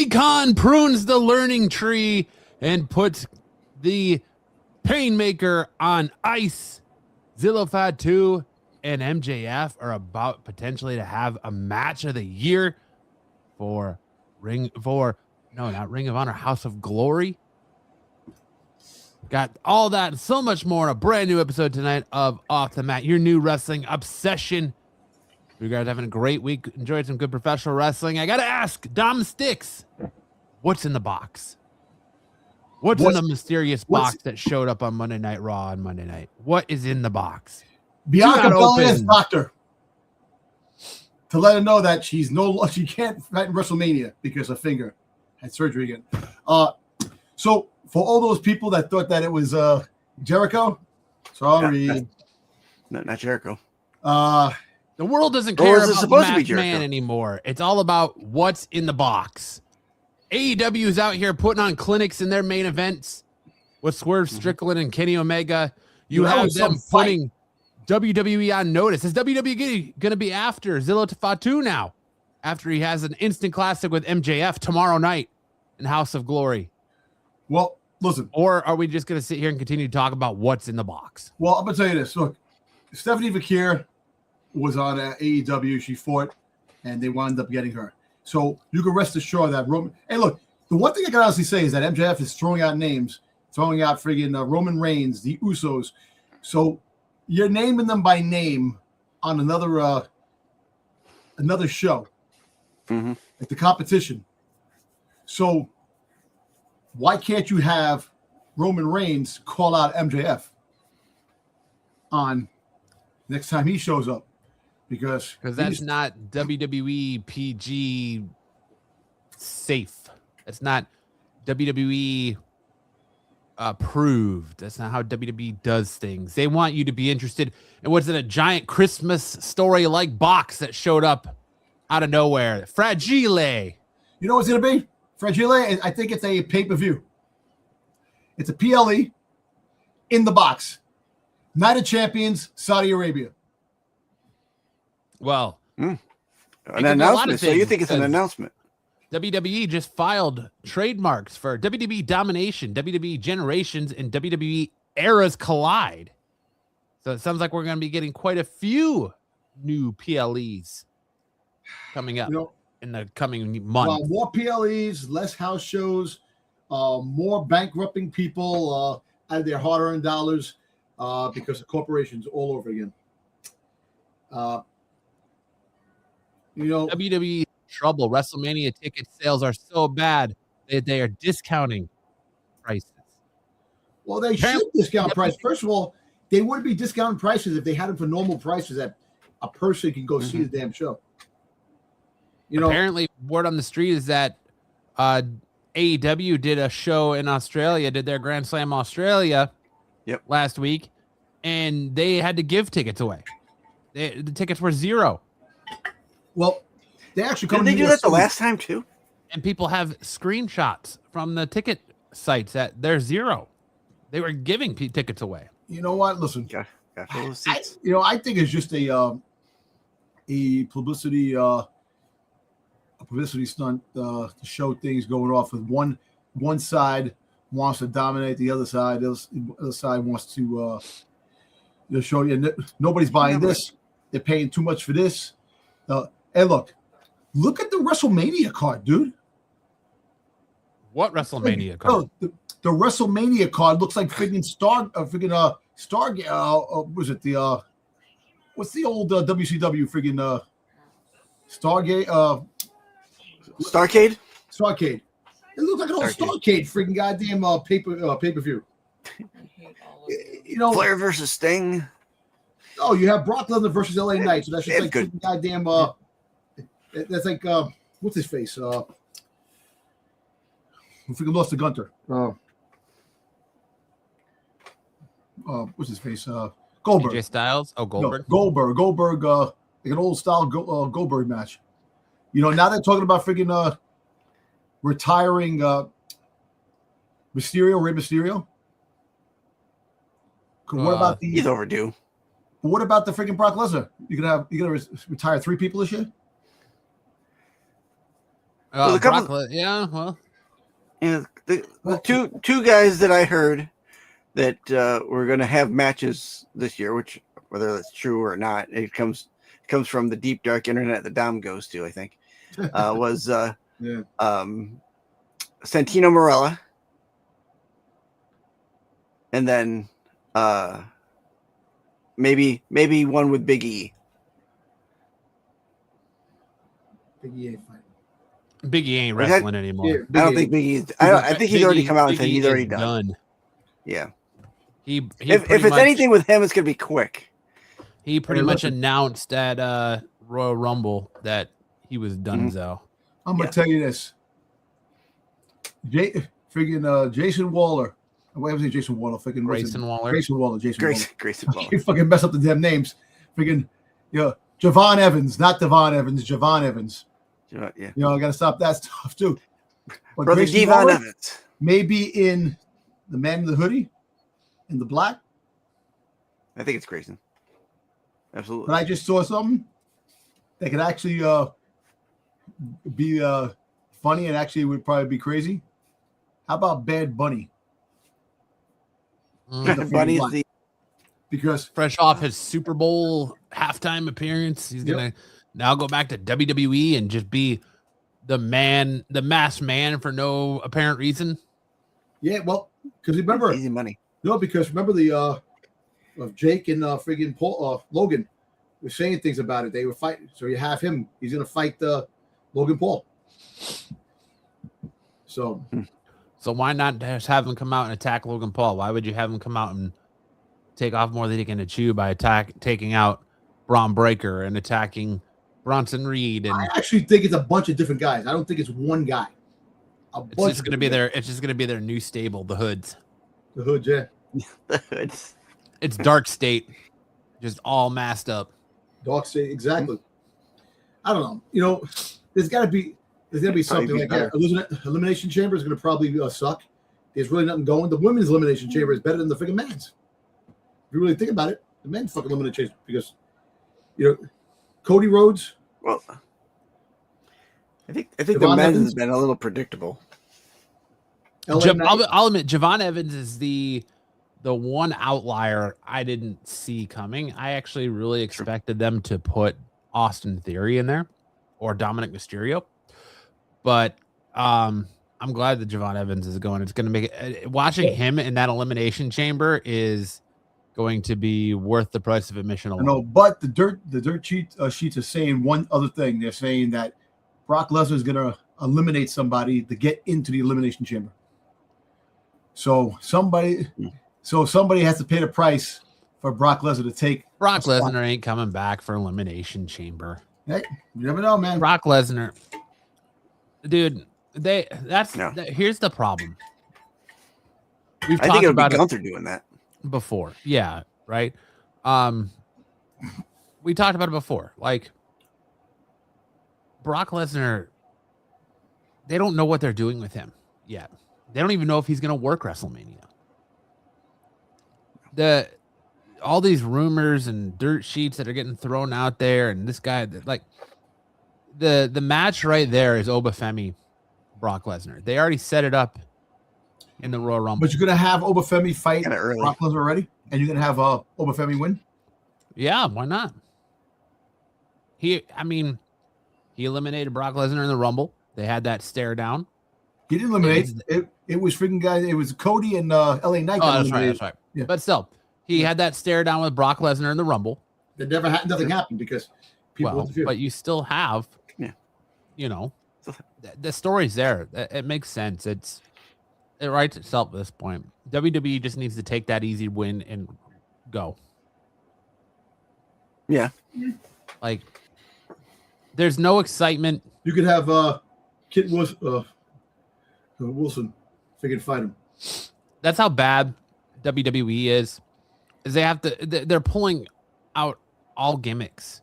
Tony Khan prunes the learning tree and puts the Painmaker on ice. Zilla Fatu and MJF are about potentially to have a match of the year for not Ring of Honor, House of Glory. Got all that and so much more in a brand new episode tonight of Off the Mat, your new wrestling obsession. You guys having a great week. Enjoyed some good professional wrestling. I got to ask Dom Sticks, what's in the box? What's in the mysterious box that showed up on Monday Night Raw on Monday night? What is in the box? Bianca Belair's doctor to let her know that she can't fight in WrestleMania because her finger had surgery again. So for all those people that thought that it was Jericho, sorry, not Jericho. The world doesn't care about the Match Man anymore. It's all about what's in the box. AEW is out here putting on clinics in their main events with Swerve Strickland and Kenny Omega. You have them putting WWE on notice. Is WWE going to be after Zilla Fatu now? After he has an instant classic with MJF tomorrow night in House of Glory? Well, listen. Or are we just going to sit here and continue to talk about what's in the box? Well, I'm going to tell you this. Look, Stephanie Vakir was on AEW. She fought, and they wound up getting her. So you can rest assured that Roman. Hey, look, the one thing I can honestly say is that MJF is throwing out names, throwing out friggin' Roman Reigns, the Usos. So you're naming them by name on another show, like the competition. So why can't you have Roman Reigns call out MJF on next time he shows up? Because that's not WWE PG safe. It's not WWE approved. That's not how WWE does things. They want you to be interested in what's in a giant Christmas story like box that showed up out of nowhere. Fragile. You know what's going to be? Fragile, I think it's a pay-per-view. It's a PLE in the box. Night of Champions, Saudi Arabia. Well, an announcement. So you think it's an announcement? WWE just filed trademarks for WWE Domination, WWE Generations, and WWE Eras Collide. So it sounds like we're going to be getting quite a few new PLEs coming up in the coming months. Well, more PLEs, less house shows, more bankrupting people out of their hard-earned dollars because of corporations all over again. WWE trouble. WrestleMania ticket sales are so bad that they are discounting prices. Well, they should discount prices. First of all, they wouldn't be discounting prices if they had them for normal prices that a person can go see the damn show. Apparently, word on the street is that AEW did a show in Australia, did their Grand Slam Australia last week, and they had to give tickets away. The tickets were $0. Well, they actually did they do that the last time too? And people have screenshots from the ticket sites that they're $0. They were giving tickets away. You know what? Listen, I think it's just a publicity stunt to show things going off with one side wants to dominate the other side. The other side wants to show you nobody's buying this. They're paying too much for this. Hey, look at the WrestleMania card, dude. What WrestleMania card? The WrestleMania card looks like freaking was it the what's the old WCW freaking Stargate? Starcade. It looks like an old Starcade freaking goddamn pay-per-view. Flair versus Sting. Oh, you have Brock Lesnar versus LA Knight, so that's just like freaking goddamn. That's like what's his face? We freaking lost to Gunter. What's his face? Goldberg. AJ Styles. Oh, Goldberg. No, Goldberg. Like an old style Goldberg match. Now they're talking about freaking retiring Rey Mysterio. What about he's overdue. What about the freaking Brock Lesnar? You're gonna retire 3 people this year? Well, the two guys that I heard that were going to have matches this year, which whether that's true or not, it comes from the deep dark internet that Dom goes to. I think was Santino Marella, and then maybe one with Big E. Big E ain't fighting. Big E ain't wrestling anymore. I don't think Big E. I think he's already come out and said he's already done. Yeah. If it's anything with him, it's gonna be quick. He pretty much announced at Royal Rumble that he was donezo. I'm gonna tell you this. Jason Waller. What was it? Jason Waller. Grayson Waller. Grayson Waller. Grayson Waller. You fucking mess up the damn names. Javon Evans, not Devon Evans. Javon Evans. Yeah. I gotta stop that stuff too. But Brother Devon Evans. Maybe in the man in the hoodie, in the black. I think it's Grayson. Absolutely. But I just saw something that could actually be funny and actually would probably be crazy. How about Bad Bunny? Bunny because fresh off his Super Bowl halftime appearance, he's gonna now go back to WWE and just be the masked man for no apparent reason. Yeah, well, because remember, easy money. No, because remember the of Jake and friggin' Paul, Logan were saying things about it. They were fighting, so you have him. He's gonna fight Logan Paul. So why not just have him come out and attack Logan Paul? Why would you have him come out and take off more than he can chew by taking out Braun Breaker and attacking Bronson Reed? And I actually think it's a bunch of different guys. I don't think it's one guy. It's just gonna be their new stable, the Hoods. The Hoods, yeah. The Hoods. It's Dark State, just all masked up. Dark State, exactly. I don't know. There's gonna be something like that. Elimination Chamber is gonna probably suck. There's really nothing going. The women's Elimination Chamber is better than the freaking men's. If you really think about it, the men's fucking Elimination Chamber because Cody Rhodes. Well, I think the men's has been a little predictable. I'll admit, Javon Evans is the one outlier I didn't see coming. I actually really expected them to put Austin Theory in there or Dominic Mysterio, but I'm glad that Javon Evans is going. It's going to make it. Watching him in that Elimination Chamber is going to be worth the price of admission alone. No, but the dirt sheets are saying one other thing. They're saying that Brock Lesnar is going to eliminate somebody to get into the Elimination Chamber. So somebody has to pay the price for Brock Lesnar to take. Brock Lesnar ain't coming back for Elimination Chamber. Hey, you never know, man. Brock Lesnar, dude. Here's the problem. I think it would be Gunther doing that before. Yeah, right. We talked about it before. Like Brock Lesnar, they don't know what they're doing with him yet. They don't even know if he's going to work WrestleMania. All these rumors and dirt sheets that are getting thrown out there, and this guy, like the match right there is Obafemi, Brock Lesnar. They already set it up in the Royal Rumble. But you're going to have Obafemi fight Brock Lesnar already, and you're going to have Obafemi win? Yeah, why not? He eliminated Brock Lesnar in the Rumble. They had that stare down. He didn't eliminate. It was freaking guys. It was Cody and LA Knight. Oh, that's right. Yeah. But still, he had that stare down with Brock Lesnar in the Rumble. That never nothing happened because people. But you still have, the story's there. It makes sense. It writes itself at this point. WWE just needs to take that easy win and go. Yeah. Like, there's no excitement. You could have Kit Wilson figured fight him. That's how bad WWE is they have to. They're pulling out all gimmicks.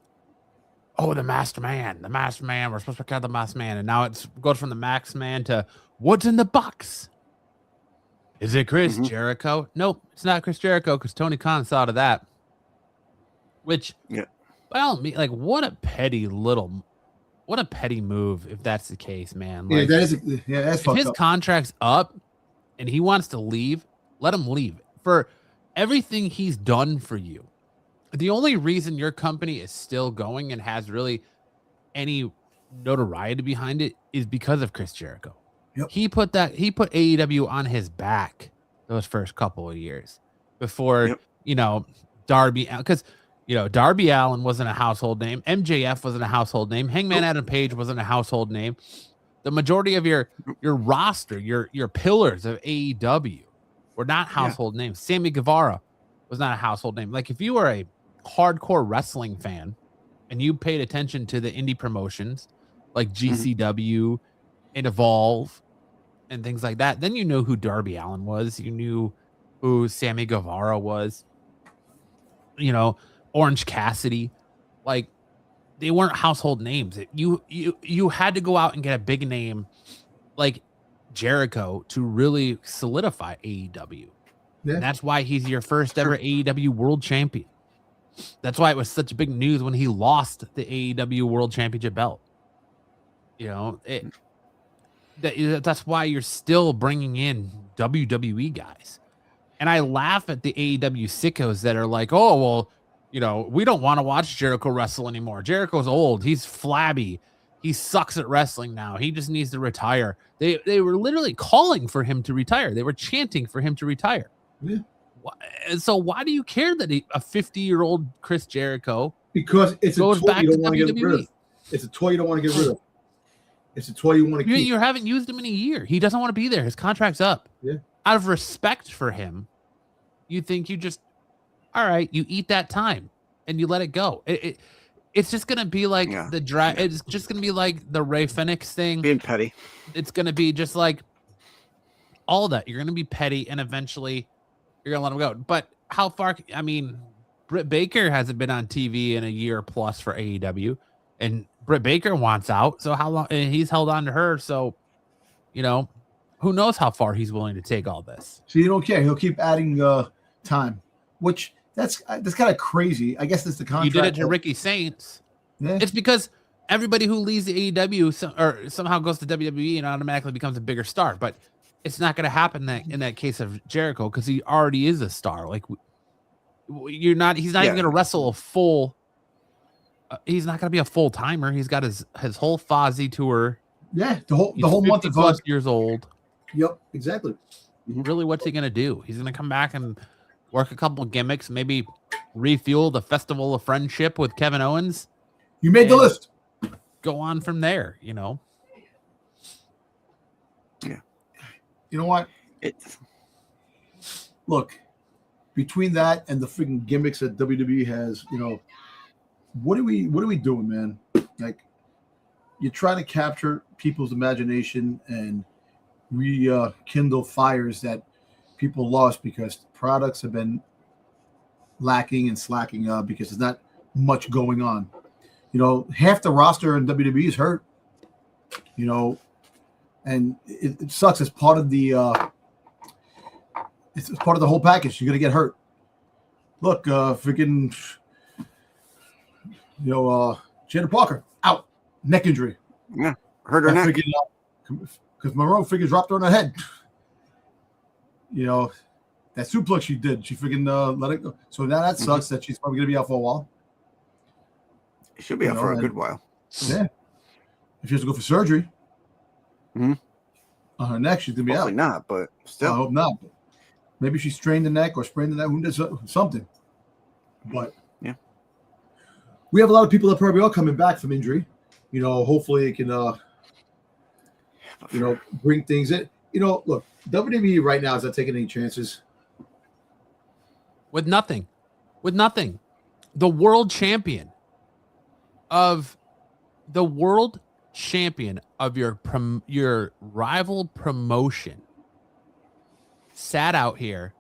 Oh, the masked man. We're supposed to count the masked man, and now it goes from the masked man to what's in the box. Is it Chris Jericho? Nope, it's not Chris Jericho because Tony Khan thought of that. Which, what a petty little What a petty move if that's the case, man. Like, that's fucked his up. Contract's up and he wants to leave, let him leave. For everything he's done for you, the only reason your company is still going and has really any notoriety behind it is because of Chris Jericho. Yep. He put AEW on his back those first couple of years before, Darby, because Darby Allin wasn't a household name. MJF wasn't a household name. Hangman Adam Page wasn't a household name. The majority of your roster, your pillars of AEW were not household names. Sammy Guevara was not a household name. Like, if you were a hardcore wrestling fan and you paid attention to the indie promotions like GCW and Evolve and things like that, then you knew who Darby Allin was. You knew who Sammy Guevara was. Orange Cassidy. Like, they weren't household names. You had to go out and get a big name like Jericho to really solidify AEW. Yeah. And that's why he's your first ever AEW World Champion. That's why it was such big news when he lost the AEW World Championship belt. That's why you're still bringing in WWE guys. And I laugh at the AEW sickos that are like, oh, well, we don't want to watch Jericho wrestle anymore. Jericho's old. He's flabby. He sucks at wrestling now. He just needs to retire. They were literally calling for him to retire. They were chanting for him to retire. Yeah. So why do you care that a 50-year-old Chris Jericho because it's goes back to WWE? It's a toy you don't want to get rid of. It's a toy you want to keep. You haven't used him in a year. He doesn't want to be there. His contract's up. Yeah. Out of respect for him, you think you just, all right, you eat that time and you let it go. It's just gonna be like the drive. It's just gonna be like the Ray Phoenix thing. Being petty. It's gonna be just like all that. You're gonna be petty, and eventually you're gonna let him go. But how far? I mean, Britt Baker hasn't been on TV in a year plus for AEW, and Britt Baker wants out. So how long? And he's held on to her. So, who knows how far he's willing to take all this? So you don't care. He'll keep adding time, which that's kind of crazy. I guess it's the contract. You did it to Ricky Saints. Yeah. It's because everybody who leaves the AEW or somehow goes to WWE and automatically becomes a bigger star. But it's not going to happen in that case of Jericho because he already is a star. Like, he's not even going to wrestle a full. He's not going to be a full timer. He's got his whole Fozzy tour. Yeah, the whole month of plus years old. Yep, exactly. Really, what's he going to do? He's going to come back and work a couple of gimmicks, maybe refuel the Festival of Friendship with Kevin Owens. You made the list. Go on from there, Yeah. You know what? Look, between that and the freaking gimmicks that WWE has, what are we doing, man? Like, you're trying to capture people's imagination and rekindle fires that people lost because products have been lacking and slacking because there's not much going on. Half the roster in WWE is hurt. And it sucks. It's part of the it's part of the whole package. You're gonna get hurt. Look, freaking, Janet Parker out, neck injury. Yeah, hurt her neck. Because Monroe freaking dropped her on her head. That suplex she did, she freaking let it go. So now that sucks that she's probably gonna be out for a while. She'll be out for a good while. Yeah. If she has to go for surgery on her neck, she's gonna be Probably out. Not, but still. I hope not. Maybe she strained the neck or sprained the neck. Who did something? But yeah, we have a lot of people that probably are coming back from injury. Hopefully it can bring things in. Look, WWE right now is not taking any chances. With nothing. The world champion of your rival promotion sat out here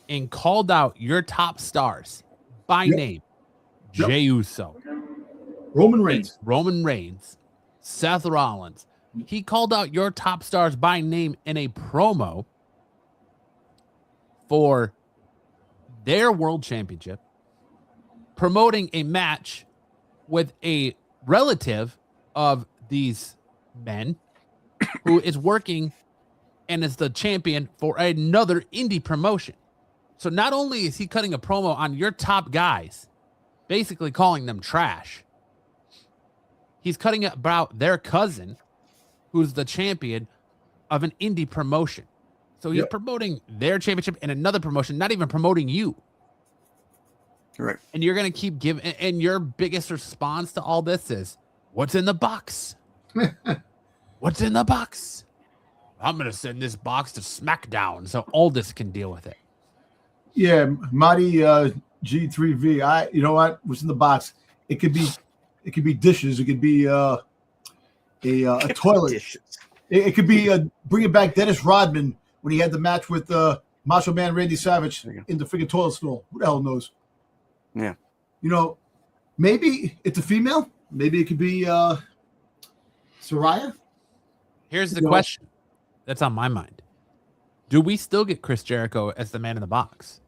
and called out your top stars by name. Jey Uso, Roman Reigns, Seth Rollins. He called out your top stars by name in a promo for their world championship, promoting a match with a relative of these men who is working and is the champion for another indie promotion. So not only is he cutting a promo on your top guys, basically calling them trash, he's cutting it about their cousin, who's the champion of an indie promotion. So he's promoting their championship in another promotion, not even promoting you. Right. And you're going to keep giving, and your biggest response to all this is, what's in the box? What's in the box? I'm going to send this box to SmackDown so Aldis can deal with it. Yeah, MOTY G3V. You know what? What's in the box? It could be dishes. It could be a toilet. It could be bringing back Dennis Rodman when he had the match with Macho Man Randy Savage in the freaking toilet stall. Who the hell knows? Yeah. You know, maybe it's a female. Maybe it could be Saraya. Here's the question that's on my mind. Do we still get Chris Jericho as the man in the box?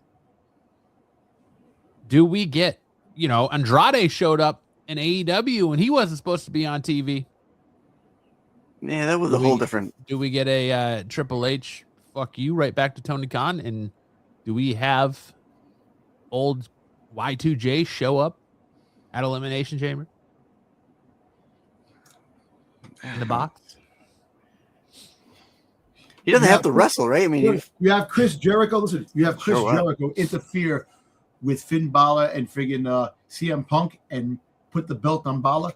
Do we get, Andrade showed up in AEW and he wasn't supposed to be on TV? Yeah, that was a whole different. Do we get a Triple H fuck you right back to Tony Khan? And do we have old Y2J show up at Elimination Chamber in the box? He doesn't have to wrestle, right? I mean, you have Chris Jericho. Listen, you have Chris Jericho interfere with Finn Balor and friggin' CM Punk and put the belt on Balor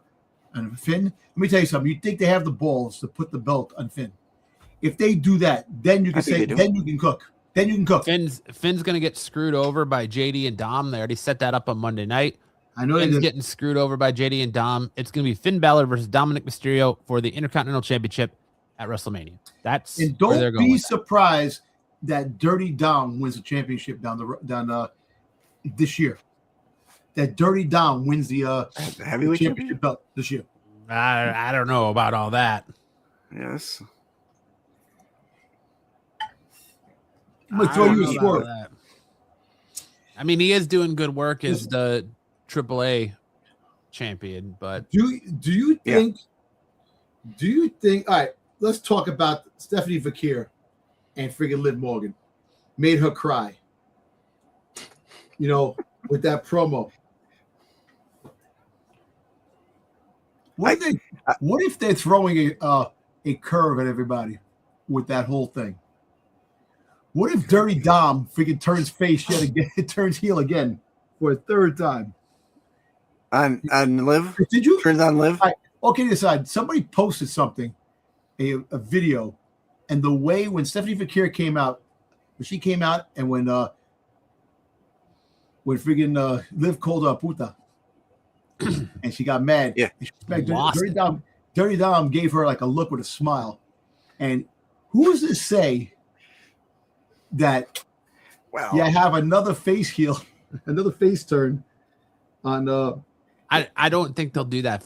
and Finn. Let me tell you something. You think they have the balls to put the belt on Finn? If they do that, then you can then you can cook. Then you can cook. Finn's gonna get screwed over by JD and Dom. They already set that up on Monday night. I know Finn's getting screwed over by JD and Dom. It's gonna be Finn Balor versus Dominic Mysterio for the Intercontinental Championship at WrestleMania. That's and don't be surprised that Dirty Dom wins the championship down this year. That Dirty Dom wins the heavyweight championship belt this year. I don't know about all that. Yes. I'm gonna throw you a swerve. I mean, he is doing good work as the AAA champion, but do you think? All right, let's talk about Stephanie Vakir and friggin' Liv Morgan. Made her cry. With that promo. What if they're throwing a curve at everybody with that whole thing? What if Dirty Dom freaking turns face yet again? It turns heel again for a third time. On Liv? Did you turns on Liv? Okay, aside. Somebody posted something, a video, and the way when Stephanie Vakir came out, and when freaking Liv called her puta, and she got mad. Yeah, Dirty Dom gave her like a look with a smile. And who does this say that? Wow. Yeah, have another face heel, another face turn on. I don't think they'll do that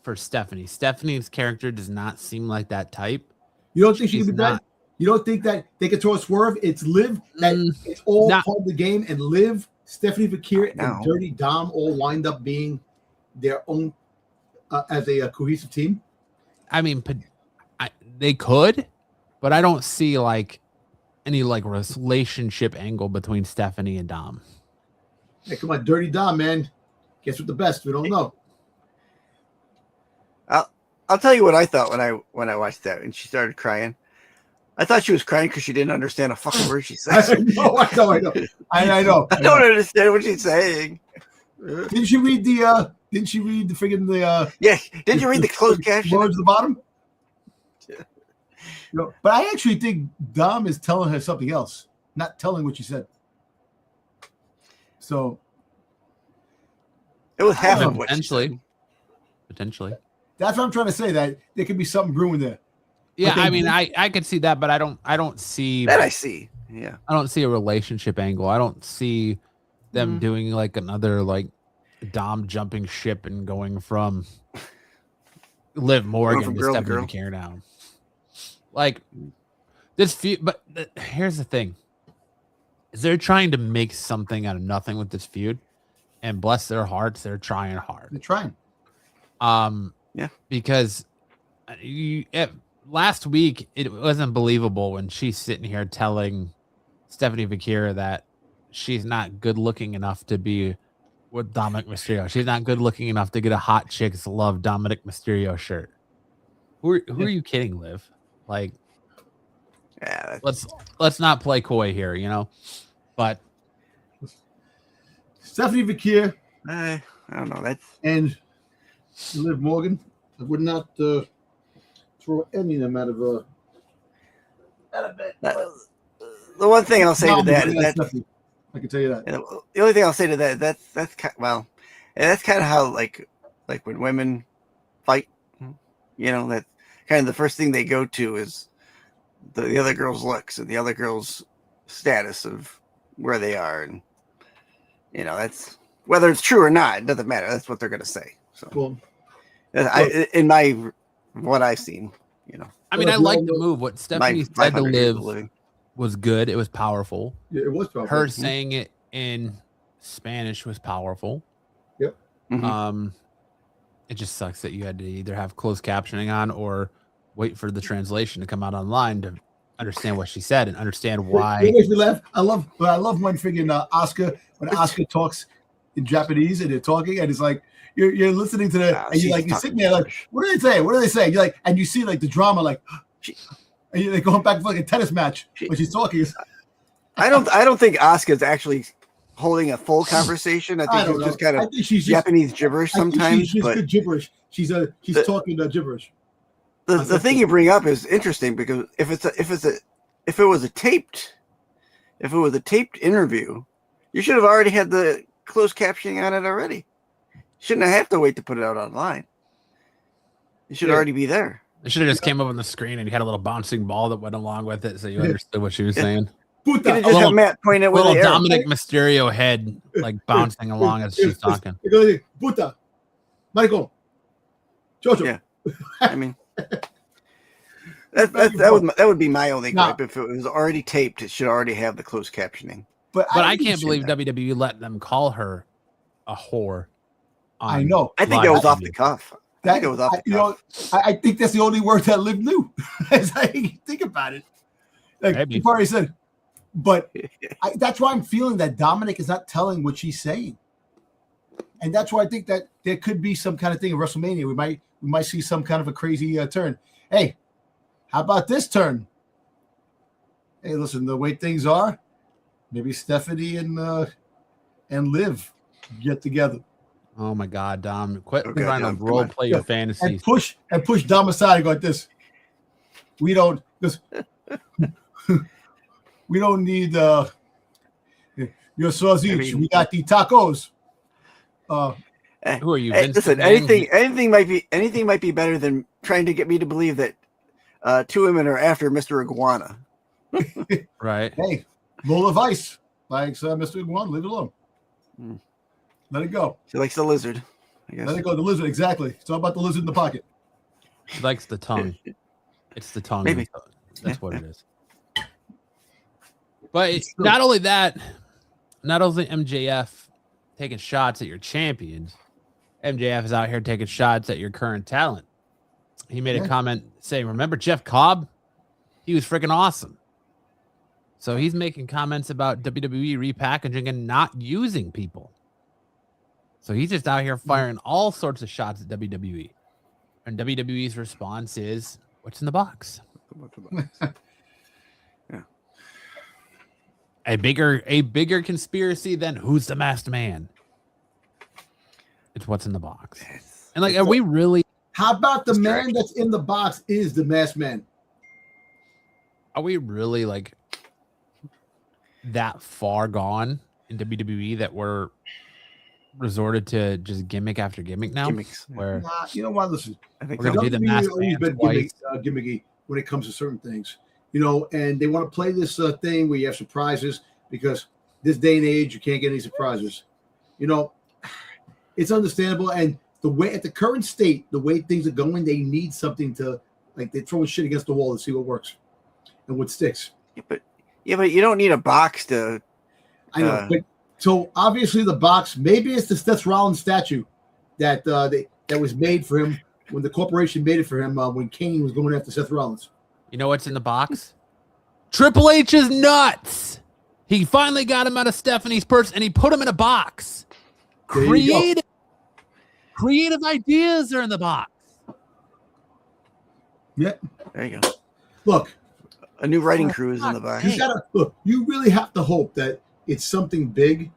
for Stephanie. Stephanie's character does not seem like that type. You don't think she can be that? You don't think that they can throw a swerve? It's Liv that it's all part of the game, and Liv, Stephanie Vakir, and Dirty Dom all wind up being their own as a cohesive team. I mean, they could, but I don't see like any like relationship angle between Stephanie and Dom. Hey, come on, Dirty Dom, man. Guess what the best? We don't know. I'll tell you what I thought when I watched that and she started crying. I thought she was crying because she didn't understand a fucking word she said. I know. I know. I don't understand what she's saying. Didn't she read the? Didn't she read the freaking the? Yeah. Didn't you read the closed caption? Words at the bottom. Yeah. But I actually think Dom is telling her something else, not telling what she said. So it was half of what potentially. That's what I'm trying to say. That there could be something brewing there. Yeah, I mean, I could see that, but I don't see that. I see. Yeah, I don't see a relationship angle. I don't see them doing like another like Dom jumping ship and going from Liv Morgan to Stephanie Vakir now. Like this feud, but here's the thing: is they're trying to make something out of nothing with this feud, and bless their hearts, they're trying hard. They're trying. Yeah. Because last week, it wasn't believable when she's sitting here telling Stephanie Vakira that she's not good looking enough to be with Dominic Mysterio. She's not good looking enough to get a Hot Chicks Love Dominic Mysterio shirt. Who are you kidding, Liv? Like, yeah, let's not play coy here, you know. But Stephanie Vakir, I don't know. And Liv Morgan. I would not throw any of them out of a bed. The one thing I'll say to that is that I can tell you that. The only thing I'll say to that that's kind of how like when women fight, you know, that kind of the first thing they go to is the other girl's looks and the other girl's status of where they are, and you know, that's whether it's true or not, it doesn't matter. That's what they're going to say. So, Well, what I've seen, you know, I mean, I like the move. What Stephanie said to Liv was good. It was powerful. Yeah, it was powerful. Her saying it in Spanish was powerful. Yep. Mm-hmm. It just sucks that you had to either have closed captioning on or wait for the translation to come out online to understand what she said and understand why. It makes me laugh. I love when freaking Oscar talks in Japanese and they're talking and it's like you're listening to that and you're sitting there like, what do they say? What do they say? You're like, and you see like the drama like, and you're like going back to like a tennis match when she's talking. I don't think Asuka's actually holding a full conversation. I think it's just kind of Japanese gibberish sometimes. She's good gibberish. She's talking gibberish. The thing you bring up is interesting because if it was a taped interview, you should have already had the closed captioning on it already. Shouldn't have to wait to put it out online. It should already be there. It should have just came up on the screen and you had a little bouncing ball that went along with it, so you understood what she was saying. You could have just have Matt point it with little Dominic Mysterio head like bouncing along as she's talking. Puta, Michael, Jojo. Yeah, I mean, that would be my only gripe. If it was already taped, it should already have the closed captioning. But I can't believe WWE let them call her a whore. I know. I think that was off the cuff. I think that's the only word that Liv knew. As I think about it, like you've already said. But that's why I'm feeling that Dominic is not telling what she's saying, and that's why I think that there could be some kind of thing in WrestleMania. We might see some kind of a crazy turn. Hey, how about this turn? Hey, listen, the way things are, maybe Stephanie and Liv get together. Oh my God, Dom! Quit trying to role play your fantasies and push Dom aside and go like this. We don't need your sausage. We got the tacos. Who are you? Listen, anything might be better than trying to get me to believe that two women are after Mr. Iguana. Right. Hey, roll of ice. Like Mr. Iguana, leave it alone. Let it go. She likes the lizard, I guess. Let it go. The lizard, exactly. It's all about the lizard in the pocket. She likes the tongue. It's the tongue. Maybe. That's what it is. But not only that, not only MJF taking shots at your champions, MJF is out here taking shots at your current talent. He made a comment saying, remember Jeff Cobb? He was freaking awesome. So he's making comments about WWE repackaging and not using people. So he's just out here firing all sorts of shots at WWE. And WWE's response is, what's in the box? Yeah. A bigger conspiracy than who's the masked man? It's what's in the box. And like, are we really? How about the man that's in the box is the masked man? Are we really like that far gone in WWE that we're resorted to just gimmick after gimmick now? Gimmicks. Where you know what? Listen, I think we're going to do the masked man twice. Gimmicky when it comes to certain things, you know, and they want to play this thing where you have surprises because this day and age you can't get any surprises. You know, it's understandable, and the way at the current state, the way things are going, they need something to like they're throwing shit against the wall to see what works and what sticks. But you don't need a box to. I know, but so obviously the box, maybe it's the Seth Rollins statue that that was made for him when the corporation made it for him when Kane was going after Seth Rollins. You know what's in the box? Triple H is nuts. He finally got him out of Stephanie's purse and he put him in a box. Creative ideas are in the box. Yeah. There you go. Look. A new writing crew is in the box. You really have to hope that it's something big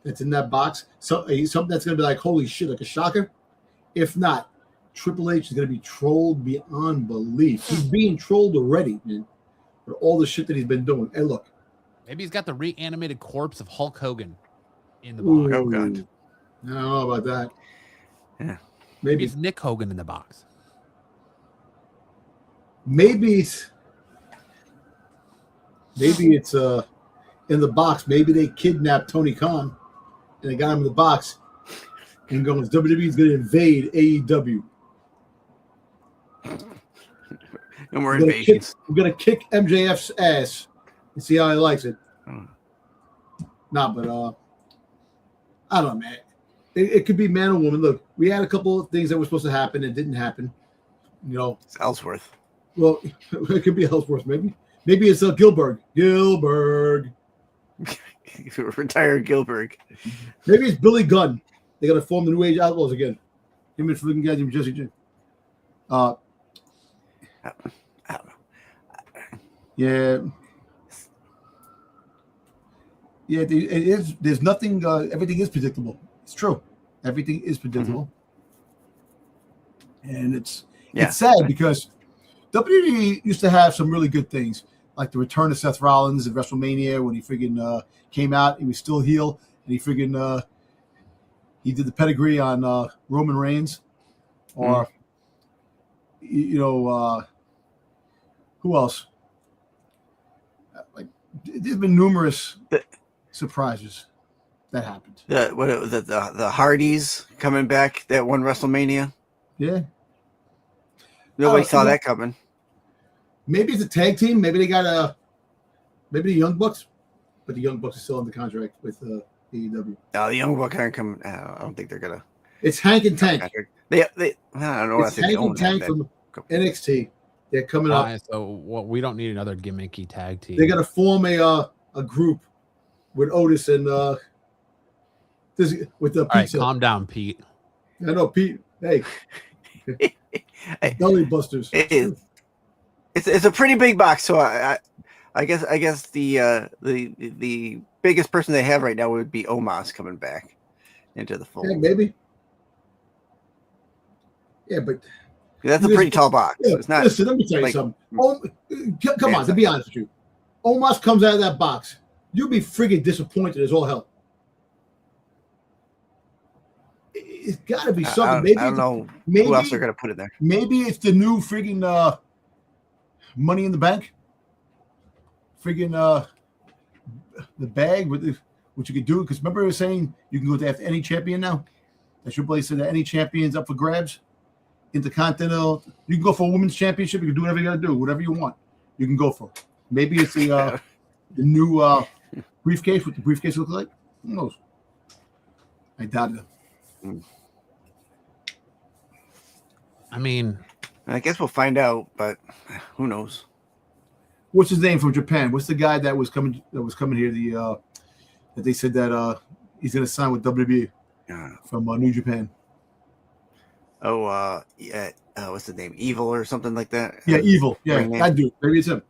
that's in that box. Something that's going to be like, holy shit, like a shocker. If not, Triple H is going to be trolled beyond belief. He's being trolled already, man, for all the shit that he's been doing. Hey, look. Maybe he's got the reanimated corpse of Hulk Hogan in the box. Oh, God. I don't know about that. Yeah. Maybe it's Nick Hogan in the box. Maybe it's in the box. Maybe they kidnapped Tony Khan and they got him in the box and going, WWE is going to invade AEW. No more invasions. We're going to kick MJF's ass and see how he likes it. But I don't know, man. It could be man or woman. Look, we had a couple of things that were supposed to happen and didn't happen. You know, it's Ellsworth. Well, it could be Ellsworth, maybe. Maybe it's Gilbert. Retired Gilbert. Maybe it's Billy Gunn. They got to form the New Age Outlaws again. Him and freaking guys named Jesse J. I don't know. Yeah. Yeah, it is. There's nothing. Everything is predictable. It's true. Everything is predictable. Mm-hmm. And it's sad because WWE used to have some really good things, like the return of Seth Rollins at WrestleMania when he friggin' came out. He was still heel, and he friggin' he did the pedigree on Roman Reigns, or who else? Like there's been numerous surprises that happened. The Hardys coming back that one WrestleMania. Yeah. Nobody saw that coming. Maybe it's a tag team. Maybe they got maybe the Young Bucks, but the Young Bucks are still under contract with AEW. No, the Young Bucks aren't coming. I don't think they're gonna. It's Hank and Tank. I don't know. It's Hank and Tank from NXT. They're coming up. So we don't need another gimmicky tag team. They're gonna form a group with Otis and with the pizza. All right, calm down, Pete. I know, Pete. Hey. Belly busters. It's a pretty big box, so I guess the biggest person they have right now would be Omos coming back into the fold. Yeah, maybe. Yeah, but that's a pretty tall box. Yeah, it's not. Listen, let me tell you something. Come on, to be honest with you, Omos comes out of that box, you'll be friggin' disappointed as all hell. It's got to be something. Maybe I don't know who else they're going to put in there. Maybe it's the new friggin' Money in the Bank. Friggin' the bag with what you could do. Because remember, I was saying you can go after any champion now. That Triple H said that any champion's up for grabs. Intercontinental. You can go for a women's championship. You can do whatever you got to do. Whatever you want, you can go for. Maybe it's the new briefcase. What the briefcase look like? Who knows? I doubt it. I mean, Uh, I guess we'll find out, but who knows? What's his name from Japan? What's the guy that was coming here? That they said that he's going to sign with WWE from New Japan. Oh, yeah. What's the name? Evil or something like that? Yeah, Evil. Yeah, I do. Maybe it's him.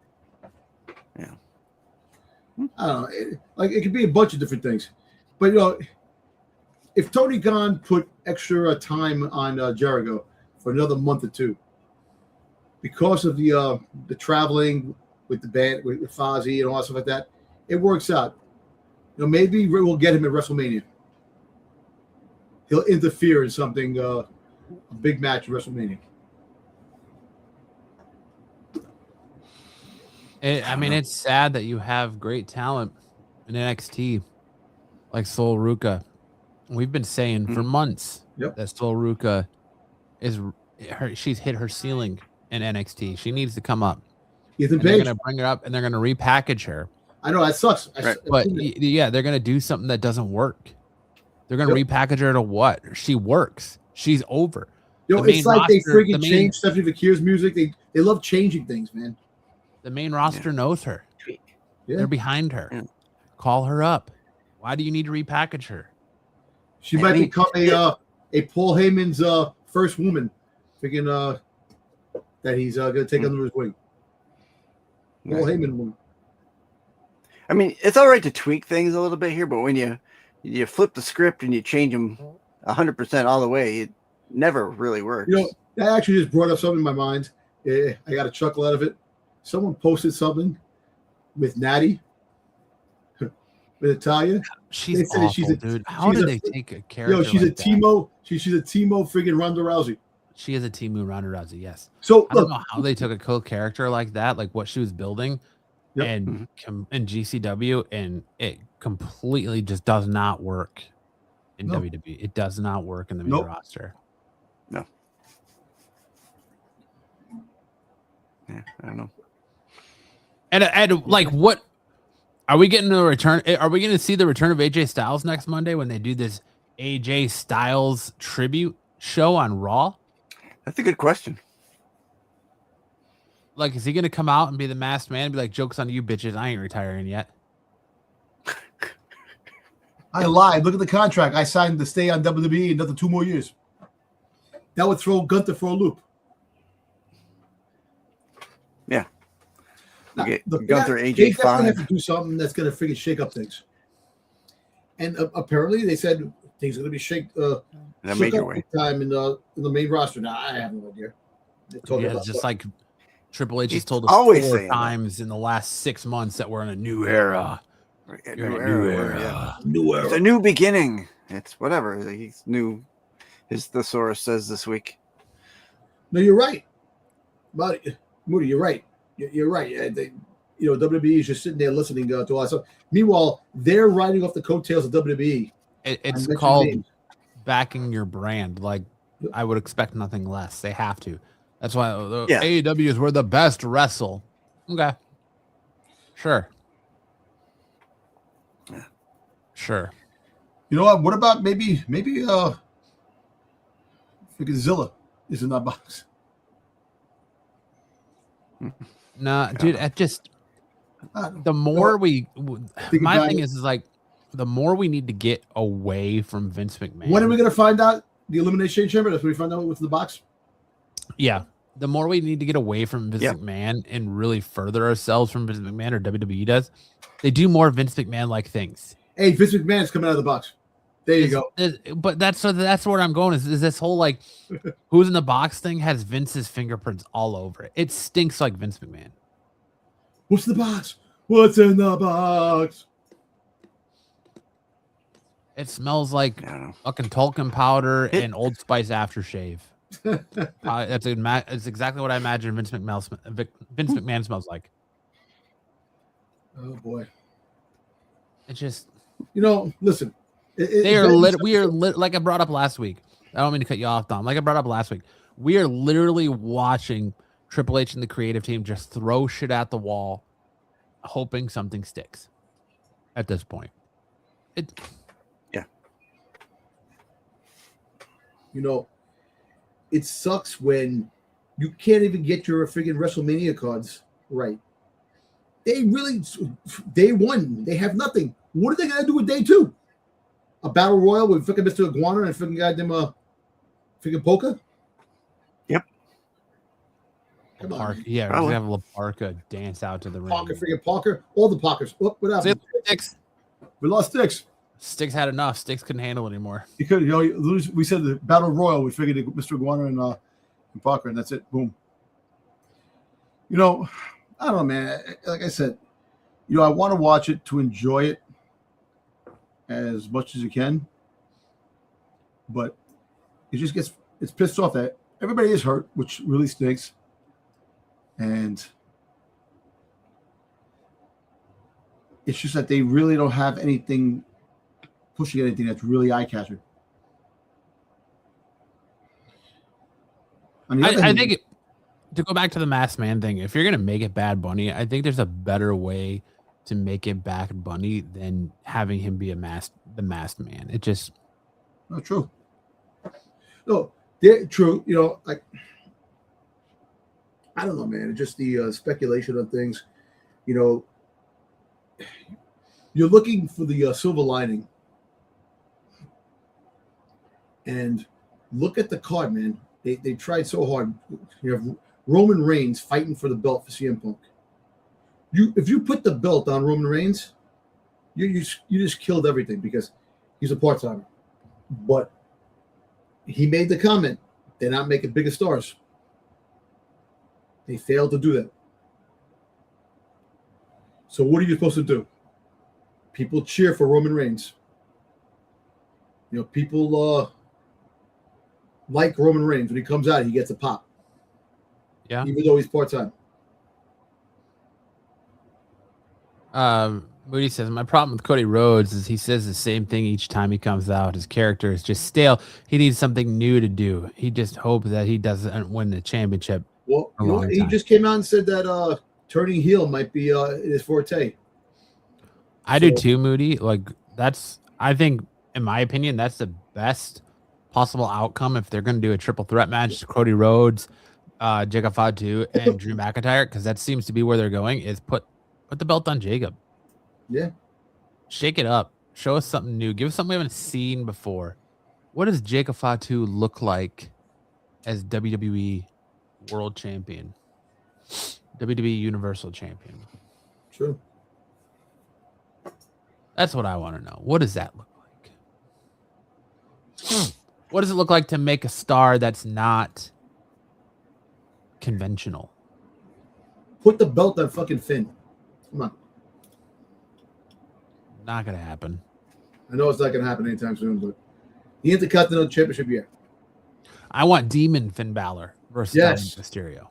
Yeah. I don't know. It could be a bunch of different things, but you know, if Tony Khan put extra time on Jericho for another month or two, because of the traveling with the band with Fozzy and all that stuff like that, it works out. You know, maybe we'll get him at WrestleMania. He'll interfere in something, a big match at WrestleMania. I mean, it's sad that you have great talent in NXT, like Sol Ruka. We've been saying for months that Sol Ruka she's hit her ceiling in NXT. She needs to come up. They're going to bring her up and they're going to repackage her. I know that sucks. Right. But yeah, they're going to do something that doesn't work. They're going to repackage her to what? She works. She's over. It's like they freaking changed Stephanie Fakir's music. They love changing things, man. The main roster knows her. Yeah. They're behind her. Yeah. Call her up. Why do you need to repackage her? She might become a Paul Heyman's first woman. Thinking that he's going to take under his wing. Paul Heyman woman. I mean, it's all right to tweak things a little bit here, but when you flip the script and you change them 100% all the way, it never really works. That actually just brought up something in my mind. I got a chuckle out of it. Someone posted something with Natty, with Natalya. She's awful, dude. How did they take a character? She's like a Timo. She's a Timo friggin' Ronda Rousey. She is a Timo Ronda Rousey. Yes. So I don't know how they took a cool character like that, like what she was building. Yep. And GCW, and it completely just does not work in WWE. It does not work in the main roster. No. Yeah, I don't know. And like, what are we getting a return? Are we going to see the return of AJ Styles next Monday when they do this AJ Styles tribute show on Raw? That's a good question. Like, is he going to come out and be the masked man and be like, joke's on you bitches, I ain't retiring yet? I lied. Look at the contract. I signed to stay on WWE another 2 more years. That would throw Gunther for a loop. Yeah. Okay, Gunther, AJ they 5. have to do something that's going to freaking shake up things. And apparently they said things are going to be shook in a major way. Time in the main roster. Now, I have no idea. It's just like Triple H has told us 4 times in the last 6 months that we're in a new era. New era. It's a new beginning. It's whatever. He's new. His thesaurus says this week. No, you're right. But Moody, you're right. You're right. WWE is just sitting there listening to all that stuff. Meanwhile, they're riding off the coattails of WWE. It's called backing your brand. Like, I would expect nothing less. They have to. That's why AEW is where the best wrestle. Okay. Sure. Yeah. Sure. You know what? What about maybe freaking Zilla is in that box? Nah, dude, the more my thing is like, the more we need to get away from Vince McMahon. When are we going to find out the Elimination Chamber? That's when we find out what's in the box? Yeah. The more we need to get away from Vince McMahon and really further ourselves from Vince McMahon, or WWE does, they do more Vince McMahon-like things. Hey, Vince McMahon's coming out of the box. There you go. But that's where I'm going. Is this whole like who's in the box thing has Vince's fingerprints all over it. It stinks like Vince McMahon. What's the box? What's in the box? It smells like fucking talcum powder and Old Spice aftershave. It's exactly what I imagine Vince McMahon smells like. Oh boy! It just listen. We are lit. Like I brought up last week. I don't mean to cut you off, Dom. Like I brought up last week, we are literally watching Triple H and the creative team just throw shit at the wall, hoping something sticks. At this point, it sucks when you can't even get your freaking WrestleMania cards right. They really, day 1, they have nothing. What are they going to do with day 2? A battle royal with freaking Mr. Iguana and freaking goddamn freaking Polka? Yep. Come on. Yeah, we're going to have LaParca dance out to the ring. Parker. All the Parkers. Oh, what happened? Sticks. We lost Sticks. Sticks had enough. Sticks couldn't handle it anymore. He could, we said the battle royal. We figured Mr. Iguana and Parker, and that's it. Boom. I don't know, man. Like I said, I want to watch it to enjoy it as much as you can, but it's pissed off that everybody is hurt, which really stinks, and it's just that they really don't have anything pushing anything that's really eye-catching. I think to go back to the masked man thing, if you're going to make it Bad Bunny, I think there's a better way to make it Bad Bunny than having him be the masked man. It just not true. No, True. You know, like I don't know, man. Just the speculation of things. You know, you're looking for the silver lining, and look at the card, man. They tried so hard. You have Roman Reigns fighting for the belt for CM Punk. If you put the belt on Roman Reigns, you just killed everything because he's a part-timer. But he made the comment, they're not making bigger stars. They failed to do that. So what are you supposed to do? People cheer for Roman Reigns. You know, people like Roman Reigns. When he comes out, he gets a pop. Yeah. Even though he's part-time. Moody says, my problem with Cody Rhodes is he says the same thing each time he comes out. His character is just stale. He needs something new to do. He just hopes that he doesn't win the championship. Well, he just came out and said that turning heel might be his forte. I do too, Moody. Like I think, in my opinion, that's the best possible outcome if they're going to do a triple threat match. Cody Rhodes, Zilla Fatu, and Drew McIntyre, because that seems to be where they're going. Is put the belt on Jacob. Yeah. Shake it up. Show us something new. Give us something we haven't seen before. What does Zilla Fatu look like as WWE World Champion? WWE Universal Champion. True. That's what I want to know. What does that look like? What does it look like to make a star that's not conventional? Put the belt on fucking Finn. Come on. Not going to happen. I know it's not going to happen anytime soon, but the Intercontinental Championship, yeah. I want Demon Finn Balor versus Dominic Mysterio.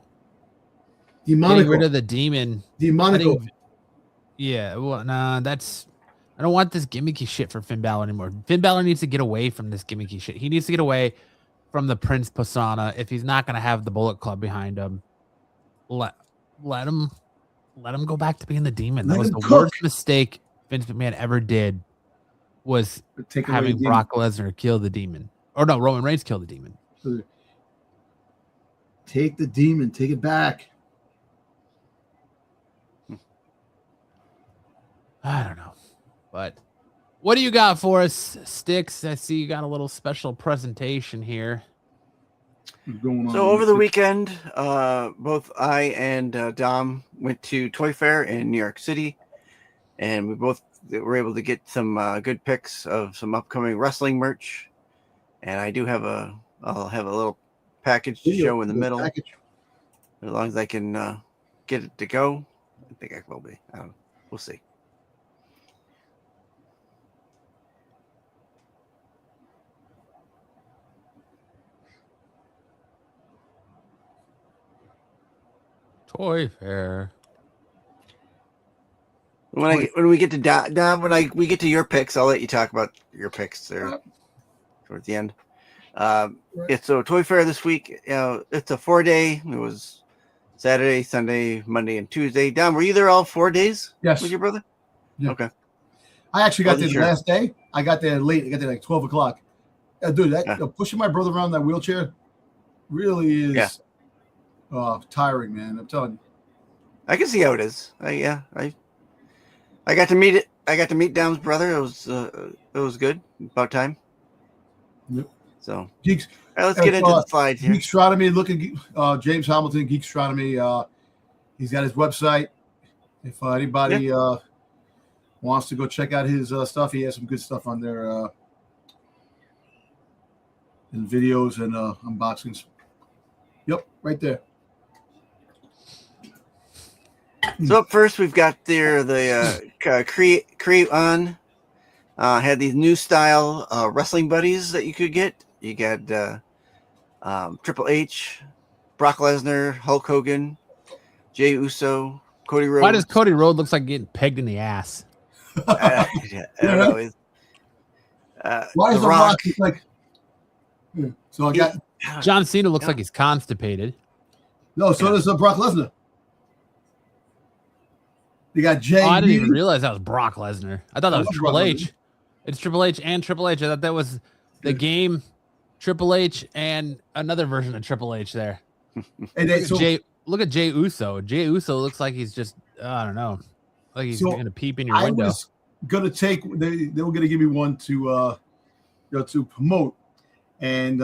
Demonico. Getting rid of the demon. Demonico. Yeah, well, nah, I don't want this gimmicky shit for Finn Balor anymore. Finn Balor needs to get away from this gimmicky shit. He needs to get away from the Prince persona. If he's not going to have the Bullet Club behind him, let him go back to being the demon. That was the worst mistake Vince McMahon ever did, was having Brock Lesnar kill the demon. Or no, Roman Reigns kill the demon. Take the demon. Take it back. I don't know. But what do you got for us, Sticks? I see you got a little special presentation here. So over the weekend, both I and Dom went to Toy Fair in New York City, and we both were able to get some good picks of some upcoming wrestling merch. And I do have I'll have a little package to show in the middle, as long as I can get it to go. I think I will be. We'll see. Toy Fair. When we get to Dom, we get to your picks, I'll let you talk about your picks there towards the end. It's so Toy Fair this week. It's a 4-day. It was Saturday, Sunday, Monday, and Tuesday. Dom, were you there all 4 days? Yes. With your brother? Yeah. Okay. I actually got there the last day. I got there late. I got there like 12 o'clock. Dude, pushing my brother around that wheelchair really is tiring, man. I'm telling you. I can see how it is. I got to meet it. I got to meet Dom's brother. It was good. About time. Yep. So Geeks. All right, let's get into the slides here. Geekstronomy. Look at James Hamilton. Geekstronomy. He's got his website. If anybody wants to go check out his stuff, he has some good stuff on there, and videos and unboxings. Yep, right there. So up first, we've got the Create On had these new style wrestling buddies that you could get. You got Triple H, Brock Lesnar, Hulk Hogan, Jey Uso, Cody Rhodes. Why does Cody Rhodes looks like getting pegged in the ass? I don't know. Why is the Rock like? So I got John Cena looks like he's constipated. No, so does Brock Lesnar. You got Jey. I didn't even realize that was Brock Lesnar. I thought that was Triple H. It's Triple H and Triple H. I thought that was the game Triple H and another version of Triple H there. And look at Jey Uso. Jey Uso looks like he's just, I don't know, like he's going to peep in your window. I was going to take, they were going to give me one to promote. And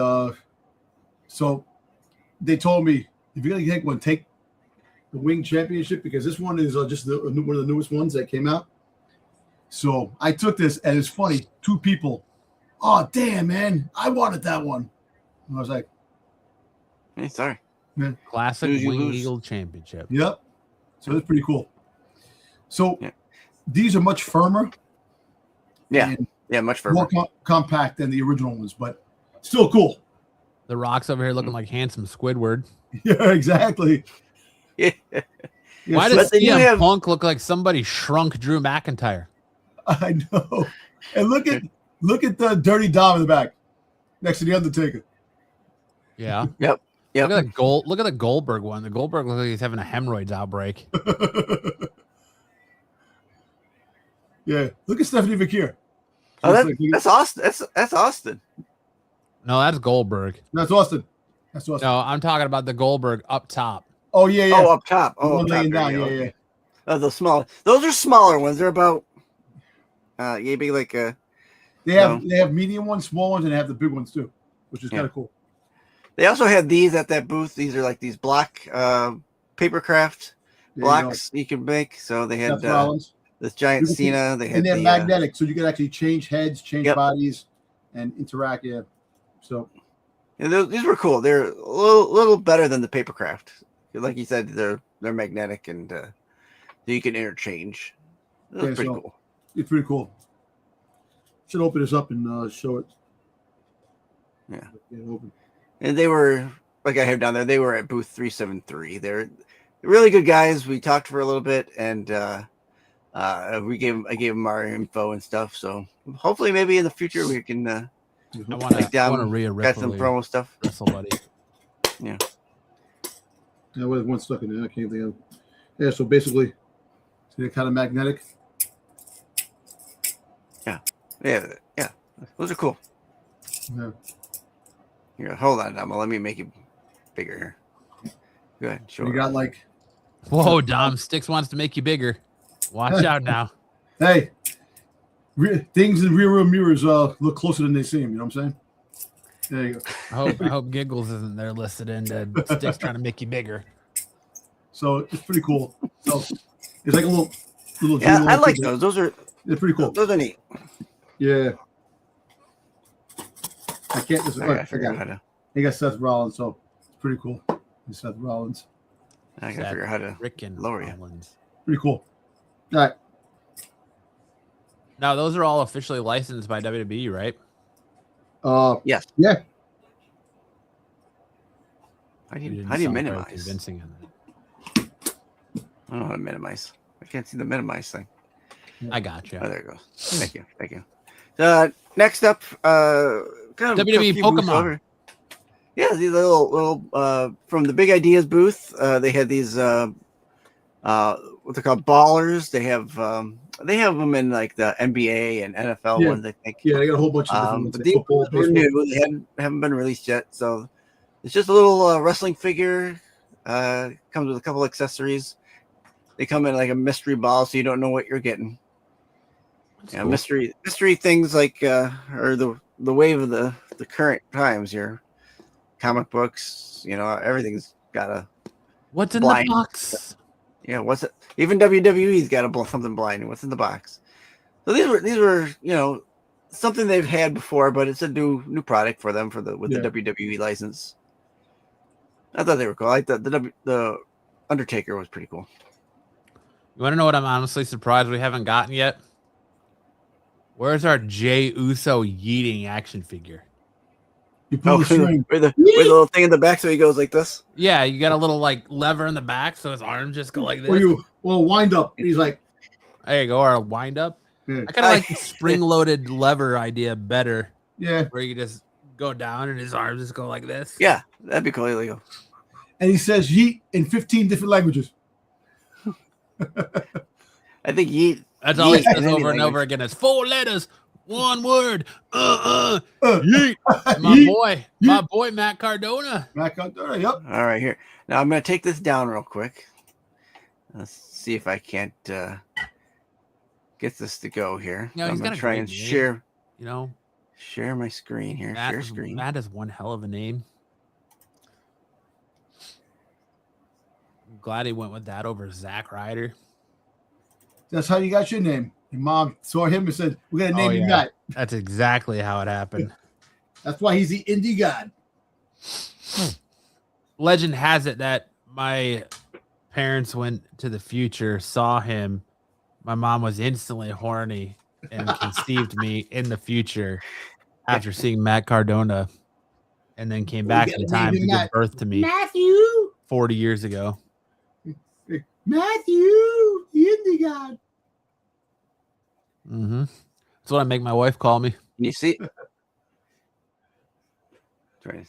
so they told me, if you're going to take one, take the Wing Championship, because this one is just one of the newest ones that came out. So I took this, and it's funny. 2 people, oh, damn, man, I wanted that one. And I was like, hey, sorry. Yeah. Classic Wing Eagle Championship. Yep. So it's pretty cool. So these are much firmer. Yeah. Yeah, much firmer. More compact than the original ones, but still cool. The Rock's over here looking like handsome Squidward. Yeah, exactly. Yeah. Why does CM Punk look like somebody shrunk Drew McIntyre? I know. And look at the Dirty Dom in the back, next to the Undertaker. Yeah. Yep. Look at the Goldberg one. The Goldberg looks like he's having a hemorrhoids outbreak. Yeah. Look at Stephanie McKeer. Oh, that's Austin. That's Austin. No, that's Goldberg. That's Austin. No, I'm talking about the Goldberg up top. Oh yeah. Oh, up top. Oh, one laying down. Yeah. Oh, the smaller. Those are smaller ones. They're about. Maybe like a. They have medium ones, small ones, and they have the big ones too, which is kind of cool. They also had these at that booth. These are like these black papercraft blocks you can make. So they had this giant Cena. And they're magnetic, so you can actually change heads, change bodies, and interact. Yeah. So. Yeah, these were cool. They're a little better than the papercraft. Like you said, they're magnetic and you can interchange. That's pretty cool. It's pretty cool. Should open this up and show it. Yeah. Get it open. And they were, like I have down there, they were at booth 373. They're really good guys. We talked for a little bit, and I gave them our info and stuff. So hopefully, maybe in the future we can. I want to get some promo stuff. Buddy. Yeah. Yeah, there's one stuck in there. I can't think of. Yeah. So basically, they're kind of magnetic. Yeah. Those are cool. Yeah. Here, hold on, Dom. Let me make it bigger here. Go ahead. Sure. You got like. Whoa, Dom. Sticks wants to make you bigger. Watch out now. Hey, things in rear mirrors look closer than they seem. You know what I'm saying? There you go. I hope Giggles isn't there listed into Sticks trying to make you bigger. So it's pretty cool. So it's like a little. Yeah, I like those. They're pretty cool. Those are neat. Yeah. I can't. I figure out how to. He got Seth Rollins, so it's pretty cool. Seth Rollins. I gotta figure out how to lower you. Pretty cool. All right. Now those are all officially licensed by WWE, right? Yes. Yeah. How do you minimize? Convincing in that. I don't know how to minimize. I can't see the minimize thing. I got you. Oh, there it goes. Thank you. Next up, kind of WWE Pokemon. Yeah, these little from the Big Ideas booth. They had these what they're called ballers. They have them in like the NBA and NFL ones. I think. Yeah, they got a whole bunch of different ones. They're new. They haven't been released yet, so it's just a little wrestling figure. Comes with a couple accessories. They come in like a mystery ball, so you don't know what you're getting. Yeah, cool. Mystery things like are the wave of the current times here. Comic books, everything's got a. What's in the box? Yeah, what's it? Even WWE's got something blind. What's in the box? So these were something they've had before, but it's a new product for them with the WWE license. I thought they were cool. I thought the Undertaker was pretty cool. You want to know what I'm honestly surprised we haven't gotten yet? Where's our Jey Uso yeeting action figure? You pull the string. With the little thing in the back so he goes like this? Yeah, you got a little like lever in the back so his arms just go like this. Or wind up. He's like, there you go, or a wind up. Yeah. I kind of like the spring-loaded lever idea better. Yeah. Where you just go down and his arms just go like this. Yeah, that'd be cool. Illegal. And he says yeet in 15 different languages. I think yeet. That's all he says over and over again. It's 4 letters. One word. Yeet. My boy, Matt Cardona. Matt Cardona, yep. All right, here. Now I'm going to take this down real quick. Let's see if I can't get this to go here. No, I'm going to try and share. Share my screen here. Share screen. Matt is one hell of a name. I'm glad he went with that over Zack Ryder. That's how you got your name. Your mom saw him and said, "We're gonna name you Matt." That's exactly how it happened. That's why he's the indie god. Legend has it that my parents went to the future, saw him. My mom was instantly horny and conceived me in the future after seeing Matt Cardona, and then came back in time to give birth to me. Matthew, 40 years ago. Matthew, the indie god. Mm-hmm. That's what I make my wife call me. Can you see? The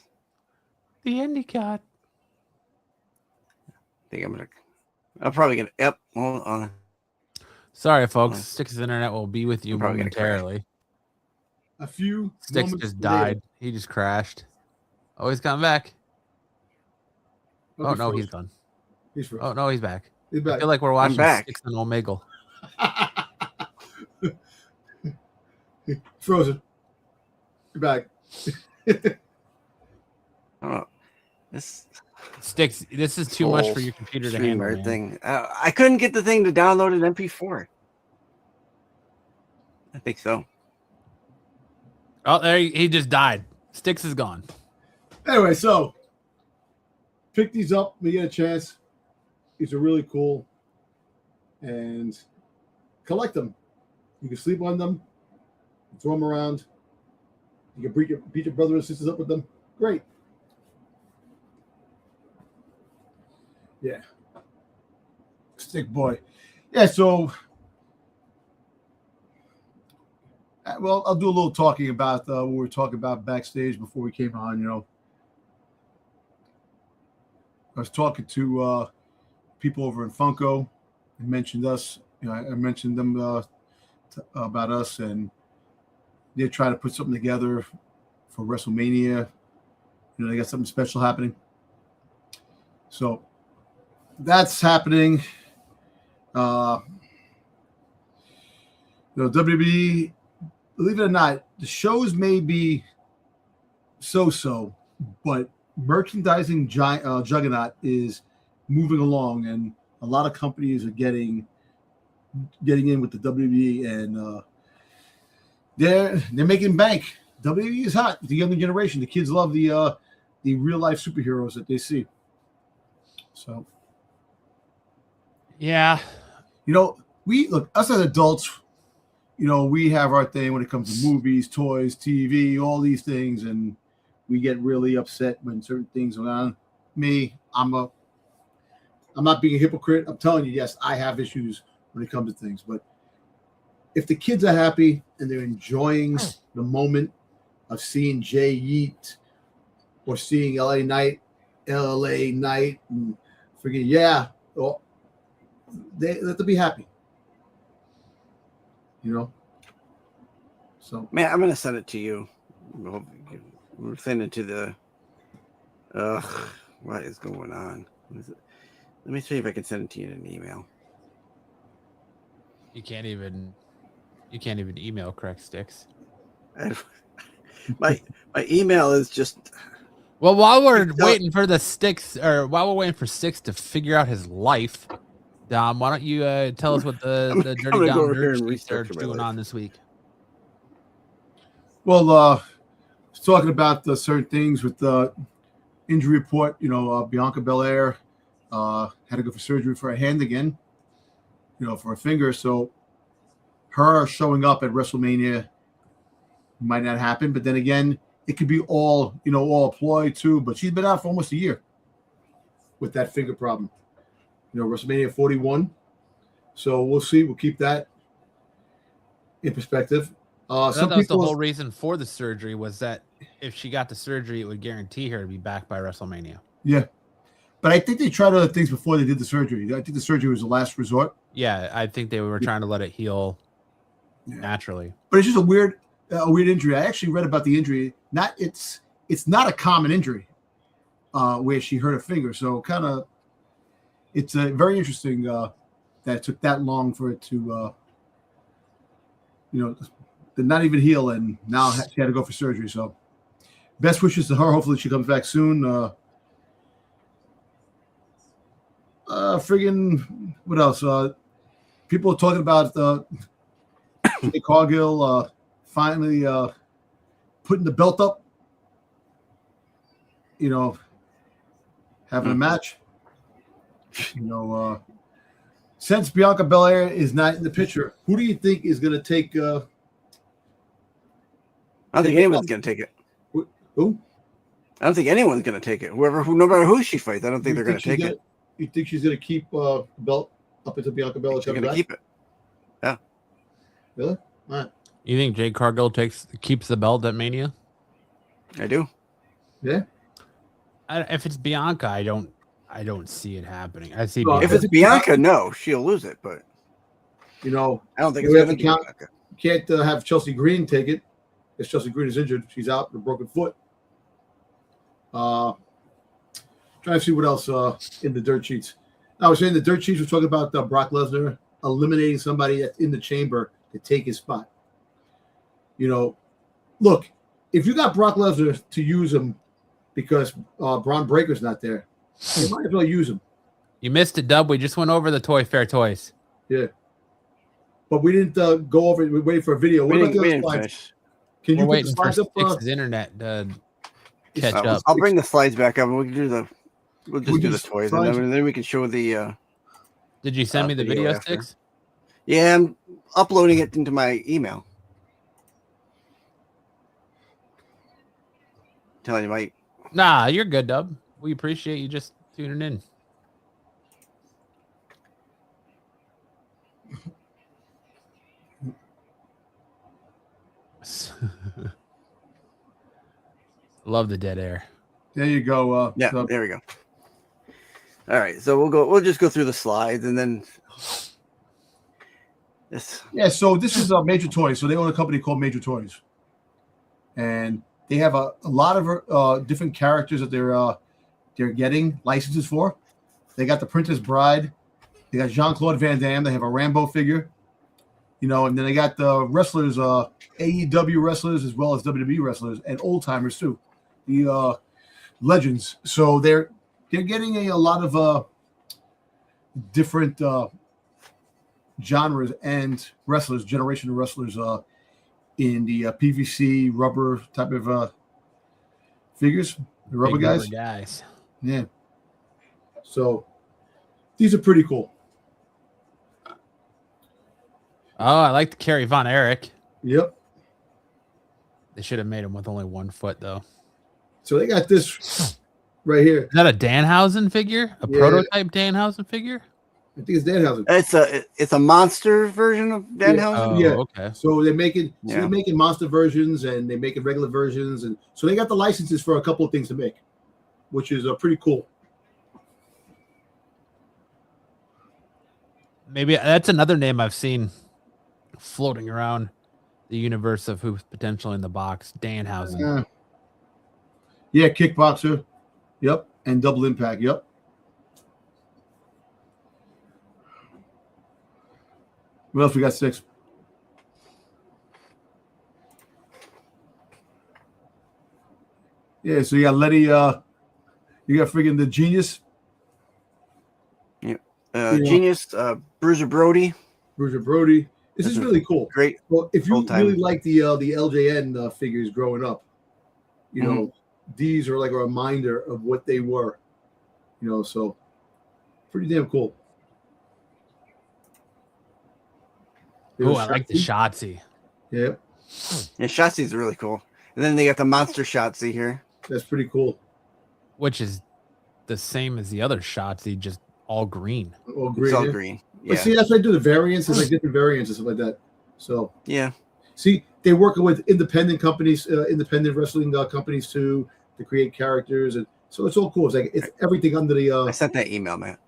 indie god. I think I'm probably gonna. Yep. Hold on. Sorry, folks. Sticks' internet will be with you momentarily. A few. Sticks just died. He just crashed. Oh, he's coming back. Oh no, he's gone. He's frozen. Oh no, he's back. He's back. I feel like we're watching Sticks and Omegle. Frozen. You're back. Oh, this Sticks. This is too much for your computer to handle. Thing. I couldn't get the thing to download an MP4. I think so. Oh, there he just died. Sticks is gone. Anyway, so pick these up when you get a chance. These are really cool, and collect them. You can sleep on them, throw them around. You can beat your brother and sisters up with them. Great. Yeah. Stick boy. Yeah, so well, I'll do a little talking about what we were talking about backstage before we came on, I was talking to people over in Funko and mentioned us. I mentioned them about us, and they're trying to put something together for WrestleMania. They got something special happening. So that's happening. WWE, believe it or not, the shows may be so-so, but merchandising juggernaut is moving along, and a lot of companies are getting in with the WWE, and they're making bank. WWE is hot with the younger generation. The kids love the real life superheroes that they see. So, yeah, we look, us as adults, we have our thing when it comes to movies, toys, TV, all these things, and we get really upset when certain things are on. Me, I'm not being a hypocrite. I'm telling you, yes, I have issues when it comes to things, but if the kids are happy and they're enjoying the moment of seeing Jey eat or seeing LA Knight, and forget, they have to be happy. So, man, I'm gonna send it to you. We're sending it to the. What is going on? What is it? Let me see if I can send it to you in an email. You can't even email correct, Sticks. My email is just. Well, while we're waiting for Sticks to figure out his life, Dom, why don't you tell us what the Dirty Dom Nerd are doing on this week? Well, talking about certain things with the injury report, Bianca Belair had to go for surgery for a hand again, for a finger. So her showing up at WrestleMania might not happen, but then again, it could be all a ploy too. But she's been out for almost a year with that finger problem. WrestleMania 41. So we'll see. We'll keep that in perspective. That was the whole reason for the surgery, was that if she got the surgery, it would guarantee her to be back by WrestleMania. Yeah. But I think they tried other things before they did the surgery. I think the surgery was the last resort. Yeah, I think they were trying to let it heal naturally. But it's just a weird a weird injury. I actually read about the injury. It's not a common injury where she hurt her finger. So kind of, it's very interesting that it took that long for it to, did not even heal, and now she had to go for surgery. So best wishes to her. Hopefully she comes back soon. Friggin' what else? People are talking about Jade Cargill finally putting the belt up. Having a match. Since Bianca Belair is not in the picture, who do you think is going to take? I don't think anyone's going to take it. Who? I don't think anyone's going to take it. No matter who she fights, I don't think they're going to take it. You think she's going to keep the belt up until Bianca Belair comes back? Going to keep it. Yeah. Really? All right. You think Jade Cargill keeps the belt at Mania? I do. Yeah. If it's Bianca, I don't see it happening. I see. If it's Bianca, no, she'll lose it. But I don't think it's going to be Bianca. You can't have Chelsea Green take it. If Chelsea Green is injured, she's out with a broken foot. Trying to see what else in the dirt sheets. I was saying the dirt sheets. We're talking about Brock Lesnar eliminating somebody that's in the chamber to take his spot. Look, if you got Brock Lesnar to use him because Braun Breaker's not there, you might as well use him. You missed it, Dub. We just went over the Toy Fair toys. Yeah. But we didn't go over it. We waited for a video. We didn't finish. Can you put the slides up? His internet to catch up. I'll bring the slides back up and we can do we'll do the toys and then we can show the Did you send me the video sticks? Yeah, I'm uploading it into my email. Telling you, Mike. Nah, you're good, Dub. We appreciate you just tuning in. Love the dead air. There you go. There we go. All right, so we'll just go through the slides and then this. Yeah, so this is Major Toys. So they own a company called Major Toys, and they have a lot of different characters that they're getting licenses for. They got the Princess Bride. They got Jean-Claude Van Damme. They have a Rambo figure. And then they got the wrestlers, AEW wrestlers as well as WWE wrestlers and old timers too, the legends. So they're getting a lot of different genres and wrestlers, generation of wrestlers in the PVC rubber type of figures, the rubber guys. Yeah. So these are pretty cool. Oh, I like the Kerry Von Erich. Yep. They should have made him with only 1 foot, though. So they got this right here. Is that a Danhausen figure? A prototype Danhausen figure? I think it's Danhausen. It's a monster version of Danhausen. Yeah. Okay. So they're making monster versions and they're making regular versions, and so they got the licenses for a couple of things to make, which is pretty cool. Maybe that's another name I've seen floating around the universe of who's potentially in the box. Danhausen. Yeah, Kickboxer. Yep. And Double Impact. Yep. What else we got? 6. Yeah, so you got Letty, you got freaking the Genius. Yeah. Genius, Bruiser Brody. Bruiser Brody. This is really cool. Great. Well, if you really like the LJN figures growing up, these are like a reminder of what they were. So pretty damn cool. Oh, I like the Shotzi. Yeah. Yeah, Shotzi's really cool. And then they got the Monster Shotzi here. That's pretty cool. Which is the same as the other Shotzi, just all green. All green. It's all green. Yeah. But see, that's what I do. The variants is like different variants and stuff like that. So yeah. See, they're working with independent companies, independent wrestling companies to create characters, and so it's all cool. It's like it's everything under the. I sent that email, Matt.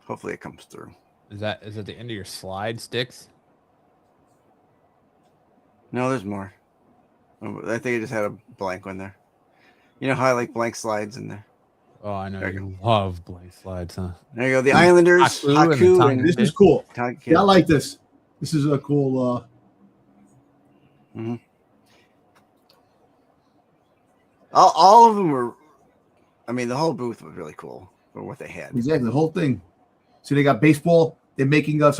Hopefully it comes through. Is that the end of your slide, Sticks? No, there's more. I think I just had a blank one there. You know how I like blank slides in there. Oh, I know you love blank slides, huh? There you go. The Islanders, Haku, and this is cool. Yeah, I like this. This is a cool. All of them were. I mean, the whole booth was really cool for what they had. Exactly, the whole thing. So they got baseball. They're making a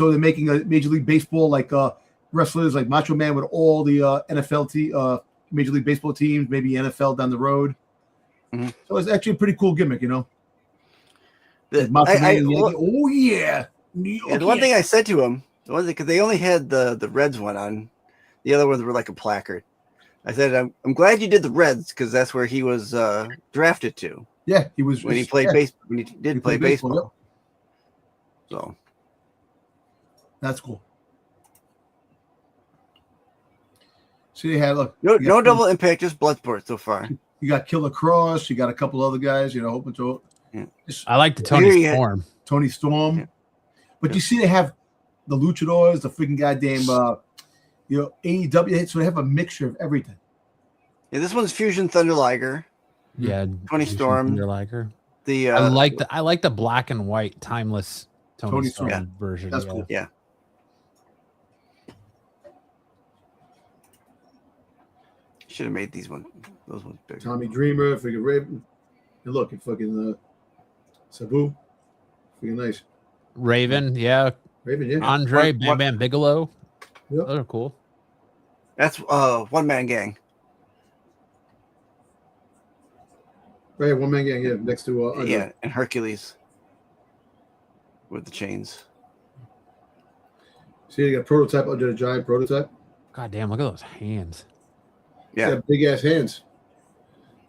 Major League Baseball like wrestlers like Macho Man with all the NFL Major League Baseball teams, maybe NFL down the road. Mm-hmm. So it's actually a pretty cool gimmick, you know. The one thing I said to him, because they only had the Reds one on, the other ones were like a placard. I said, I'm glad you did the Reds because that's where he was drafted to. Yeah, he was when he played baseball. When he did play baseball. Yep. So that's cool. So you had no double impact, just Bloodsport so far. You got Killer Cross. You got a couple other guys. You know, hoping to. Yeah. I like the Tony Storm. Tony Storm, yeah. But you see, they have the Luchadors, the freaking goddamn, AEW. So they have a mixture of everything. Yeah, this one's Fusion Thunder Liger. Yeah, Tony Storm. Thunder Liger. I like the black and white timeless Tony Storm version. That's cool. Yeah. Should have made those ones bigger. Tommy Dreamer, freaking Raven. And look, it's fucking Sabu. Freaking nice. Raven, yeah. Raven, yeah. Andre, Bam Bam Bigelow. Yep. Those are cool. That's One Man Gang. Right, One Man Gang, yeah, next to and Hercules with the chains. See, you got Prototype under the giant Prototype. God damn, look at those hands. Yeah, big ass hands.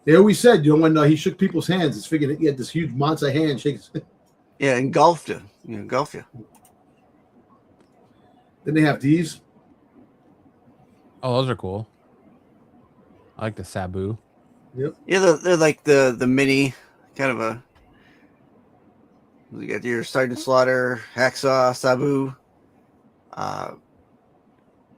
They always said, when he shook people's hands, it's figured he had this huge monster hand shakes. Yeah, engulfed you. Engulf you. Then they have these. Oh, those are cool. I like the Sabu. Yep. Yeah, they're like the mini kind of a. You got your Sergeant Slaughter, Hacksaw, Sabu.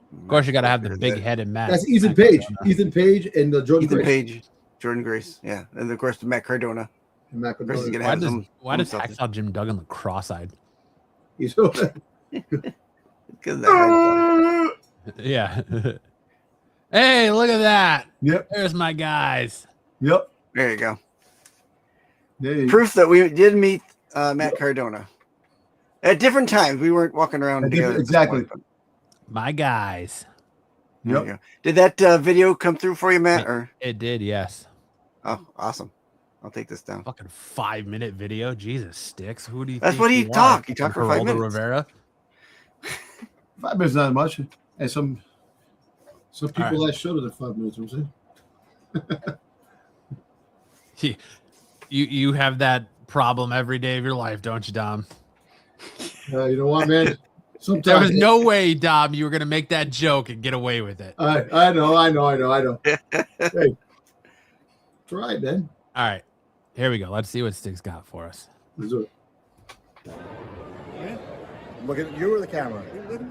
Of course, you got to have the big headed Matt. That's Ethan Page. Ethan Page and Jordan Grace. Page, Jordan Grace. Yeah, and of course the Matt Cardona. Why does Hacksaw Jim Duggan look cross-eyed? He's yeah. Hey, look at that. Yep. There's my guys. Yep. There you go. Proof that we did meet Matt Cardona at different times. We weren't walking around together. Exactly. My guys. Yep. Did that video come through for you, Matt? It did, yes. Oh, awesome. I'll take this down. Fucking 5-minute video. Jesus, Sticks. Who do you That's think what he talked. He talked for 5 minutes. Rivera? 5 minutes not much. And some people that showed it at 5 minutes, I'm saying. You have that problem every day of your life, don't you, Dom? You know what, man? Sometimes there was no way, Dom, you were going to make that joke and get away with it. I know. Hey, it's all right, man. All right. Here we go. Let's see what Sticks got for us. Let's do it. Look at you or the camera? Look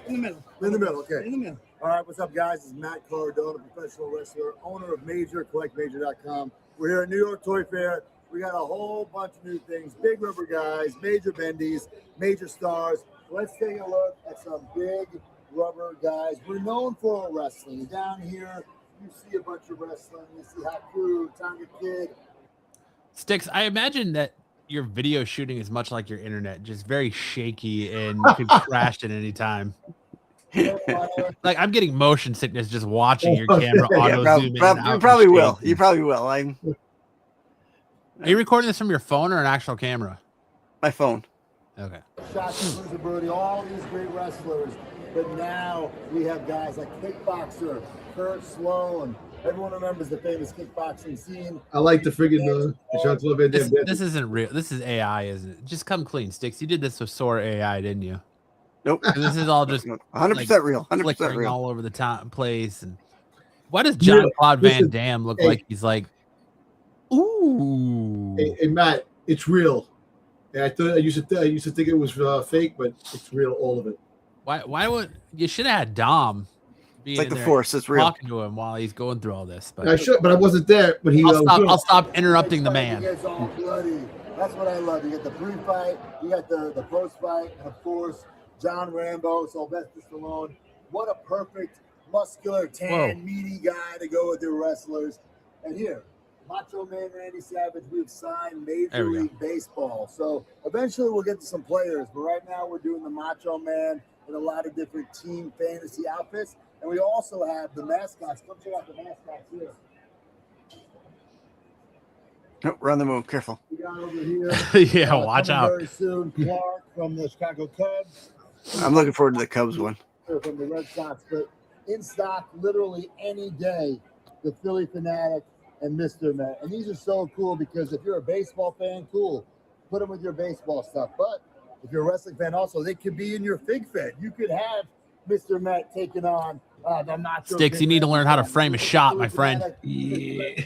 in the middle. In the middle, okay. In the middle. All right, what's up, guys? This is Matt Cardona, professional wrestler, owner of CollectMajor.com. We're here at New York Toy Fair. We got a whole bunch of new things. Big rubber guys, major bendies, major stars. Let's take a look at some big rubber guys. We're known for our wrestling. Down here, you see a bunch of wrestling. You see Haku, Tonga Kid. Sticks, I imagine that your video shooting is much like your internet, just very shaky and could crash at any time. Like I'm getting motion sickness just watching your camera auto zoom in. You probably will. You probably will. Are you recording this from your phone or an actual camera? My phone. Okay. All these great wrestlers, but now we have guys like Kickboxer, Kurt Sloan. Everyone remembers the famous kickboxing scene. I like the friggin' this isn't real. This is AI, isn't it? Just come clean, Sticks. You did this with Sora AI, didn't you? Nope. This is all just 100% real. 100% real. All over the place. And why does John Claude Van Damme look like he's like, ooh? Hey, Matt, it's real. Yeah, I used to think it was fake, but it's real, all of it. Why would you should have had Dom being It's like in the there Force. It's real. talking to him while he's going through all this. But I should, but I wasn't there. But he. I'll stop interrupting the man. It's all bloody. That's what I love. You get the pre-fight, you got the post-fight, and of course, John Rambo, Sylvester Stallone. What a perfect, muscular, tan, meaty guy to go with your wrestlers. And here, Macho Man Randy Savage, we've signed Major League Baseball. So eventually we'll get to some players, but right now we're doing the Macho Man in a lot of different team fantasy outfits. And we also have the mascots. Come check out the mascots here. Oh, we're on the move. Careful. We got over here. Yeah, watch out. Very soon, Clark from the Chicago Cubs. I'm looking forward to the Cubs one. From the Red Sox, but in stock literally any day, the Philly Fanatic and Mr. Met. And these are so cool because if you're a baseball fan, cool. Put them with your baseball stuff. But if you're a wrestling fan also, they could be in your Fig Fed. You could have Mr. Met taking on the Macho. Sticks, you need to learn how to frame a shot, my friend. Yeah.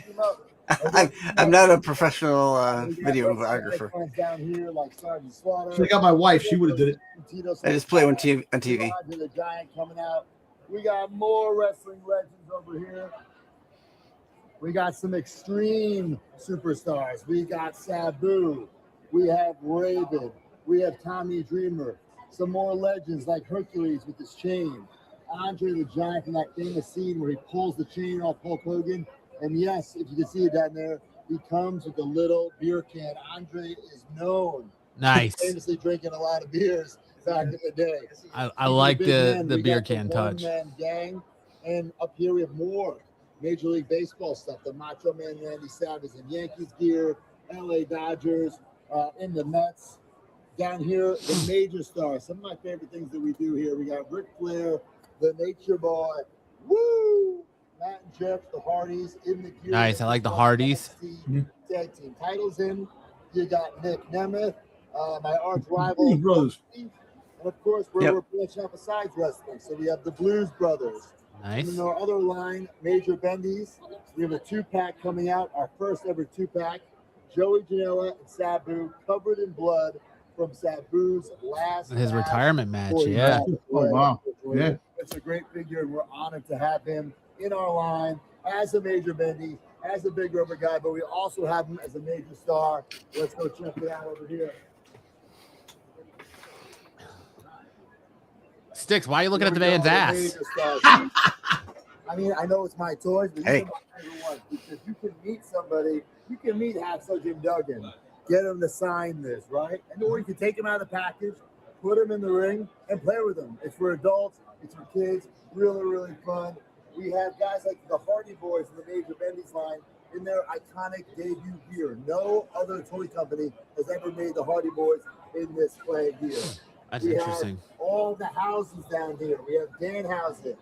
I'm not a professional videographer. Down here, like Sergeant Slaughter. Check out my wife. She would have did it. I just play on TV. The Giant coming out. We got more wrestling legends over here. We got some extreme superstars. We got Sabu. We have Raven. We have Tommy Dreamer. Some more legends like Hercules with his chain. Andre the Giant from that famous scene where he pulls the chain off Hulk Hogan. And yes, if you can see it down there, he comes with a little beer can. Andre is known. Nice. Famously drinking a lot of beers back in the day. I like the beer can touch. Gang. And up here we have more Major League Baseball stuff. The Macho Man Randy Savage in Yankees gear, LA Dodgers, in the Mets. Down here, the major stars. Some of my favorite things that we do here. We got Ric Flair, the Nature Boy. Woo! Matt and Jeff, the Hardys in the gear. Nice. I like the Hardys. Tag team titles in. You got Nick Nemeth, my arch rival. Brothers. And of course, we're branching out besides wrestling. So we have the Blues Brothers. Nice. And in our other line, Major Bendies. We have a 2-pack coming out, our first ever 2-pack. Joey Janela and Sabu covered in blood from Sabu's last His match retirement match, before he yeah. passed Oh, away. wow. Yeah. It's a great figure, and we're honored to have him in our line as a Major Bendy, as a big rubber guy, but we also have him as a major star. Let's go check it out over here. Sticks, why are you looking at the man's ass? I mean, I know it's my toys, but Hey. these are my favorite ones because you can meet somebody, you can meet Hacksaw Jim Duggan, get him to sign this, right? And or you can take him out of the package, put him in the ring, and play with him. It's for adults, it's for kids, really, really fun. We have guys like the Hardy Boys in the Major Bendy's line in their iconic debut gear. No other toy company has ever made the Hardy Boys in this flag gear. That's We interesting. have all the houses down here. We have Dan Housen,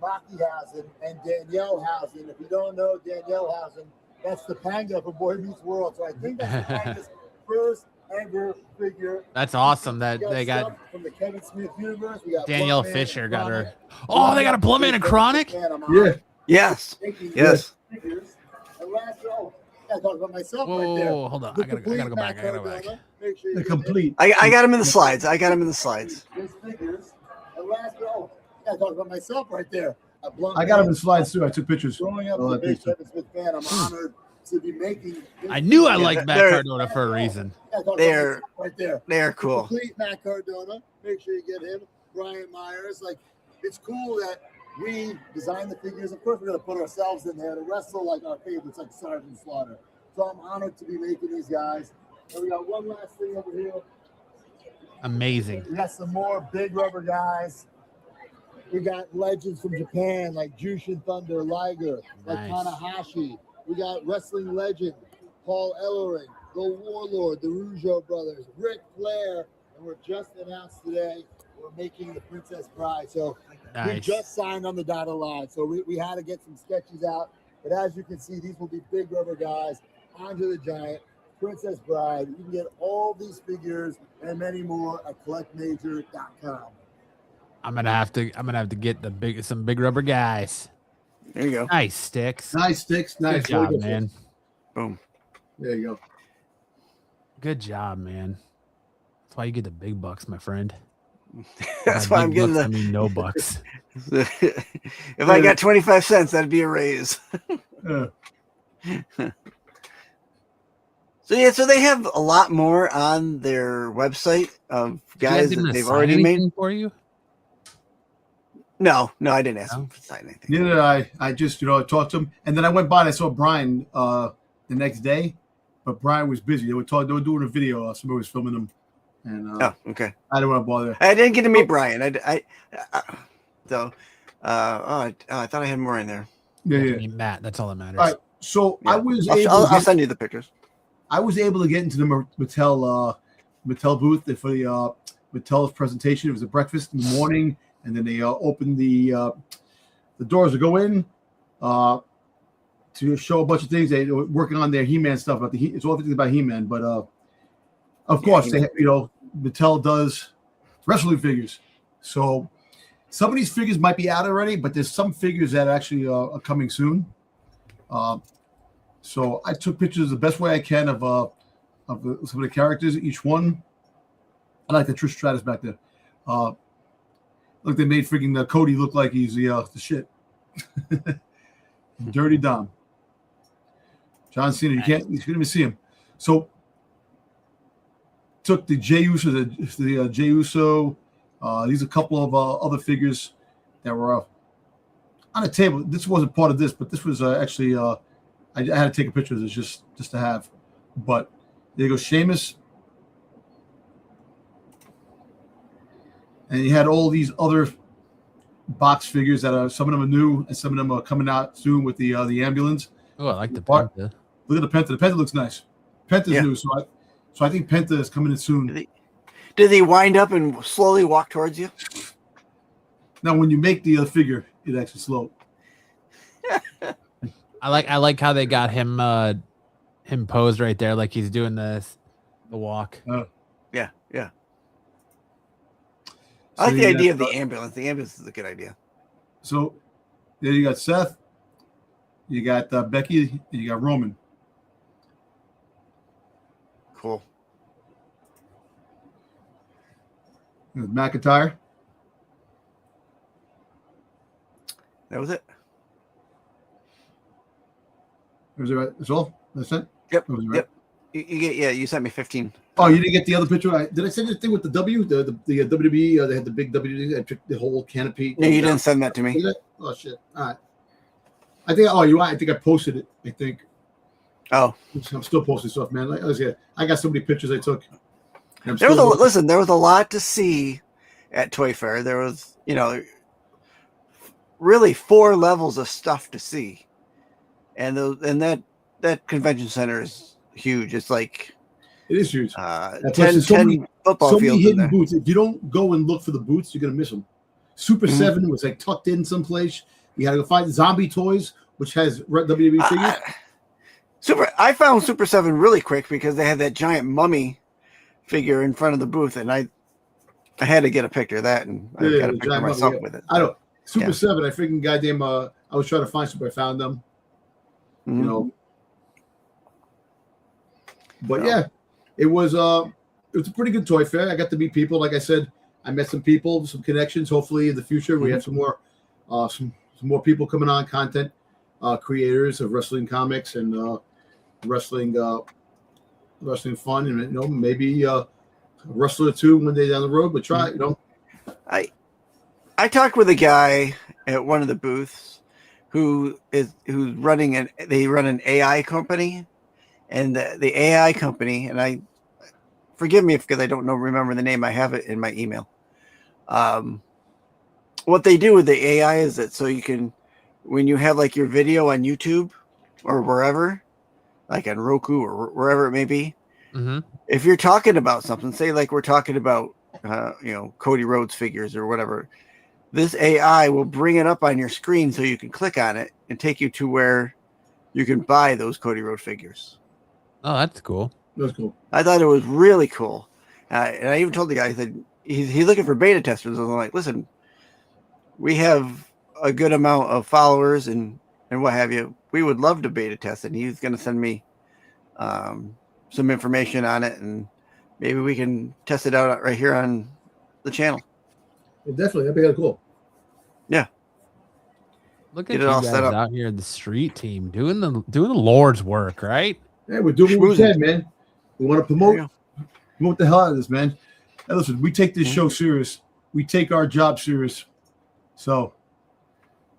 Maki Housen, and Danielle Housen. If you don't know Danielle Housen, that's the Panga from Boy Meets World. So I think that's the Panga's first ever figure. That's awesome that they got stuff from the Kevin Smith universe. We got Danielle Bloodman Fisher and got Chronic. her. Oh, they got a Bloodman and Chronic? Yeah. Yes. Yes. Figures. And last, I talk about myself Whoa, right there. hold on. The I gotta complete go back. I gotta go Matt back. Cardona. Make sure you The get him. complete. I got him in the slides. His figures. And last, I talk about myself right there. I got them in slides too. I took pictures. Growing up Oh, as a I big think so. Kevin Smith fan, I'm honored to be making. I knew I Yeah, liked Matt they're- Cardona for a reason. I talk about They're- myself right there. They're cool. Complete Matt Cardona. Make sure you get him. Brian Myers. Like, it's cool that we design the figures. Of course, we're going to put ourselves in there to wrestle like our favorites, like Sergeant Slaughter. So I'm honored to be making these guys. And we got one last thing over here. Amazing. We got some more big rubber guys. We got legends from Japan like Jushin Thunder Liger, like Nice. Tanahashi. We got wrestling legend Paul Ellering, the Warlord, the Rougeau brothers, Ric Flair, and we're just announced today we're making the Princess Bride. So we Nice. just signed on the dotted line. So we had to get some sketches out. But as you can see, these will be big rubber guys. Andre the Giant, Princess Bride. You can get all these figures and many more at collectmajor.com. I'm gonna have to get some big rubber guys. There you go. Nice, Sticks. Nice Sticks. Nice. Good job, Really good. man. Boom. There you go. Good job, man. That's why you get the big bucks, my friend. That's why I'm getting bucks, I mean, no bucks. If I got 25 cents, that'd be a raise. So they have a lot more on their website of guys that they've already made for you. No, I didn't ask him to sign anything. Neither did I. I just, talked to him, and then I went by and I saw Brian the next day, but Brian was busy. They were doing a video. Somebody was filming them, and okay. I didn't want to bother. I didn't get to meet Brian. I thought I had more in there. Yeah. Matt, that's all that matters. All right, so yeah. I'll send you the pictures. I was able to get into the Mattel booth for the Mattel's presentation. It was a breakfast in the morning, and then they opened the doors to go in to show a bunch of things. They were working on their He-Man stuff. It's all things about He-Man, but of course, they Mattel does wrestling figures. So some of these figures might be out already, but there's some figures that actually are coming soon. So I took pictures the best way I can of some of the characters, each one. I like the Trish Stratus back there. Look, they made freaking Cody look like he's the shit. Dirty Dom. John Cena, you couldn't even see him. So took the Jey Uso, the Jey Uso. These are a couple of other figures that were on a table. This wasn't part of this, but this was actually. I had to take a picture of this just to have. But there you go, Sheamus. And you had all these other box figures that some of them are new and some of them are coming out soon with the ambulance. Oh, I like the Penta. Look at the Penta. The Penta looks nice. Penta's new, so I think Penta is coming in soon. Did they wind up and slowly walk towards you? Now, when you make the figure, it actually slow. I like how they got him posed right there, like he's doing the walk. Yeah. I like the idea of the ambulance. The ambulance is a good idea. So there you got Seth, you got Becky, and you got Roman. Cool. McIntyre. That was it. Was it right? That's all? That's it? Yep. Right? Yep. You sent me 15. Oh, you didn't get the other picture? Did I send you the thing with the W? The WWE, they had the big WWE that took the whole canopy. No, you didn't send that to me. Oh, shit. All right. I think I posted it, I think. Oh. I'm still posting stuff, man. I got so many pictures I took. There was a lot to see at Toy Fair. There was, really 4 levels of stuff to see. And that convention center is huge. It's like it is huge. 10 football fields. Many hidden booths. If you don't go and look for the booths, you're gonna miss them. Super 7 was like tucked in someplace. You had to go find Zombie Toys, which has WWE figures. I found Super 7 really quick because they had that giant mummy figure in front of the booth, and I had to get a picture of that, and I got a picture of myself with it. I don't. Super 7. I freaking goddamn. I was trying to find something. I found them. But yeah, it was a pretty good toy fair. I got to meet people. Like I said, I met some people, some connections. Hopefully in the future we have some more people coming on, content creators of wrestling comics and wrestling fun, and maybe a wrestler or two one day down the road. But try I talked with a guy at one of the booths who's running an AI company, and the AI company, and I forgive me because I don't remember the name. I have it in my email. What they do with the AI is that so you can, when you have like your video on YouTube or wherever, like on Roku or wherever it may be, if you're talking about something, say like we're talking about Cody Rhodes figures or whatever, this AI will bring it up on your screen so you can click on it and take you to where you can buy those Cody Rhodes figures. Oh, that's cool. That's cool. I thought it was really cool. And I even told the guy, that he's looking for beta testers. I'm like, listen, we have a good amount of followers and what have you. We would love to beta test it. And he's going to send me some information on it and maybe we can test it out right here on the channel. Yeah, definitely, that'd be kind of cool. Yeah. Look at you guys out here, the street team doing the Lord's work, right? Yeah, we're doing what we can, man. We want to promote the hell out of this, man. Hey, listen, we take this show serious. We take our job serious. So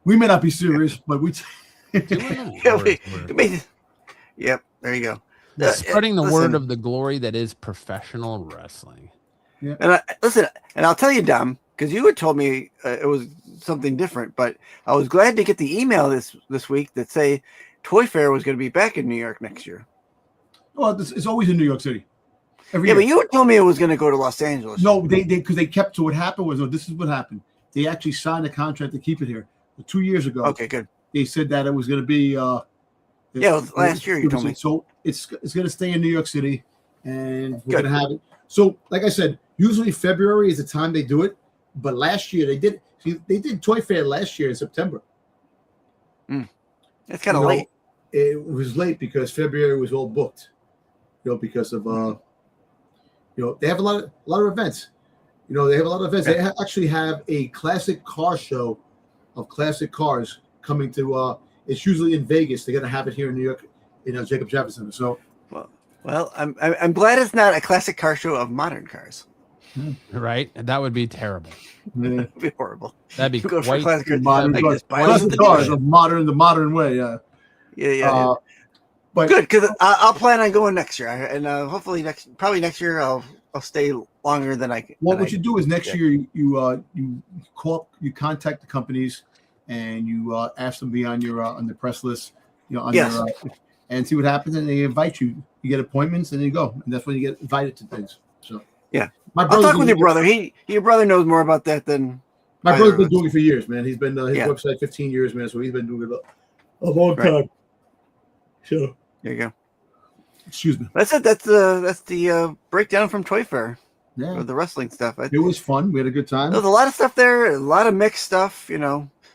we may not be serious, but we. Yep, there you go. Spreading the word of the glory that is professional wrestling. Yeah. And I'll tell you, Dom, because you had told me it was something different, but I was glad to get the email this week that say Toy Fair was going to be back in New York next year. Well, it's always in New York City. Every year. But you had told me it was going to go to Los Angeles. No, they kept. So what happened was, this is what happened. They actually signed a contract to keep it here 2 years ago. Okay, good. They said that it was going to be. Last year you told me. So it's going to stay in New York City, and we're going to have it. So, like I said, usually February is the time they do it, but last year they did Toy Fair last year in September. It's kind of late. It was late because February was all booked. Because of they have a lot of events. They have a lot of events. They actually have a classic car show of classic cars coming to. It's usually in Vegas. They're gonna have it here in New York, Jacob Javits Center. So, well, I'm glad it's not a classic car show of modern cars. Right? That would be terrible. That'd be horrible. That'd be quite classic modern cars of the modern way. Yeah. But good, because I'll plan on going next year, and hopefully probably next year I'll stay longer than I can. Well, what you do is next year you contact the companies and you ask them to be on your on the press list, and see what happens, and they invite you. You get appointments, and you go, and that's when you get invited to things. So I'll talk with your brother. Your brother knows more about that than my brother's been doing it for years, man. He's been his website 15 years, man. So he's been doing it a long time. So there you go. Excuse me. That's it. That's the breakdown from Toy Fair. Yeah, of the wrestling stuff. It was fun. We had a good time. There was a lot of stuff there. A lot of mixed stuff.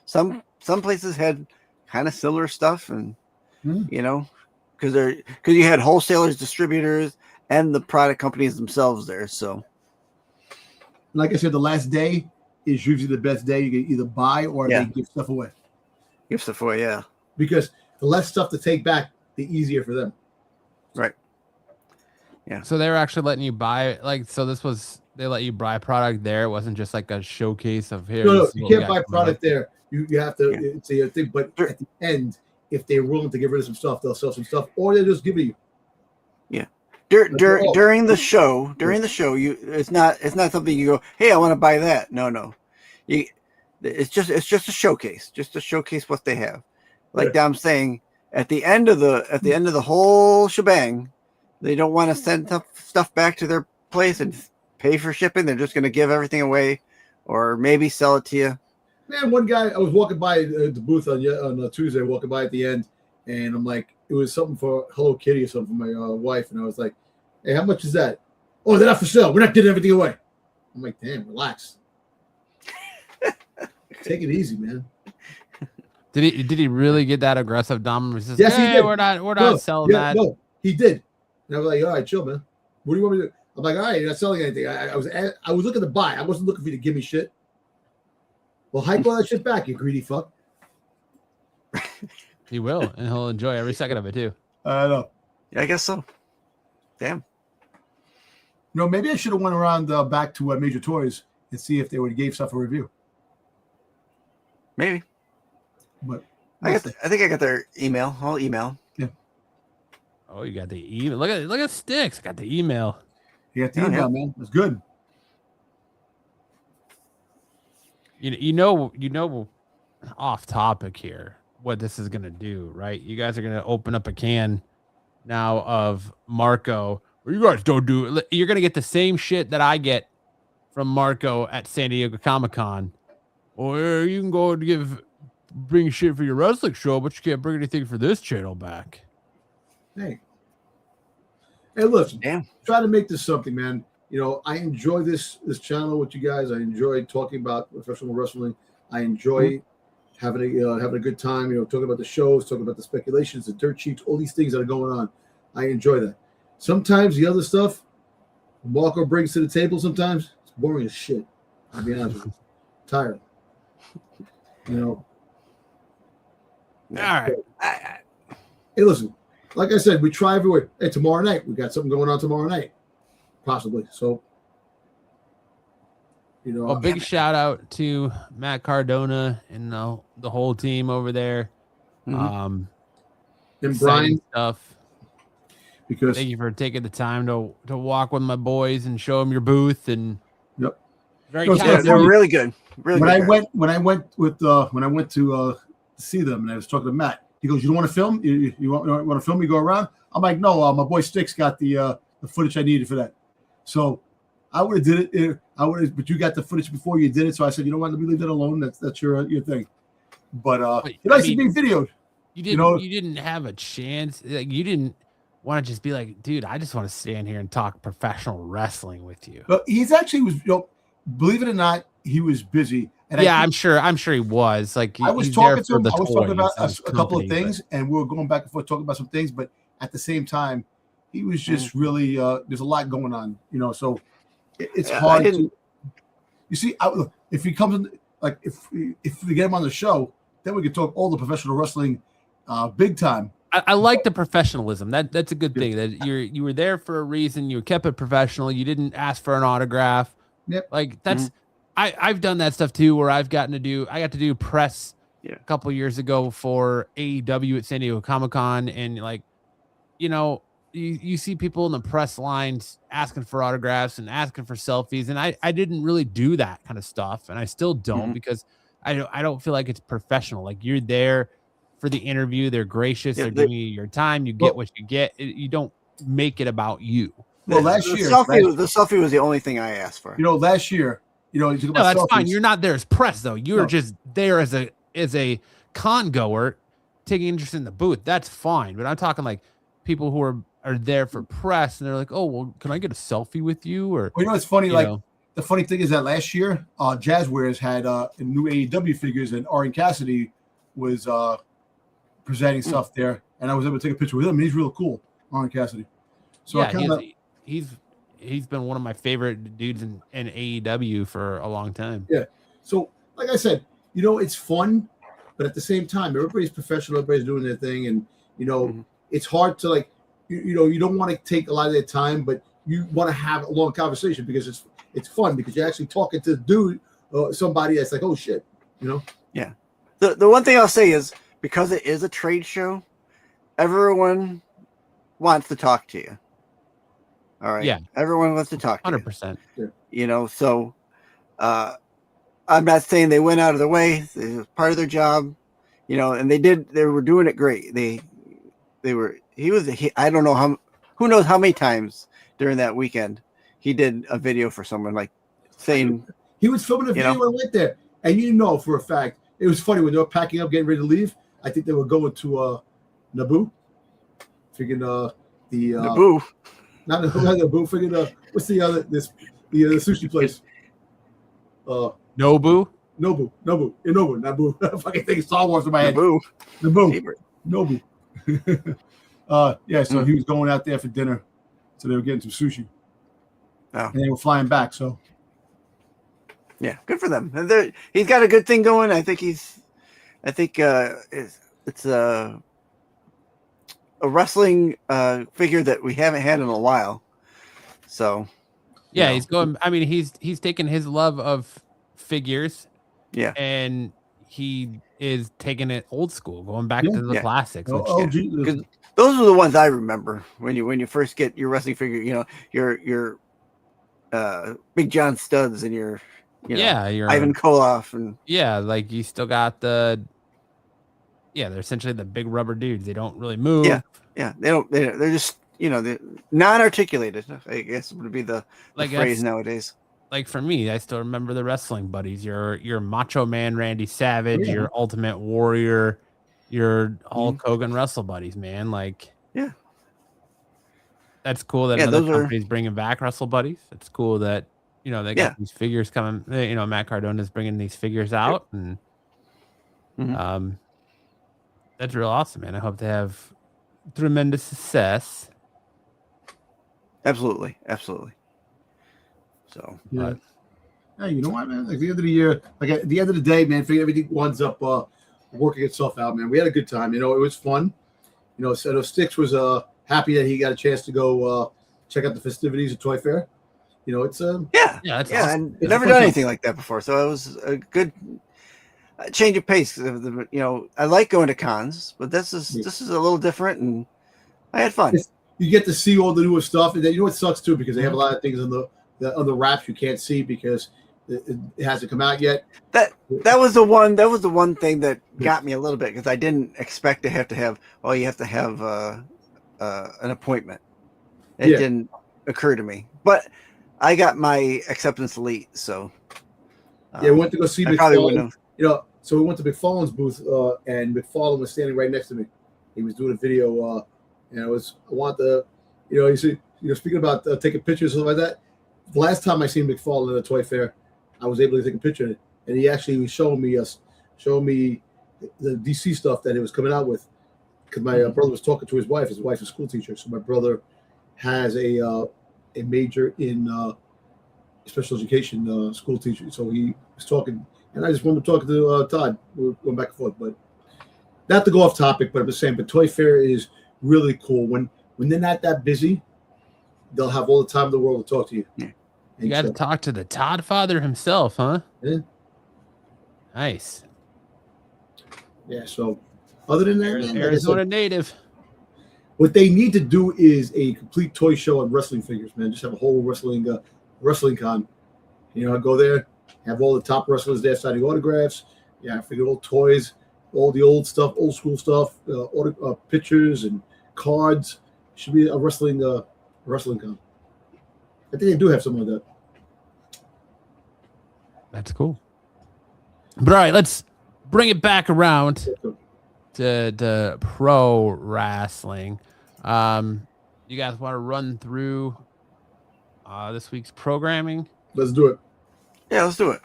Some places had kind of similar stuff, and because you had wholesalers, distributors, and the product companies themselves there. So, like I said, the last day is usually the best day. You can either buy or they give stuff away. Give stuff away, yeah. Because the less stuff to take back, the easier for them. Right. Yeah. So they were actually letting you buy, they let you buy product there. It wasn't just like a showcase of here. No, you can't buy product there. You have to. It's a thing. But at the end, if they're willing to get rid of some stuff, they'll sell some stuff, or they'll just give it you. Yeah. During the show, it's not something you go, hey, I want to buy that. No. It's just a showcase, just to showcase what they have. Like Dom's saying, at the end of the whole shebang, they don't want to send stuff back to their place and pay for shipping. They're just going to give everything away, or maybe sell it to you. Man, one guy, I was walking by the booth on Tuesday, walking by at the end, and I'm like, it was something for Hello Kitty or something for my wife, and I was like, hey, how much is that? Oh, they're not for sale. We're not getting everything away. I'm like, damn, relax. Take it easy, man. Did he really get that aggressive, Dom? Yes, he did. We're not selling that. No, he did. And I was like, all right, chill, man. What do you want me to do? I'm like, all right, you're not selling anything. I was looking to buy. I wasn't looking for you to give me shit. Well, hike all that shit back, you greedy fuck. He will, and he'll enjoy every second of it too. I know. Yeah, I guess so. Damn. Maybe I should have went around back to Major Toys and see if they would have gave stuff a review. Maybe. But I think I got their email. I'll email. Yeah. Oh, you got the email. Look at Sticks. I got the email. You got the email, man. That's good. You know, off topic here, what this is gonna do, right? You guys are gonna open up a can now of Marco. Or you guys don't do it. You're gonna get the same shit that I get from Marco at San Diego Comic-Con. Or you can go and bring shit for your wrestling show, but you can't bring anything for this channel back. Hey, listen. Damn. Try to make this something, man. I enjoy this channel with you guys. I enjoy talking about professional wrestling. I enjoy having a good time. Talking about the shows, talking about the speculations, the dirt sheets, all these things that are going on. I enjoy that. Sometimes the other stuff, Walker brings to the table sometimes, it's boring as shit. I'll be honest with you. Tired. You know. All right. Hey, listen. Like I said, we try everywhere. Hey, tomorrow night we got something going on tomorrow night, possibly. So, you know, A big shout out to Matt Cardona and the whole team over there. And Brian stuff. Because thank you for taking the time to walk with my boys and show them your booth and. Yep. They're really good. Really when good. When I went to see them and I was talking to Matt, he goes, "You don't want to film? You want to film me go around?" I'm like, "No, my boy Sticks got the footage I needed for that." So I would have did it. But you got the footage before you did it. So I said, "You know what? Let me leave that alone. That's your thing." But it likes to be videoed. You didn't have a chance. Like you didn't want to just be like, "Dude, I just want to stand here and talk professional wrestling with you." But he's actually was. Believe it or not, he was busy. And yeah, I'm sure he was. Like I was talking to him. I was talking about a couple of things, and we were going back and forth talking about some things. But at the same time, he was just really. There's a lot going on, So it's hard to. You see, if he comes in, like if we get him on the show, then we could talk all the professional wrestling, big time. I like the professionalism. That's a good thing. That you were there for a reason. You kept it professional. You didn't ask for an autograph. Yep. Like that's. I've done that stuff too, where I got to do press a couple years ago for AEW at San Diego Comic-Con, and you see people in the press lines asking for autographs and asking for selfies, and I didn't really do that kind of stuff, and I still don't because I don't feel like it's professional. Like you're there for the interview, they're gracious, they're giving you your time, you get what you get. You don't make it about you. Well, the selfie was the only thing I asked for. Last year. No, that's fine. You're not there as press though. You're just there as a con goer, taking interest in the booth. That's fine. But I'm talking like people who are there for press, and they're like, "Oh, well, can I get a selfie with you?" Or it's funny. The funny thing is that last year, Jazzwares had new AEW figures, and Orange Cassidy was presenting stuff there, and I was able to take a picture with him. He's real cool, Orange Cassidy. So he's been one of my favorite dudes in AEW for a long time. Yeah. So, like I said, it's fun, but at the same time, everybody's professional. Everybody's doing their thing, and it's hard to you don't want to take a lot of their time, but you want to have a long conversation because it's fun because you're actually talking to somebody that's like, oh shit, Yeah. The one thing I'll say is because it is a trade show, everyone wants to talk to you. All right. Yeah. Everyone wants to talk to 100%. you. So I'm not saying they went out of their way. It was part of their job, and they were doing it great. I don't know who knows how many times during that weekend he did a video for someone like saying he was filming a video when I went there. And for a fact, it was funny when they were packing up, getting ready to leave. I think they were going to Naboo. Figuring Naboo. Not Naboo. Figuring what's the sushi place? Nobu. Nobu. Naboo. I fucking think Star Wars in my head. Naboo. Nobu. So he was going out there for dinner. So they were getting some sushi. Oh. And they were flying back. So yeah, good for them. He's got a good thing going. I think it's a wrestling figure that we haven't had in a while. So yeah, he's going. I mean, he's taken his love of figures. Yeah, and he is taking it old school, going back to the classics. Because those are the ones I remember when you first get your wrestling figure. Your Big John Studs and your Ivan Koloff and like you still got they're essentially the big rubber dudes. They don't really move. They're just they're non-articulated, I guess would be the phrase nowadays. Like for me, I still remember the wrestling buddies. Your Macho Man Randy Savage, your Ultimate Warrior, your Hulk Hogan wrestle buddies, man. That's cool that another company's bringing back wrestle buddies. It's cool that they got these figures coming. Matt Cardona's bringing these figures out, and that's real awesome, man. I hope they have tremendous success. Absolutely. So, yeah. Hey, you know what, man? Like the end of the year, like at the end of the day, man, everything winds up working itself out, man. We had a good time. You know, it was fun. You know, so Sticks was happy that he got a chance to go check out the festivities at Toy Fair. You know, it's that's awesome. I've never done anything like that before, so it was a good change of pace. You know, I like going to cons, but this is a little different, and I had fun. You get to see all the newest stuff, and then you know what sucks too, because they have a lot of things on the wraps you can't see because it hasn't come out yet. That was the one thing that got me a little bit, because I didn't expect to have you have to have an appointment. It didn't occur to me, but I got my acceptance late, so we went to go see McFarlane. You know, so we went to McFarlane's booth, and McFarlane was standing right next to me. He was doing a video, and speaking about taking pictures and stuff like that. The last time I seen McFarlane at a toy fair, I was able to take a picture of it, and he actually was showing me the DC stuff that he was coming out with, because my brother was talking to his wife. His wife's a school teacher, so my brother has a major in special education school teacher. So he was talking, and I just wanted to talk to Todd. We were going back and forth, but not to go off topic, but I'm just saying, but Toy Fair is really cool. When they're not that busy, they'll have all the time in the world to talk to you. Yeah. You got to talk to the Todd father himself, huh? Yeah. Nice. Yeah, so other than that, Arizona native. What they need to do is a complete toy show on wrestling figures, man. Just have a whole wrestling con. You know, go there, have all the top wrestlers there signing autographs. Yeah, figure all toys, all the old stuff, old school stuff, pictures and cards. Should be a wrestling con. I think they do have something like that. That's cool. But all right, let's bring it back around to pro wrestling. You guys want to run through this week's programming? Let's do it. Yeah, let's do it.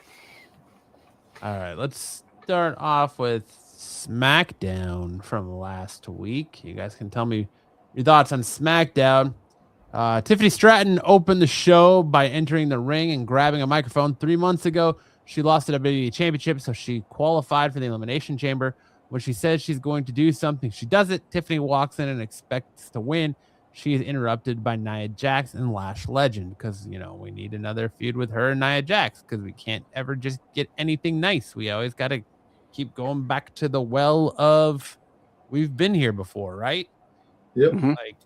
All right, let's start off with SmackDown from last week. You guys can tell me your thoughts on SmackDown. Tiffany Stratton opened the show by entering the ring and grabbing a microphone. 3 months ago, she lost the WWE Championship, so she qualified for the Elimination Chamber. When she says she's going to do something, she does it. Tiffany walks in and expects to win. She is interrupted by Nia Jax and Lash Legend, because, you know, we need another feud with her and Nia Jax, because we can't ever just get anything nice. We always got to keep going back to the well of we've been here before, right? Yep. Mm-hmm. Like,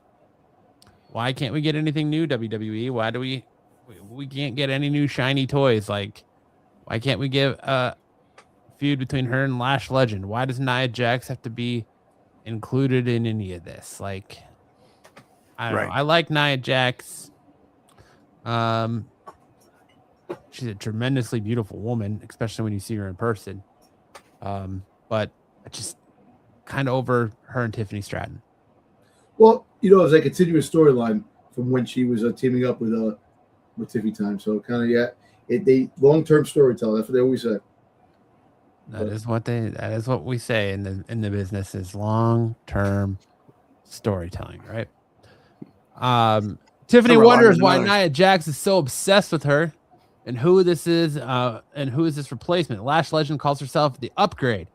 why can't we get anything new, WWE? Why do we can't get any new shiny toys? Like, why can't we give a feud between her and Lash Legend? Why does Nia Jax have to be included in any of this? Like, I don't know. I like Nia Jax. She's a tremendously beautiful woman, especially when you see her in person. But I just kind of over her and Tiffany Stratton. Well, you know, it was like a continuous storyline from when she was teaming up with Tiffy Time. So kind of they long-term storytelling. That's what they always say. That is what we say in the business is long-term storytelling, right? Tiffany wonders why Nia Jax is so obsessed with her and who this is and who is this replacement. Lash Legend calls herself the Upgrade.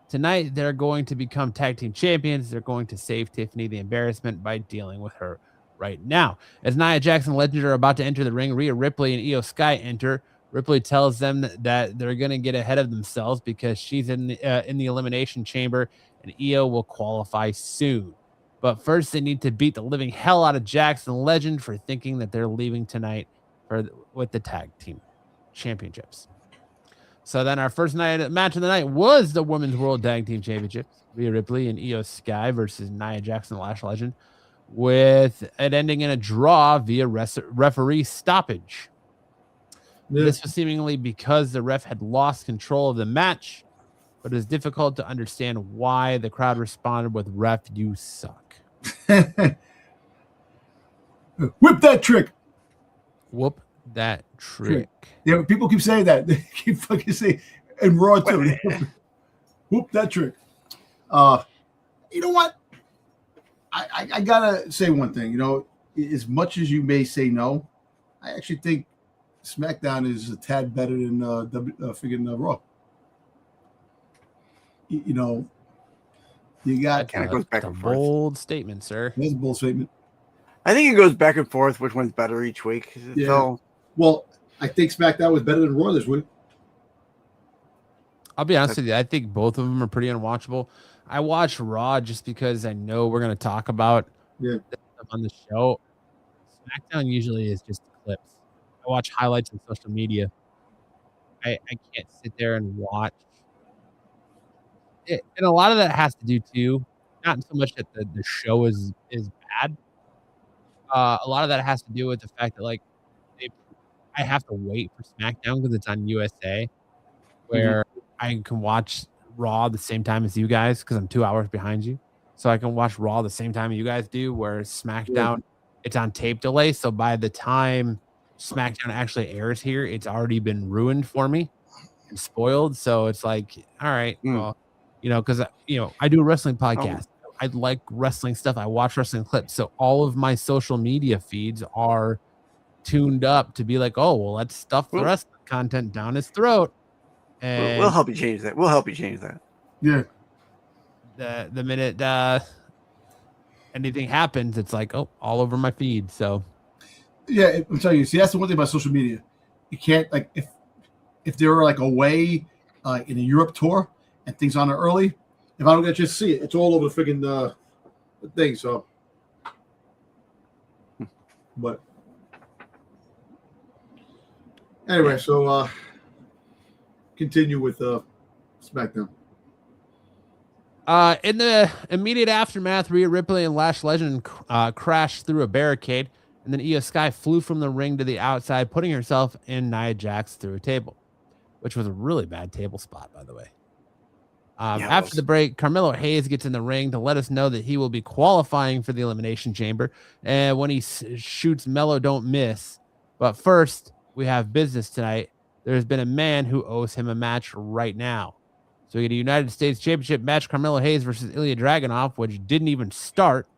Tonight, they're going to become tag team champions. They're going to save Tiffany the embarrassment by dealing with her right now. As Nia Jax and Legend are about to enter the ring, Rhea Ripley and Io Sky enter. Ripley tells them that they're going to get ahead of themselves because she's in the Elimination Chamber and Io will qualify soon. But first, they need to beat the living hell out of Jax and Legend for thinking that they're leaving tonight with the tag team championships. So then our first match of the night was the Women's World Tag Team Championship. Rhea Ripley and Io Sky versus Nia Jax and Lash Legend, with it ending in a draw via referee stoppage. Yeah. This was seemingly because the ref had lost control of the match, but it was difficult to understand why the crowd responded with "Ref, you suck." Whip that trick. Whoop that trick. Yeah, but people keep saying that. They keep fucking saying, and Raw too. Whoop that trick. You know what? I gotta say one thing. You know, as much as you may say no, I actually think SmackDown is a tad better than Raw. You know, you got kind of goes back and forth. Bold statement, sir. That's a bold statement. I think it goes back and forth. Which one's better each week? Yeah. So, well, I think SmackDown was better than Raw this week. I'll be honest with you. I think both of them are pretty unwatchable. I watch Raw just because I know we're going to talk about this stuff on the show. SmackDown usually is just clips. I watch highlights on social media. I can't sit there and watch it. And a lot of that has to do too, not so much that the show is bad. A lot of that has to do with the fact that like I have to wait for SmackDown because it's on USA, where I can watch Raw the same time as you guys because I'm 2 hours behind you. So I can watch Raw the same time you guys do, where SmackDown, it's on tape delay. So by the time SmackDown actually airs here, it's already been ruined for me and spoiled. So it's like, all right, well, you know, because, you know, I do a wrestling podcast. I like wrestling stuff. I watch wrestling clips. So all of my social media feeds are tuned up to be like, oh, well, let's stuff the rest of the content down his throat. And we'll help you change that. We'll help you change that. Yeah. The minute anything happens, it's like, oh, all over my feed. So yeah, I'm telling you, see, that's the one thing about social media. You can't, like, if they were like away in a Europe tour and things on it early, if I don't get to see it, it's all over the freaking thing. So, but anyway, so continue with SmackDown. In the immediate aftermath, Rhea Ripley and Lash Legend crashed through a barricade, and then Io Sky flew from the ring to the outside, putting herself and Nia Jax through a table, which was a really bad table spot, by the way. After the break, Carmelo Hayes gets in the ring to let us know that he will be qualifying for the Elimination Chamber, and when he shoots Mello Don't Miss. But first, we have business tonight. There's been a man who owes him a match right now. So we get a United States Championship match, Carmelo Hayes versus Ilya Dragunov, which didn't even start,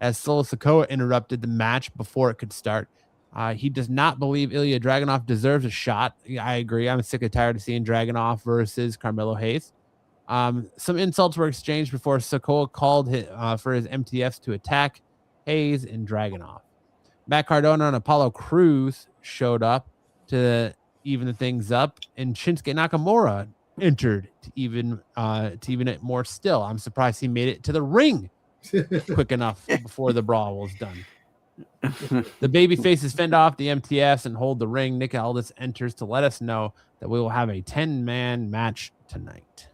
as Solo Sikoa interrupted the match before it could start. He does not believe Ilya Dragunov deserves a shot. I agree. I'm sick and tired of seeing Dragunov versus Carmelo Hayes. Some insults were exchanged before Sikoa called for his MTFs to attack Hayes and Dragunov. Matt Cardona and Apollo Crews showed up to even the things up, and Shinsuke Nakamura entered to even it more still. I'm surprised he made it to the ring quick enough before the brawl was done. The baby faces fend off the MTFs and hold the ring. Nick Aldis enters to let us know that we will have a 10-man match tonight.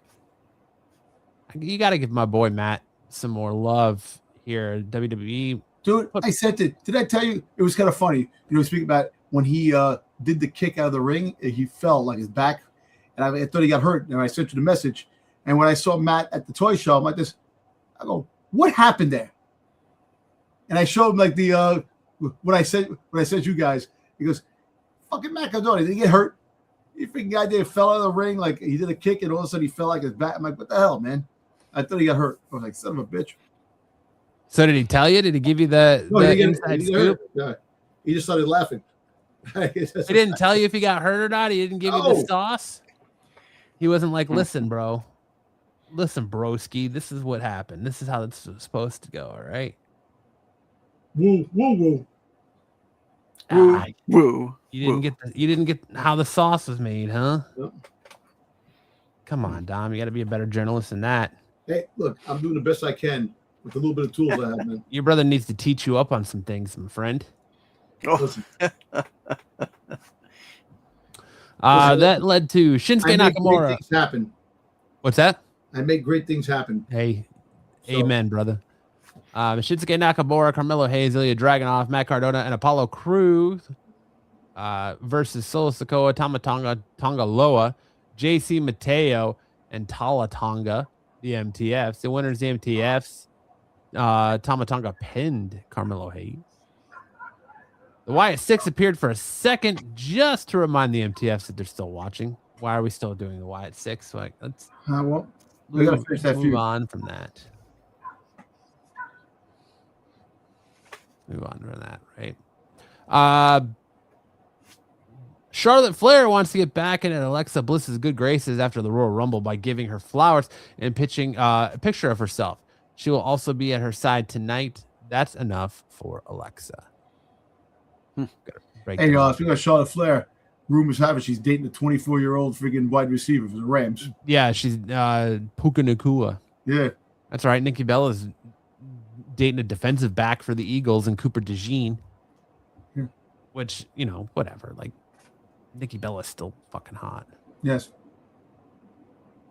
You got to give my boy Matt some more love here. WWE. Dude, I sent it. Did I tell you? It was kind of funny. You know, speaking about when he did the kick out of the ring, he fell like his back. And I thought he got hurt. And I sent you the message. And when I saw Matt at the toy show, I'm like this. I go, what happened there? And I showed him like the when I sent you guys. He goes, fucking Matt Cardona, did he get hurt? You freaking guy there fell out of the ring, like he did a kick, and all of a sudden he fell like his back. I'm like, what the hell, man? I thought he got hurt. I was like, son of a bitch. So did he tell you? Did he give you the inside scoop? Yeah. He just started laughing. He didn't tell you if he got hurt or not? He didn't give you the sauce? He wasn't like, listen, bro. Listen, broski. This is what happened. This is how it's supposed to go, all right? Woo, woo, woo. Woo. You didn't get how the sauce was made, huh? Yep. Come on, Dom. You got to be a better journalist than that. Hey, look, I'm doing the best I can with the little bit of tools I have, man. Your brother needs to teach you up on some things, my friend. Listen. That led to Shinsuke Nakamura. Great things happen. What's that? I make great things happen. Hey, amen, brother. Shinsuke Nakamura, Carmelo Hayes, Ilya Dragunov, Matt Cardona, and Apollo Crews versus Solo Sikoa, Tonga Loa, JC Mateo, and Tala Tonga, the MTFs. The winners, the MTFs. Tonga pinned Carmelo Hayes. The Wyatt Six appeared for a second just to remind the MTFs that they're still watching. Why are we still doing the Wyatt Six? Like, let's we gotta finish that move on from that. Move on from that, right? Charlotte Flair wants to get back into Alexa Bliss's good graces after the Royal Rumble by giving her flowers and pitching a picture of herself. She will also be at her side tonight. That's enough for Alexa. Hey, speaking of Charlotte Flair, rumors have it she's dating a 24-year-old freaking wide receiver for the Rams. Yeah, she's Puka Nacua. Yeah. That's right. Nikki Bella's dating a defensive back for the Eagles and Cooper DeJean. Yeah. Which, whatever. Like, Nikki Bella's still fucking hot. Yes.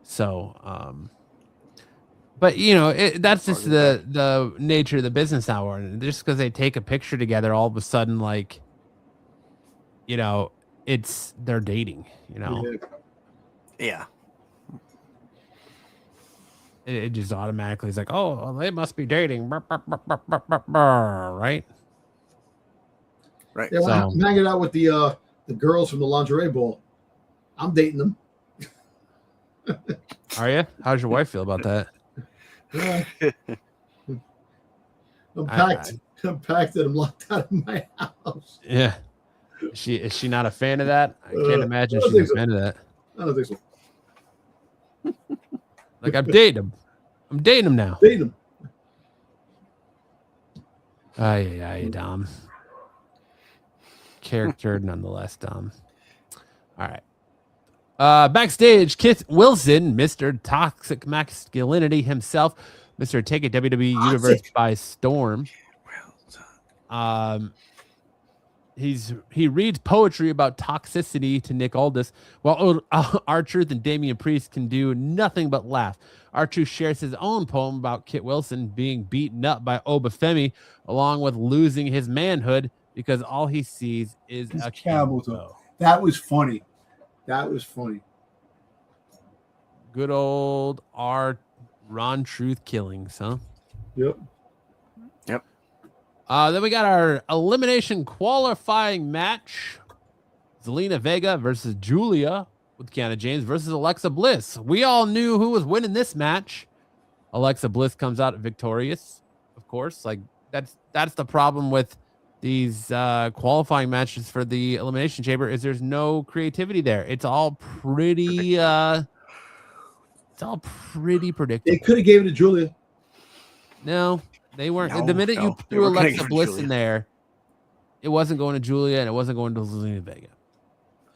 So, but that's just the nature of the business hour. And just because they take a picture together, all of a sudden, like, they're dating. Yeah. It just automatically is like, oh, well, they must be dating, right? Right. Yeah, well, I'm hanging out with the girls from the lingerie ball. I'm dating them. Are you? How does your wife feel about that? Yeah. I'm packed. I'm packed and I'm locked out of my house. Yeah. Is she not a fan of that? I can't imagine she's a fan of that. I don't think so. Like, I'm dating him. I'm dating him now. Dating him. Aye, Dom. Character nonetheless, Dom. All right. Backstage, Kit Wilson, Mr. Toxic Masculinity himself, Mr. Take It WWE Universe by Storm. He reads poetry about toxicity to Nick Aldis, while R-Truth and Damian Priest can do nothing but laugh. R-Truth shares his own poem about Kit Wilson being beaten up by Obafemi, along with losing his manhood because all he sees is a camel toe. That was funny. Good old Ron Truth killings, huh? Yep. Then we got our elimination qualifying match. Zelina Vega versus Julia with Kiana James versus Alexa Bliss. We all knew who was winning this match. Alexa Bliss comes out victorious, of course. Like, that's the problem with these qualifying matches for the Elimination Chamber is there's no creativity there. It's all pretty predictable. They could have gave it to Julia. No, they weren't. The minute you threw Alexa Bliss in there, it wasn't going to Julia and it wasn't going to Zelina Vega.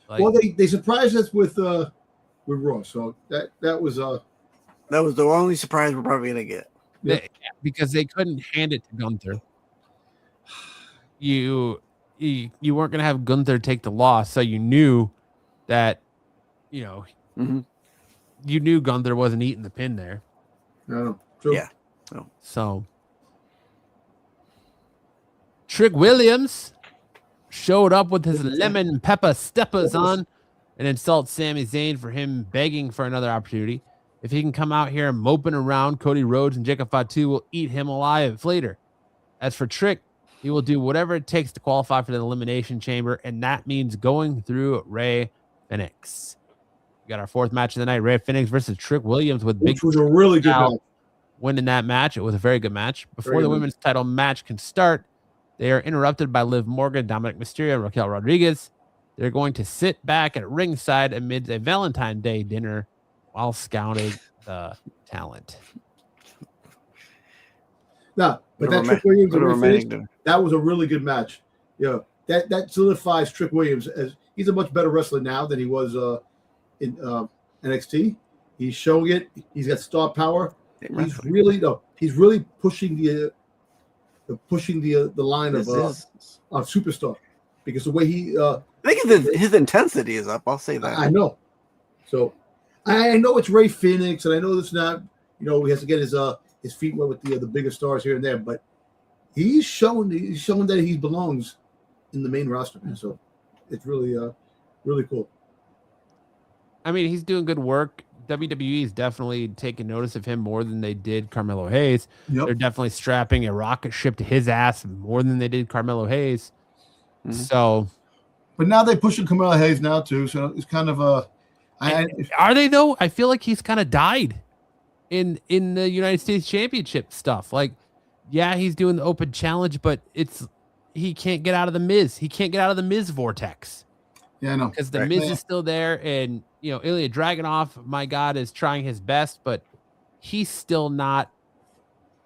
Like, well, they surprised us with Raw, so that was the only surprise we're probably gonna get. Because they couldn't hand it to Gunther. You weren't gonna have Gunther take the loss, so you knew that you knew Gunther wasn't eating the pin there. No, true. Yeah. No. So Trick Williams showed up with his lemon pepper steppers on and insults Sami Zayn for him begging for another opportunity. If he can come out here moping around, Cody Rhodes and Zilla Fatu will eat him alive later. As for Trick, he will do whatever it takes to qualify for the Elimination Chamber, and that means going through Rey Fenix. We got our fourth match of the night, Rey Fenix versus Trick Williams with which was a really good match. Winning that match. It was a very good match. Before the women's title match can start, they are interrupted by Liv Morgan, Dominic Mysterio, and Raquel Rodriguez. They're going to sit back at ringside amid a Valentine's Day dinner while scouting the talent. No, but that Trick Williams that was a really good match. Yeah, that solidifies Trick Williams as he's a much better wrestler now than he was in NXT. He's showing it. He's got star power. He's really pushing the line of superstar, because the way he I think his intensity is up. I'll say that. I know. So I know it's Rey Fenix, and I know it's not. He has to get his feet wet with the bigger stars here and there, but he's showing that he belongs in the main roster, man. So it's really cool. I mean, he's doing good work. WWE is definitely taking notice of him more than they did Carmelo Hayes. Yep. They're definitely strapping a rocket ship to his ass more than they did Carmelo Hayes. Mm-hmm. So, but now they're pushing Carmelo Hayes now too. So it's kind of are they though? I feel like he's kind of died in the United States Championship stuff. Like, yeah, he's doing the open challenge, but he can't get out of the Miz. He can't get out of the Miz vortex. Yeah, I know. Because the Miz is still there, and Ilya Dragunov, my God, is trying his best, but he's still not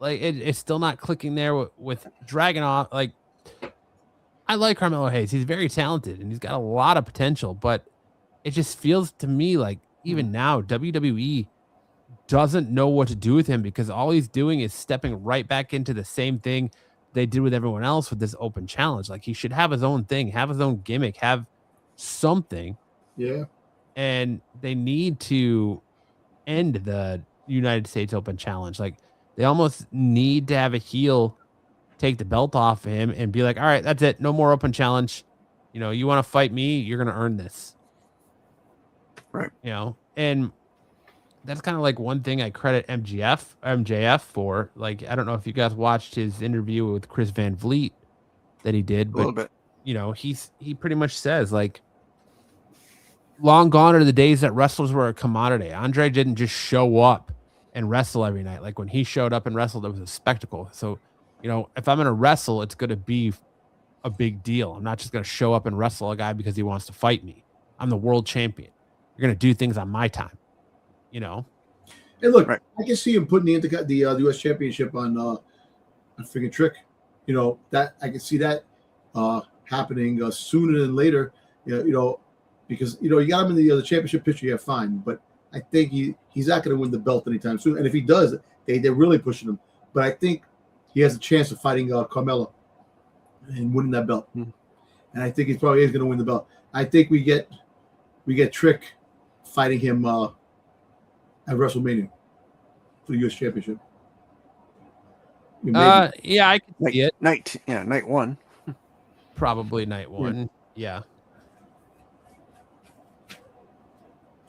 it's still not clicking there with Dragunov. Like, I like Carmelo Hayes. He's very talented and he's got a lot of potential, but it just feels to me like even now WWE doesn't know what to do with him, because all he's doing is stepping right back into the same thing they did with everyone else with this open challenge. Like, he should have his own thing, have his own gimmick, have something. Yeah. And they need to end the United States Open Challenge. Like, they almost need to have a heel take the belt off of him and be like, all right, that's it. No more open challenge. You want to fight me, you're going to earn this. Right. And that's kind of like one thing I credit MJF for. Like, I don't know if you guys watched his interview with Chris Van Vliet that he did, but a little bit. He pretty much says, like, long gone are the days that wrestlers were a commodity. Andre didn't just show up and wrestle every night. Like, when he showed up and wrestled, it was a spectacle. So, if I'm going to wrestle, it's going to be a big deal. I'm not just going to show up and wrestle a guy because he wants to fight me. I'm the world champion. You're going to do things on my time, Hey, look, right. I can see him putting the U.S. Championship on a freaking Trick. That I can see that happening sooner than later. Because you got him in the championship picture, yeah, fine. But I think he's not going to win the belt anytime soon. And if he does, they're really pushing him. But I think he has a chance of fighting Carmelo and winning that belt. And I think he probably is going to win the belt. I think we get Trick fighting him at WrestleMania for the U.S. Championship. Yeah, I can see it. Night one. Probably night one. Yeah.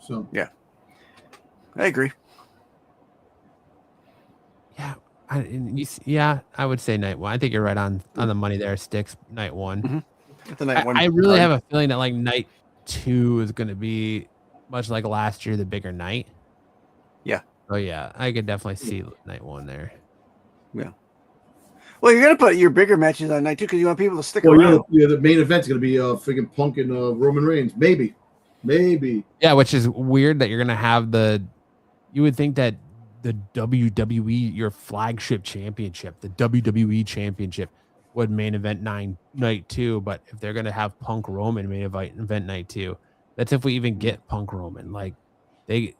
So yeah, I agree. Yeah, I would say night one. I think you're right on the money there. Sticks night one. Mm-hmm. The night one. I really have a feeling that like night two is going to be much like last year, the bigger night. Yeah. Oh yeah, I could definitely see night one there. Yeah. Well, you're gonna put your bigger matches on night two because you want people to stick around. Yeah, the main event's gonna be freaking Punk and Roman Reigns, maybe. Yeah, which is weird that you're gonna have you would think that the WWE, your flagship championship, the WWE championship, would main event night two. But if they're gonna have Punk Roman main event night two, that's if we even get Punk Roman. Like they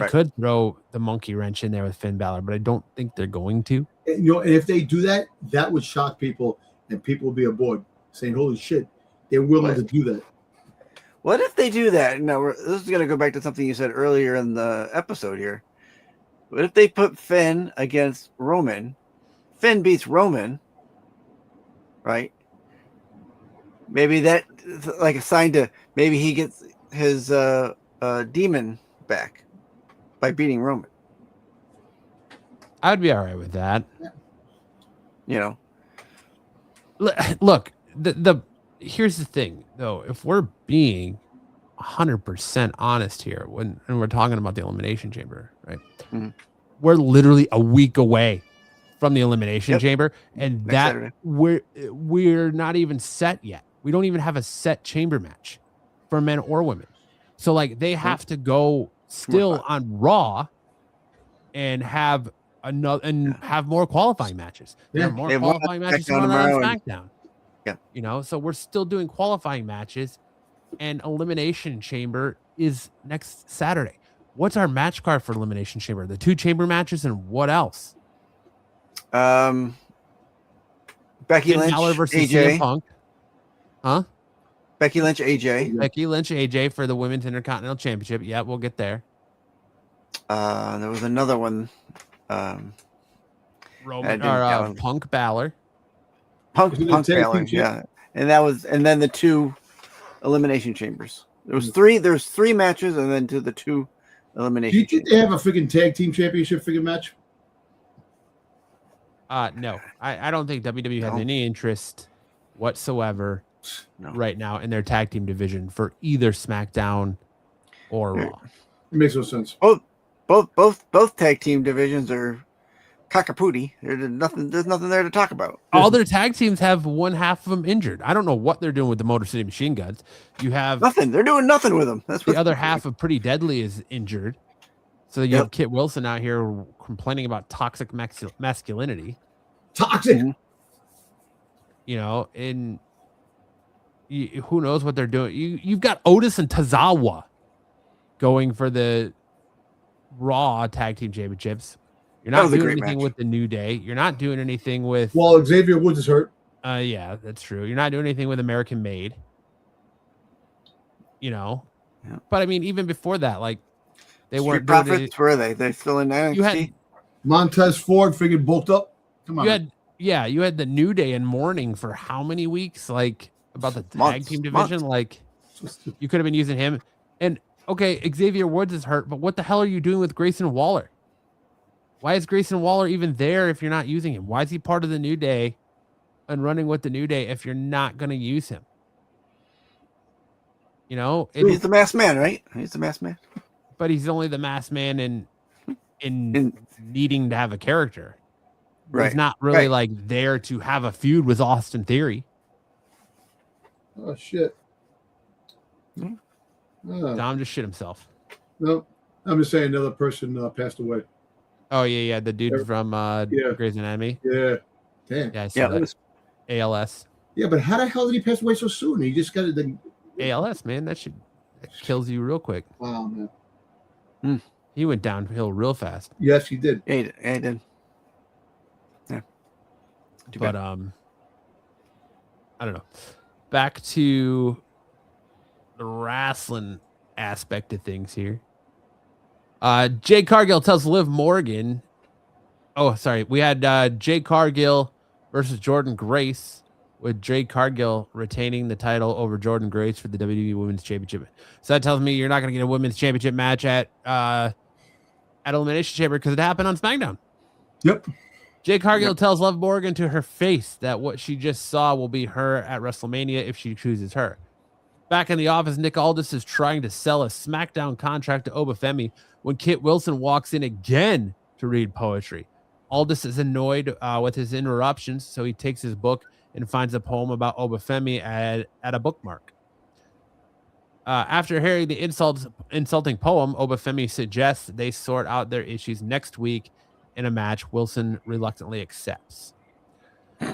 could throw the monkey wrench in there with Finn Balor, but I don't think they're going to. And if they do that, that would shock people, and people will be aboard, saying, "Holy shit, they're willing to do that." What if they do that? Now, this is going to go back to something you said earlier in the episode here. What if they put Finn against Roman? Finn beats Roman, right? Maybe that like a sign to maybe he gets his demon back by beating Roman. I'd be all right with that. Look, here's the thing, though. If we're being 100% honest here, when we're talking about the Elimination Chamber, right? Mm-hmm. We're literally a week away from the Elimination Chamber, and next Saturday. we're not even set yet. We don't even have a set chamber match for men or women. So like they have to go still on Raw and have have more qualifying matches. There are more qualifying matches on SmackDown. Yeah. So we're still doing qualifying matches, and Elimination Chamber is next Saturday. What's our match card for Elimination Chamber? The 2 chamber matches, and what else? Becky Lynch versus AJ. CM Punk. Huh? Becky Lynch AJ. Becky Lynch AJ for the Women's Intercontinental Championship. Yeah, we'll get there. There was another one. Roman or Punk Balor. Punk Balor, yeah. And then the 2 Elimination Chambers. There's 3 matches, and then to the 2 Elimination. Do you think they have a freaking tag team championship match? No. I don't think WWE has any interest whatsoever right now in their tag team division for either SmackDown or Raw. It makes no sense. Both tag team divisions are cockapooty. There's nothing there to talk about. All their tag teams have one half of them injured. I don't know what they're doing with the Motor City Machine Guns. You have nothing. They're doing nothing with them. That's the other half of Pretty Deadly is injured. So you have Kit Wilson out here complaining about toxic masculinity. Toxic. You know, and who knows what they're doing. You've got Otis and Tozawa going for the Raw Tag Team Championships. You're not doing anything with the New Day. You're not doing anything with... Well, Xavier Woods is hurt. Yeah, that's true. You're not doing anything with American Made. You know? Yeah. But, I mean, even before that, like, they weren't doing Profits, where are they? They're still in NXT? You had Montez Ford friggin' bulked up. Come on. You had the New Day in mourning for how many weeks? Like, about the tag team division? Like, you could have been using him. And, okay, Xavier Woods is hurt, but what the hell are you doing with Grayson Waller? Why is Grayson Waller even there if you're not using him? Why is he part of the New Day and running with the New Day if you're not going to use him? You know, he's the masked man, right? He's the masked man. But he's only the masked man in needing to have a character. Right. He's not really like there to have a feud with Austin Theory. Oh shit. Dom just shit himself. No, I'm just saying another person passed away. Oh yeah, the dude from Grey's Anatomy. Yeah, damn. Yeah, I saw that. ALS. Yeah, but how the hell did he pass away so soon? He just got it. ALS, man, that kills you real quick. Wow, man. He went downhill real fast. Yes, he did. Yeah, he did. Yeah. But I don't know. Back to the wrestling aspect of things here. Jade Cargill tells Liv Morgan. Oh, sorry. We had Jade Cargill versus Jordan Grace, with Jade Cargill retaining the title over Jordan Grace for the WWE Women's Championship. So that tells me you're not going to get a Women's Championship match at Elimination Chamber because it happened on SmackDown. Yep. Jade Cargill tells Liv Morgan to her face that what she just saw will be her at WrestleMania if she chooses her. Back in the office, Nick Aldis is trying to sell a SmackDown contract to Obafemi when Kit Wilson walks in again to read poetry. Aldis is annoyed with his interruptions, so he takes his book and finds a poem about Obafemi at a bookmark. After hearing the insulting poem, Obafemi suggests they sort out their issues next week in a match Wilson reluctantly accepts.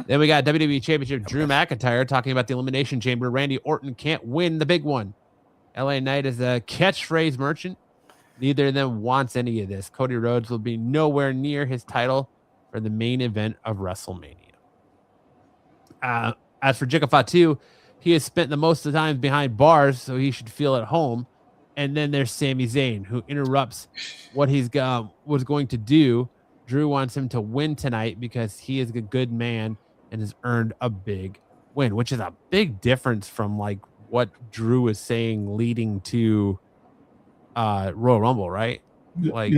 Then we got WWE Championship Drew McIntyre talking about the Elimination Chamber. Randy Orton can't win the big one. LA Knight is a catchphrase merchant. Neither of them wants any of this. Cody Rhodes will be nowhere near his title for the main event of WrestleMania. As for Zilla Fatu, he has spent the most of the time behind bars, so he should feel at home. And then there's Sami Zayn, who interrupts what he's was going to do. Drew wants him to win tonight because he is a good man and has earned a big win, which is a big difference from like what Drew was saying leading to Royal Rumble, right? Like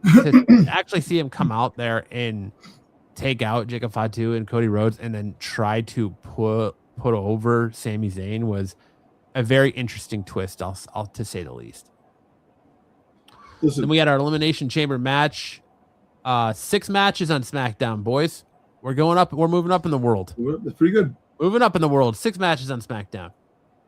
to actually see him come out there and take out Zilla Fatu and Cody Rhodes and then try to put over Sami Zayn was a very interesting twist, I'll to say the least. Then we had our Elimination Chamber match. 6 matches on SmackDown, boys. We're going up. We're moving up in the world. That's pretty good. Moving up in the world. 6 matches on SmackDown.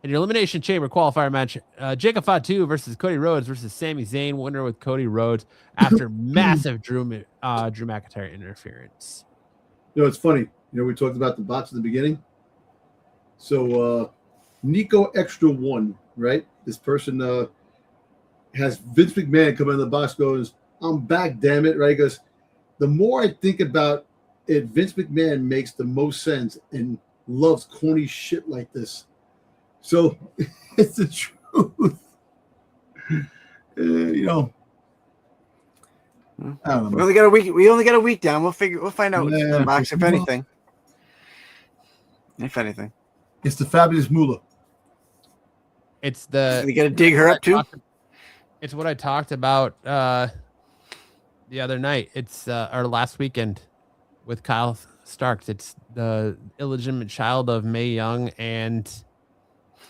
In your Elimination Chamber qualifier match, Zilla Fatu versus Cody Rhodes versus Sami Zayn. Winner with Cody Rhodes after massive Drew McIntyre interference. You know, it's funny. You know, we talked about the bots in the beginning. So, Nico Extra One, right? This person has Vince McMahon come in the box, goes, "I'm back, damn it," right? He goes, the more I think about it, Vince McMahon makes the most sense and loves corny shit like this. So it's the truth. You know, I don't know. We only got a week. We only got a week down. We'll find out what's in the box, if anything. If anything, it's the Fabulous Moolah. It's the. You got to dig her up too. It's what I talked about the other night. It's our last weekend with Kyle Starks. It's the illegitimate child of Mae Young and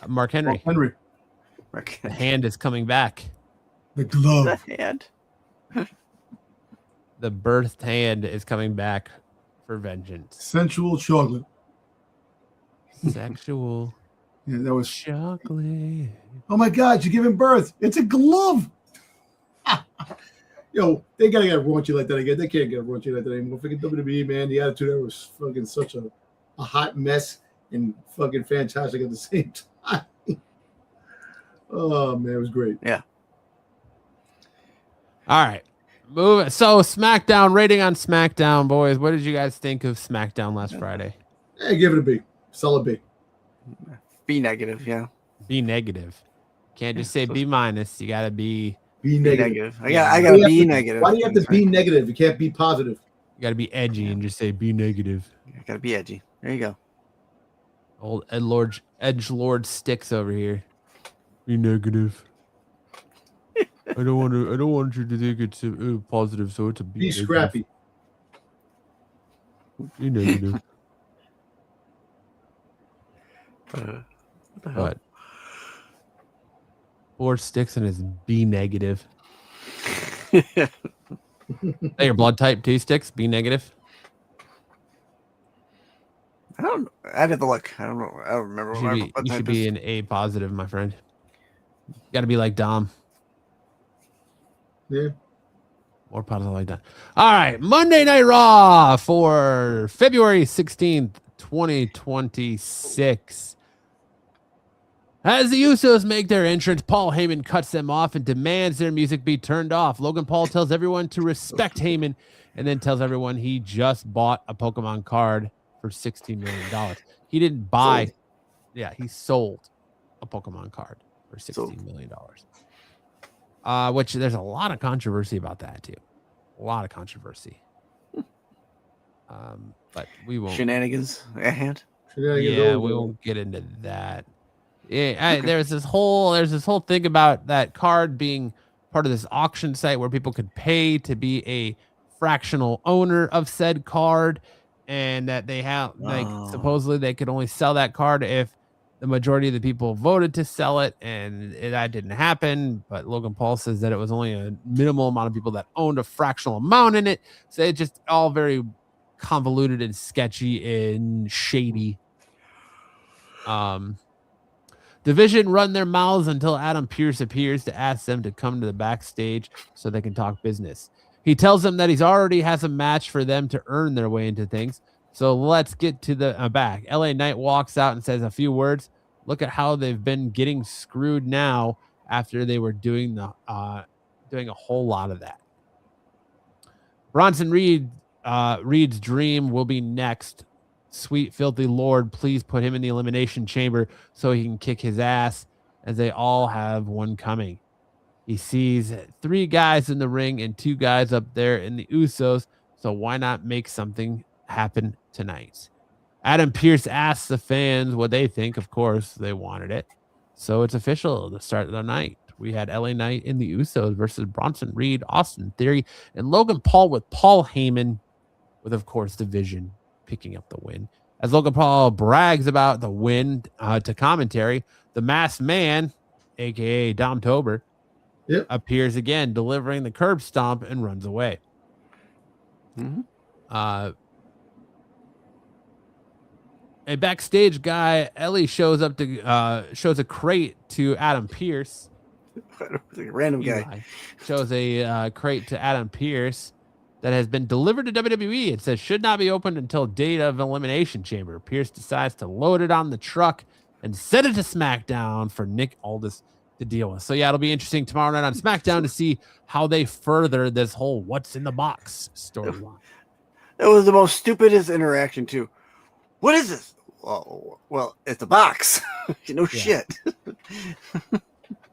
Mark Henry. The hand is coming back. The glove. The hand. the birthed hand is coming back for vengeance. Sensual chocolate. Sexual. Yeah, that was chocolate. Oh my God, you're giving birth. It's a glove. Yo, they gotta get raunchy like that again. They can't get raunchy like that anymore. Freaking WWE, man. The Attitude Era was fucking such a hot mess and fucking fantastic at the same time. Oh man, it was great. Yeah. All right. Move. So SmackDown, rating on SmackDown, boys. What did you guys think of SmackDown last Friday? Hey, give it a B. Solid B. B negative, yeah. B negative. Can't just say B minus. You gotta be B negative. I gotta be negative. Why do you have to be negative? You can't be positive. You gotta be edgy and just say B negative. I gotta be edgy. There you go. Old Edge Lord Sticks over here. Be negative. I don't want you to think it's positive, so it's a B. Be scrappy. Be negative. But Lord Sticks and his B negative. Hey, your blood type T Sticks, B negative. I'd have to look. I don't know. I don't remember. You should be an A positive, my friend. You gotta be like Dom. Yeah. More positive like that. All right. Monday Night Raw for February 16th, 2026. As the Usos make their entrance, Paul Heyman cuts them off and demands their music be turned off. Logan Paul tells everyone to respect Heyman and then tells everyone he just bought a Pokemon card for $16 million. He didn't buy. Yeah, he sold a Pokemon card for $16 million. Which there's a lot of controversy about that too. A lot of controversy. But we won't. Shenanigans at hand. Yeah, we won't get into that. Yeah, there's this whole thing about that card being part of this auction site where people could pay to be a fractional owner of said card, and that they have supposedly they could only sell that card if the majority of the people voted to sell it, and that didn't happen. But Logan Paul says that it was only a minimal amount of people that owned a fractional amount in it. So it's just all very convoluted and sketchy and shady. Division run their mouths until Adam Pearce appears to ask them to come to the backstage so they can talk business. He tells them that he's already has a match for them to earn their way into things. So let's get to the back. LA Knight walks out and says a few words. Look at how they've been getting screwed now after they were doing a whole lot of that. Bronson Reed's dream will be next. Sweet filthy Lord, please put him in the Elimination Chamber so he can kick his ass, as they all have one coming. He sees 3 guys in the ring and 2 guys up there in the Usos, so why not make something happen tonight? Adam Pearce asks the fans what they think. Of course, they wanted it. So it's official. The start of the night. We had LA Knight in the Usos versus Bronson Reed, Austin Theory, and Logan Paul with Paul Heyman, with, of course, Division picking up the win. As Logan Paul brags about the win to commentary, the masked man, a.k.a. Dom Tober, appears again, delivering the curb stomp and runs away. Mm-hmm. A backstage guy, Ellie, shows up to shows a crate to Adam Pearce. Like a random guy shows a crate to Adam Pearce that has been delivered to WWE. It says should not be opened until date of Elimination Chamber. Pearce decides to load it on the truck and send it to SmackDown for Nick Aldis to deal with. So yeah, it'll be interesting tomorrow night on SmackDown to see how they further this whole "what's in the box" storyline. That was the most stupidest interaction too. What is this? Well, it's a box. Shit.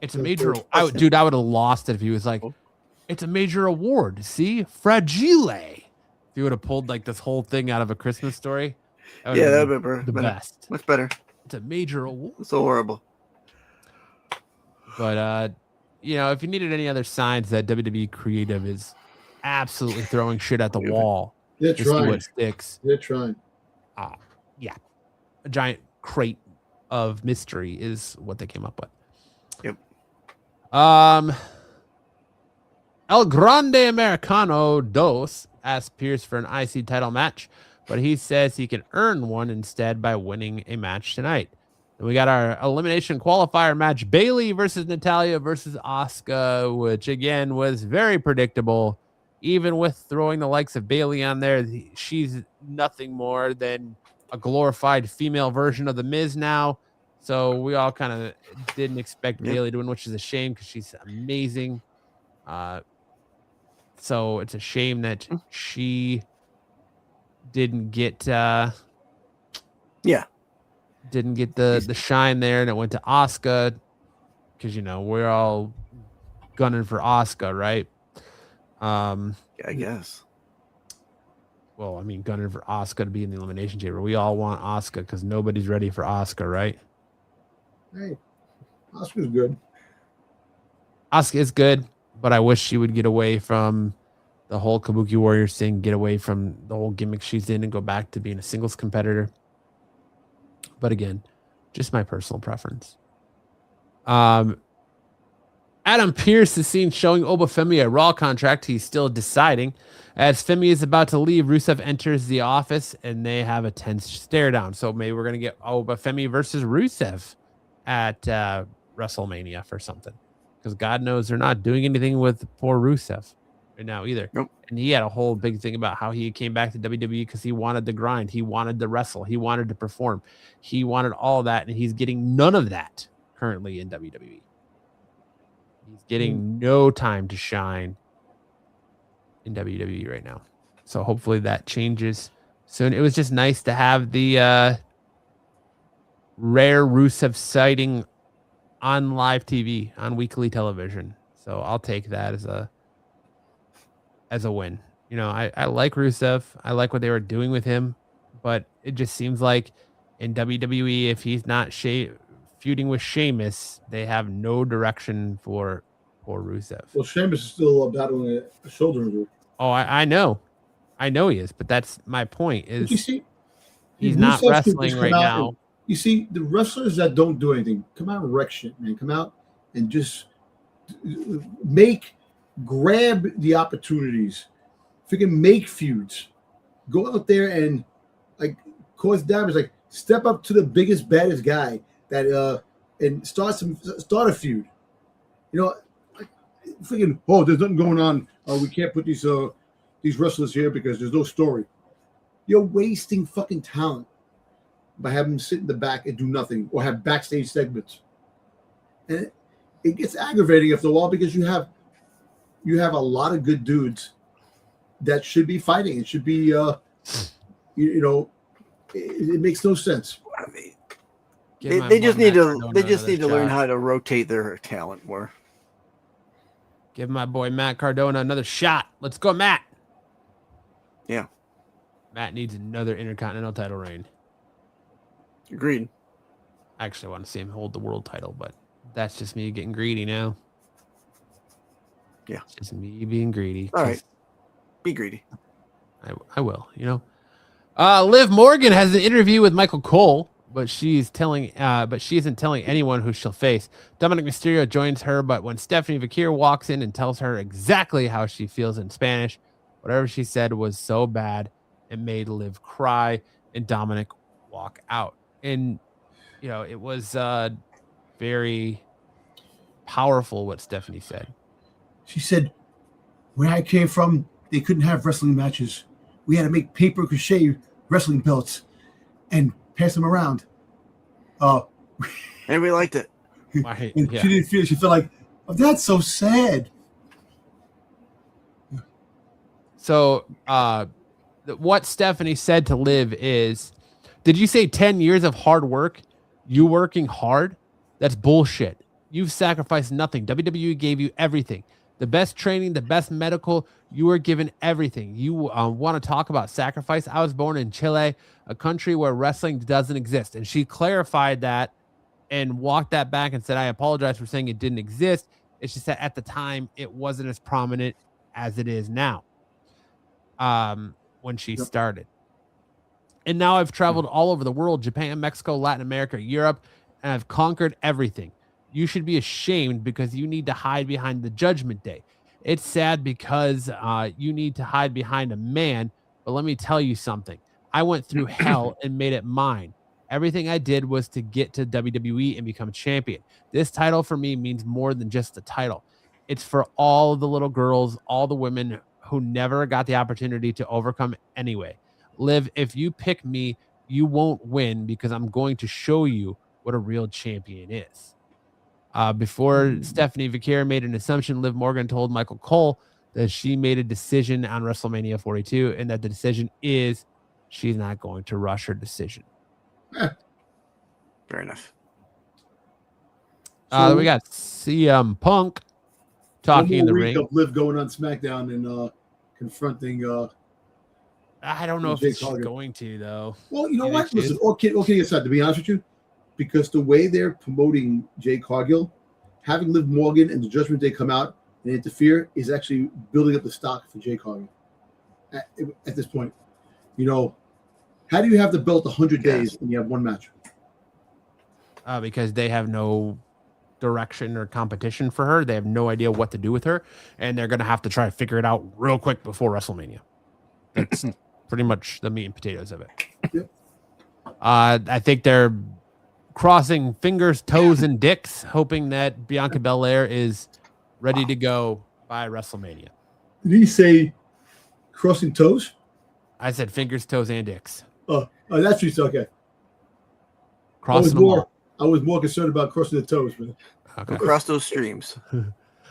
It's a major. I would have lost it if he was like, it's a major award. See, fragile. If you would have pulled like this whole thing out of A Christmas Story, that would have been the best. Much better. It's a major award. It's so horrible. But if you needed any other signs that WWE creative is absolutely throwing shit at the wall, they're trying. What sticks. They're trying. Yeah, a giant crate of mystery is what they came up with. Yep. El Grande Americano Dos asked Pierce for an IC title match, but he says he can earn one instead by winning a match tonight. And we got our elimination qualifier match, Bayley versus Natalya versus Asuka, which again was very predictable. Even with throwing the likes of Bayley on there, she's nothing more than a glorified female version of The Miz now. So we all kind of didn't expect Bayley to win, which is a shame because she's amazing. So it's a shame that she didn't get didn't get the shine there, and it went to Asuka because we're all gunning for Asuka, right? I guess. Well, I mean, gunning for Asuka to be in the Elimination Chamber. We all want Asuka because nobody's ready for Asuka, right? Hey, Asuka's good. Asuka is good, but I wish she would get away from the whole Kabuki Warriors thing, get away from the whole gimmick she's in and go back to being a singles competitor. But again, just my personal preference. Adam Pearce is seen showing Obafemi a Raw contract. He's still deciding. As Femi is about to leave, Rusev enters the office and they have a tense stare down. So maybe we're going to get Obafemi versus Rusev at WrestleMania for something. Because God knows they're not doing anything with poor Rusev right now either. Nope. And he had a whole big thing about how he came back to WWE because he wanted to grind. He wanted to wrestle. He wanted to perform. He wanted all of that. And he's getting none of that currently in WWE. He's getting no time to shine in WWE right now. So hopefully that changes soon. It was just nice to have the rare Rusev sighting on live TV, on weekly television. So I'll take that as a win. I like Rusev. I like what they were doing with him, but it just seems like in WWE, if he's not feuding with Sheamus, they have no direction for Rusev. Well, Sheamus is still battling a shoulder injury. Oh, I know he is, but that's my point. Is you see, he's not wrestling right now. You see, the wrestlers that don't do anything come out and wreck shit, man. Come out and just grab the opportunities. Freaking make feuds. Go out there and cause damage. Step up to the biggest, baddest guy that and start a feud. Freaking there's nothing going on. We can't put these wrestlers here because there's no story. You're wasting fucking talent by having them sit in the back and do nothing or have backstage segments. And it gets aggravating after a while because you have a lot of good dudes that should be fighting. It should be it makes no sense. I mean, they just need to learn how to rotate their talent more. Give my boy Matt Cardona another shot. Let's go, Matt. Yeah. Matt needs another Intercontinental title reign. Agreed. Actually, I want to see him hold the world title, but that's just me getting greedy now. Yeah. It's just me being greedy. All right. Be greedy. I will, Liv Morgan has an interview with Michael Cole, but she isn't telling anyone who she'll face. Dominic Mysterio joins her, but when Stephanie Vakir walks in and tells her exactly how she feels in Spanish, whatever she said was so bad, it made Liv cry and Dominic walk out. And, it was very powerful what Stephanie said. She said, where I came from, they couldn't have wrestling matches. We had to make paper crochet wrestling belts and pass them around. And we liked it. Right, and yeah. She felt like, that's so sad. So what Stephanie said to Liv is, did you say 10 years of hard work? You working hard? That's bullshit. You've sacrificed nothing. WWE gave you everything. The best training, the best medical, you were given everything. You want to talk about sacrifice? I was born in Chile, a country where wrestling doesn't exist. And she clarified that and walked that back and said, I apologize for saying it didn't exist. It's just that at the time, it wasn't as prominent as it is now when she started. And now I've traveled all over the world, Japan, Mexico, Latin America, Europe, and I've conquered everything. You should be ashamed because you need to hide behind the Judgment Day. It's sad because you need to hide behind a man. But let me tell you something. I went through hell and made it mine. Everything I did was to get to WWE and become champion. This title for me means more than just the title. It's for all the little girls, all the women who never got the opportunity to overcome anyway. Liv, if you pick me, you won't win because I'm going to show you what a real champion is. Before Stephanie Vickier made an assumption, Liv Morgan told Michael Cole that she made a decision on WrestleMania 42 and that the decision is she's not going to rush her decision. Fair enough. So we got CM Punk talking in the ring. Of Liv going on SmackDown and confronting. I don't know if she's going to, though. Well, you know what? Listen, okay, aside, to be honest with you, because the way they're promoting Jade Cargill, having Liv Morgan and the Judgment Day come out and interfere is actually building up the stock for Jade Cargill. At this point, you know, how do you have the belt 100 days and you have one match? Because they have no direction or competition for her. They have no idea what to do with her, and they're going to have to try to figure it out real quick before WrestleMania. That's pretty much the meat and potatoes of it. Yep. I think they're crossing fingers, toes, and dicks, hoping that Bianca Belair is ready to go by WrestleMania. Did he say crossing toes? I said fingers, toes, and dicks. Oh, that's just okay. Crossing them all. I was more concerned about crossing the toes, man. Okay. Across those streams.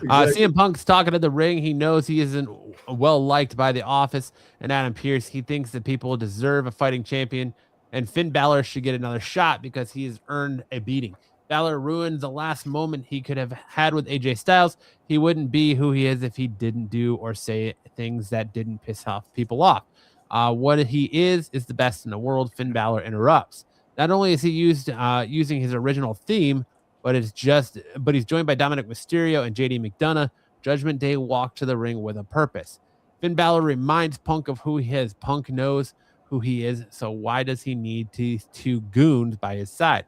Exactly. CM Punk's talking to the ring. He knows he isn't well liked by the office and Adam Pearce. He thinks that people deserve a fighting champion, and Finn Balor should get another shot because he has earned a beating. Balor ruined the last moment he could have had with AJ Styles. He wouldn't be who he is if he didn't do or say things that didn't piss off people off. What he is the best in the world. Finn Balor interrupts. Not only is he using his original theme, but he's joined by Dominic Mysterio and JD McDonough. Judgment Day walked to the ring with a purpose. Finn Balor reminds Punk of who he is. Punk knows who he is, so why does he need two goons by his side?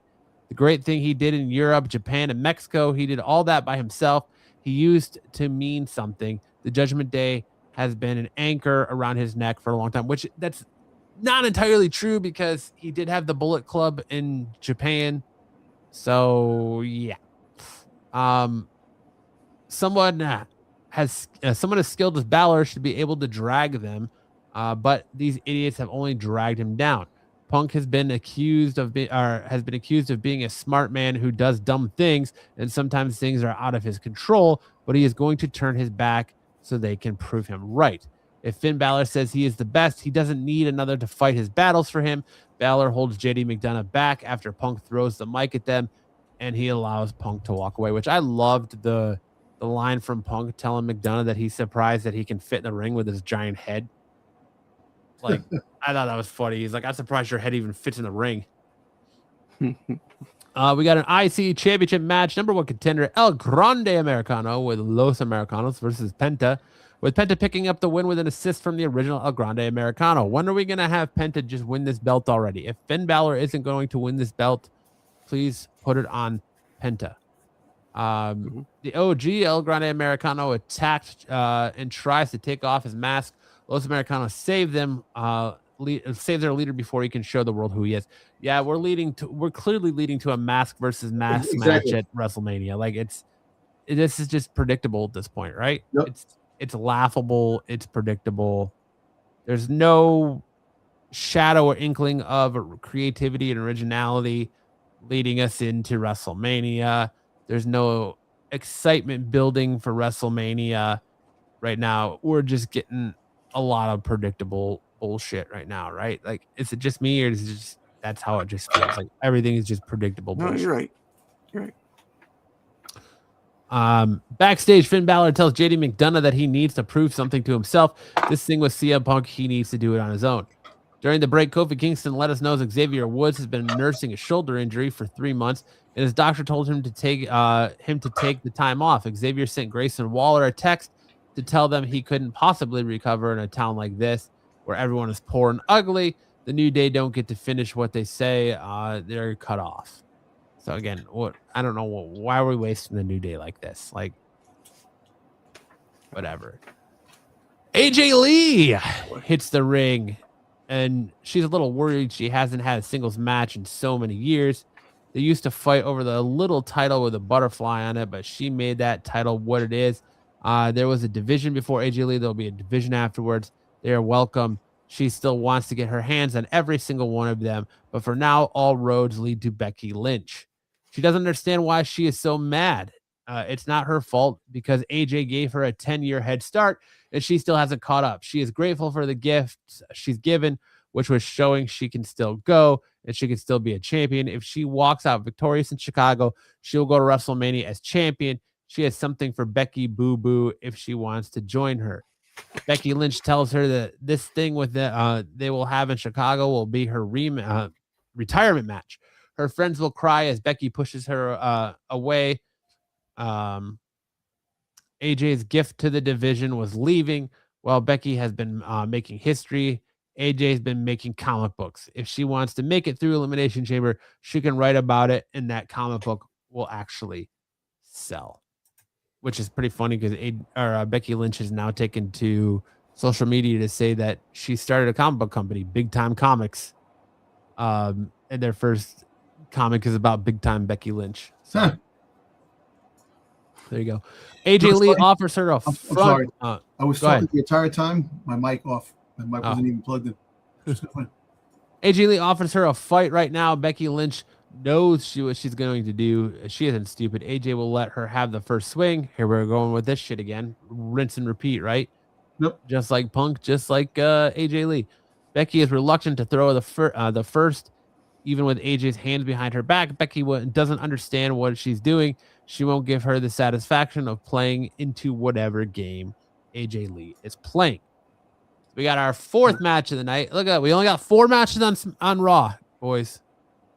The great thing he did in Europe, Japan, and Mexico, he did all that by himself. He used to mean something. The Judgment Day has been an anchor around his neck for a long time, which that's not entirely true because he did have the Bullet Club in Japan. So yeah, someone as skilled as Balor should be able to drag them, but these idiots have only dragged him down. Punk has been accused of being a smart man who does dumb things, and sometimes things are out of his control. But he is going to turn his back so they can prove him right. If Finn Balor says he is the best, he doesn't need another to fight his battles for him. Balor holds JD McDonough back after Punk throws the mic at them, and he allows Punk to walk away, which I loved the line from Punk telling McDonough that he's surprised that he can fit in the ring with his giant head. Like, I thought that was funny. He's like, I'm surprised your head even fits in the ring. We got an IC championship match. Number one contender, El Grande Americano with Los Americanos versus Penta, with Penta picking up the win with an assist from the original El Grande Americano. When are we going to have Penta just win this belt already? If Finn Balor isn't going to win this belt, please put it on Penta. The OG El Grande Americano attacked and tries to take off his mask. Los Americanos save them, save their leader before he can show the world who he is. Yeah, we're clearly leading to a mask versus mask match at WrestleMania. Like this is just predictable at this point, right? Yep. It's laughable. It's predictable. There's no shadow or inkling of creativity and originality leading us into WrestleMania. There's no excitement building for WrestleMania right now. We're just getting a lot of predictable bullshit right now, right? Like, is it just me, or is it just that's how it just feels? Like everything is just predictable bullshit. No, you're right. You're right. Backstage, Finn Balor tells JD McDonough that he needs to prove something to himself. This thing with CM Punk, he needs to do it on his own. During the break, Kofi Kingston let us know Xavier Woods has been nursing a shoulder injury for 3 months, and his doctor told him to take the time off. Xavier sent Grayson Waller a text to tell them he couldn't possibly recover in a town like this where everyone is poor and ugly. The New Day don't get to finish what they say. They're cut off. So again, I don't know why are we wasting the New Day like this? Like, whatever. AJ Lee hits the ring, and she's a little worried. She hasn't had a singles match in so many years. They used to fight over the little title with a butterfly on it, but she made that title what it is. There was a division before AJ Lee. There'll be a division afterwards. They are welcome. She still wants to get her hands on every single one of them, but for now, all roads lead to Becky Lynch. She doesn't understand why she is so mad. It's not her fault because AJ gave her a 10-year head start, and she still hasn't caught up. She is grateful for the gifts she's given, which was showing she can still go and she can still be a champion. If she walks out victorious in Chicago, she'll go to WrestleMania as champion. She has something for Becky Boo Boo if she wants to join her. Becky Lynch tells her that this thing with they will have in Chicago will be her retirement match. Her friends will cry as Becky pushes her away. AJ's gift to the division was leaving, while Becky has been making history. AJ's been making comic books. If she wants to make it through Elimination Chamber, she can write about it, and that comic book will actually sell. Which is pretty funny because Becky Lynch is now taken to social media to say that she started a comic book company, Big Time Comics. And their first comic is about Big Time Becky Lynch. So there you go. AJ Lee offers her a front. I'm sorry. I was talking the entire time. My mic off. My mic wasn't even plugged in. AJ Lee offers her a fight right now. Becky Lynch knows what she's going to do. She isn't stupid. AJ will let her have the first swing. Here we're going with this shit again. Rinse and repeat, right? Yep. Just like Punk, just like AJ Lee. Becky is reluctant to throw the first, even with AJ's hands behind her back. Becky doesn't understand what she's doing. She won't give her the satisfaction of playing into whatever game AJ Lee is playing. We got our fourth match of the night. Look at that. We only got 4 matches on Raw, boys.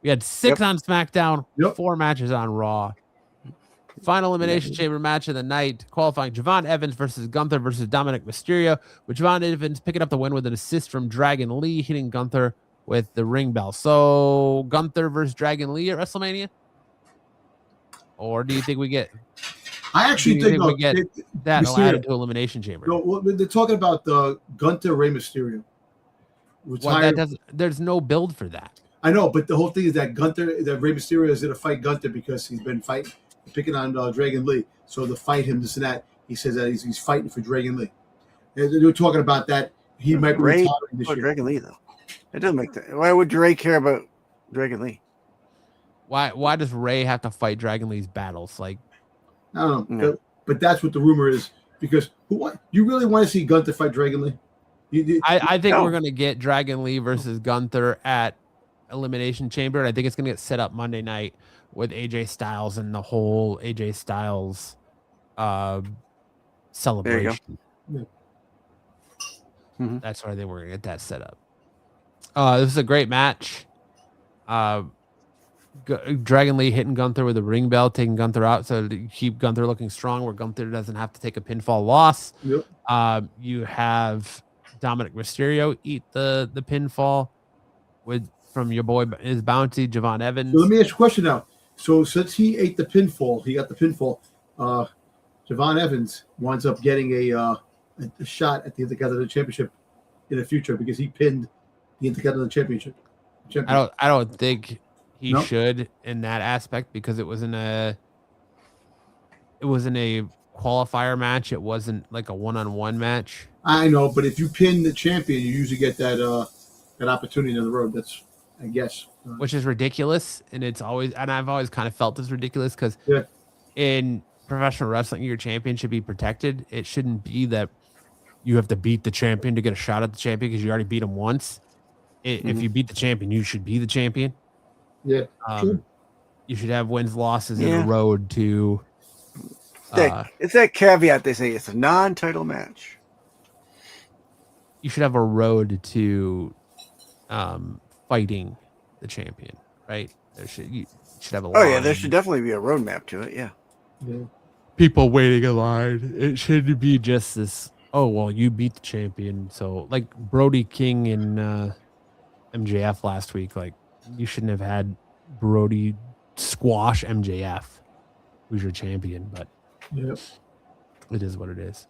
We had 6 on SmackDown, 4 matches on Raw. Final Elimination Chamber match of the night, qualifying Javon Evans versus Gunther versus Dominic Mysterio, with Javon Evans picking up the win with an assist from Dragon Lee, hitting Gunther with the ring bell. So Gunther versus Dragon Lee at WrestleMania? Or do you think we get... I actually think we get that added to Elimination Chamber? No, they're talking about the Gunther Rey Mysterio. Well, there's no build for that. I know, but the whole thing is that Rey Mysterio is going to fight Gunther because he's been picking on Dragon Lee. So to fight him, this and that, he says that he's fighting for Dragon Lee. They're talking about that. He might be retiring this year. Dragon Lee, though. It doesn't make that. Why would Ray care about Dragon Lee? Why does Ray have to fight Dragon Lee's battles? Like, I don't know, but that's what the rumor is. Because you really want to see Gunther fight Dragon Lee? I think we're going to get Dragon Lee versus Gunther at Elimination Chamber, and I think it's going to get set up Monday night with AJ Styles and the whole AJ Styles celebration. Yeah. Mm-hmm. That's why I think we're going to get that set up. This is a great match. Dragon Lee hitting Gunther with a ring bell, taking Gunther out so to keep Gunther looking strong, where Gunther doesn't have to take a pinfall loss. Yep. You have Dominic Mysterio eat the pinfall from your boy, his bounty, Javon Evans. So let me ask you a question now. So since he ate the pinfall, he got the pinfall. Javon Evans winds up getting a shot at the Intercontinental Championship in the future because he pinned the Intercontinental Championship. I don't think he should in that aspect because it wasn't a qualifier match. It wasn't like a one-on-one match. I know, but if you pin the champion, you usually get that opportunity down the road. That's, I guess, which is ridiculous, and I've always kind of felt this ridiculous because in professional wrestling, your champion should be protected. It shouldn't be that you have to beat the champion to get a shot at the champion because you already beat him once. If you beat the champion, you should be the champion. Yeah, you should have wins, losses in a road to. It's that caveat they say it's a non-title match. You should have a road to fighting the champion, right? You should have a line. Oh yeah, there should definitely be a roadmap to it. Yeah. People waiting in line. It shouldn't be just this. Oh well, you beat the champion, so like Brody King and MJF last week. Like you shouldn't have had Brody squash MJF, who's your champion, but it is what it is.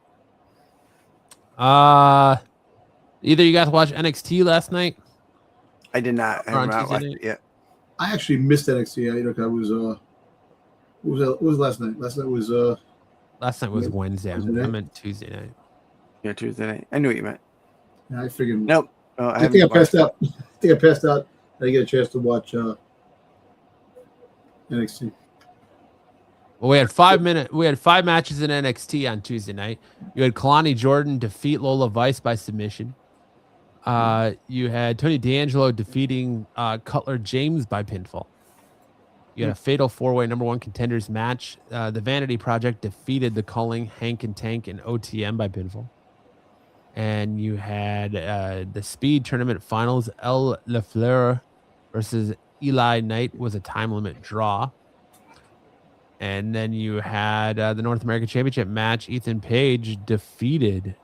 Either you guys watch NXT last night? I did not. I have not watched it yet. I actually missed NXT. I was last night? Last night was Wednesday. I meant Tuesday night. Yeah, Tuesday night. I knew what you meant. Yeah, I figured. Nope. Oh, I think I passed out. I didn't get a chance to watch NXT. Well, we had 5 matches in NXT on Tuesday night. You had Kalani Jordan defeat Lola Vice by submission. You had Tony D'Angelo defeating Cutler James by pinfall. You had a fatal 4-way number 1 contenders match. The Vanity Project defeated the Culling, Hank and Tank, and OTM by pinfall. And you had the Speed Tournament Finals. El LaFleur versus Eli Knight was a time limit draw. And then you had the North American Championship match. Ethan Page defeated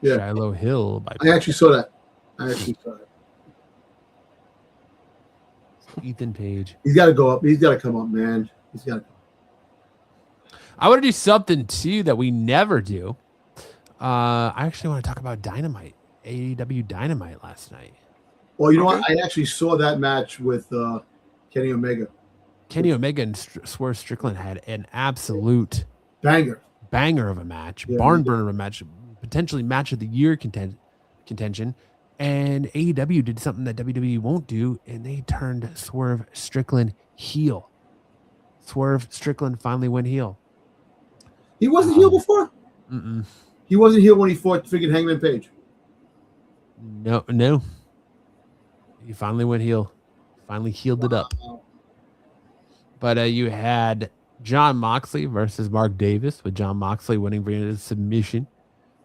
Shiloh Hill by pinfall. I actually saw that. Ethan Page. He's got to go up. He's got to come up, man. He's got to. I want to do something too that we never do. I actually want to talk about Dynamite, AEW Dynamite last night. Well, you know what? I actually saw that match with Kenny Omega. Kenny Omega and Swerve Strickland had an absolute banger of a match, barn burner of a match, potentially match of the year contention. And AEW did something that WWE won't do, and they turned Swerve Strickland heel. Swerve Strickland finally went heel. He wasn't heel before? Mm-mm. He wasn't heel when he fought freaking Hangman Page. No. He finally went heel. Finally healed it up. But you had Jon Moxley versus Mark Davis, with Jon Moxley winning via submission.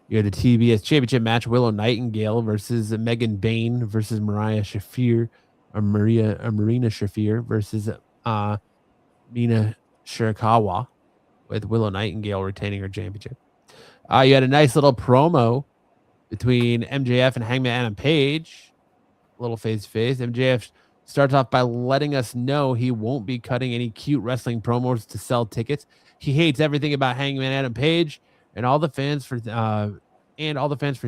You had a TBS Championship match, Willow Nightingale versus Megan Bain versus Marina Shafir versus Mina Shirakawa, with Willow Nightingale retaining her championship. You had a nice little promo between MJF and Hangman Adam Page, a little face-to-face. MJF starts off by letting us know he won't be cutting any cute wrestling promos to sell tickets. He hates everything about Hangman Adam Page and all the fans for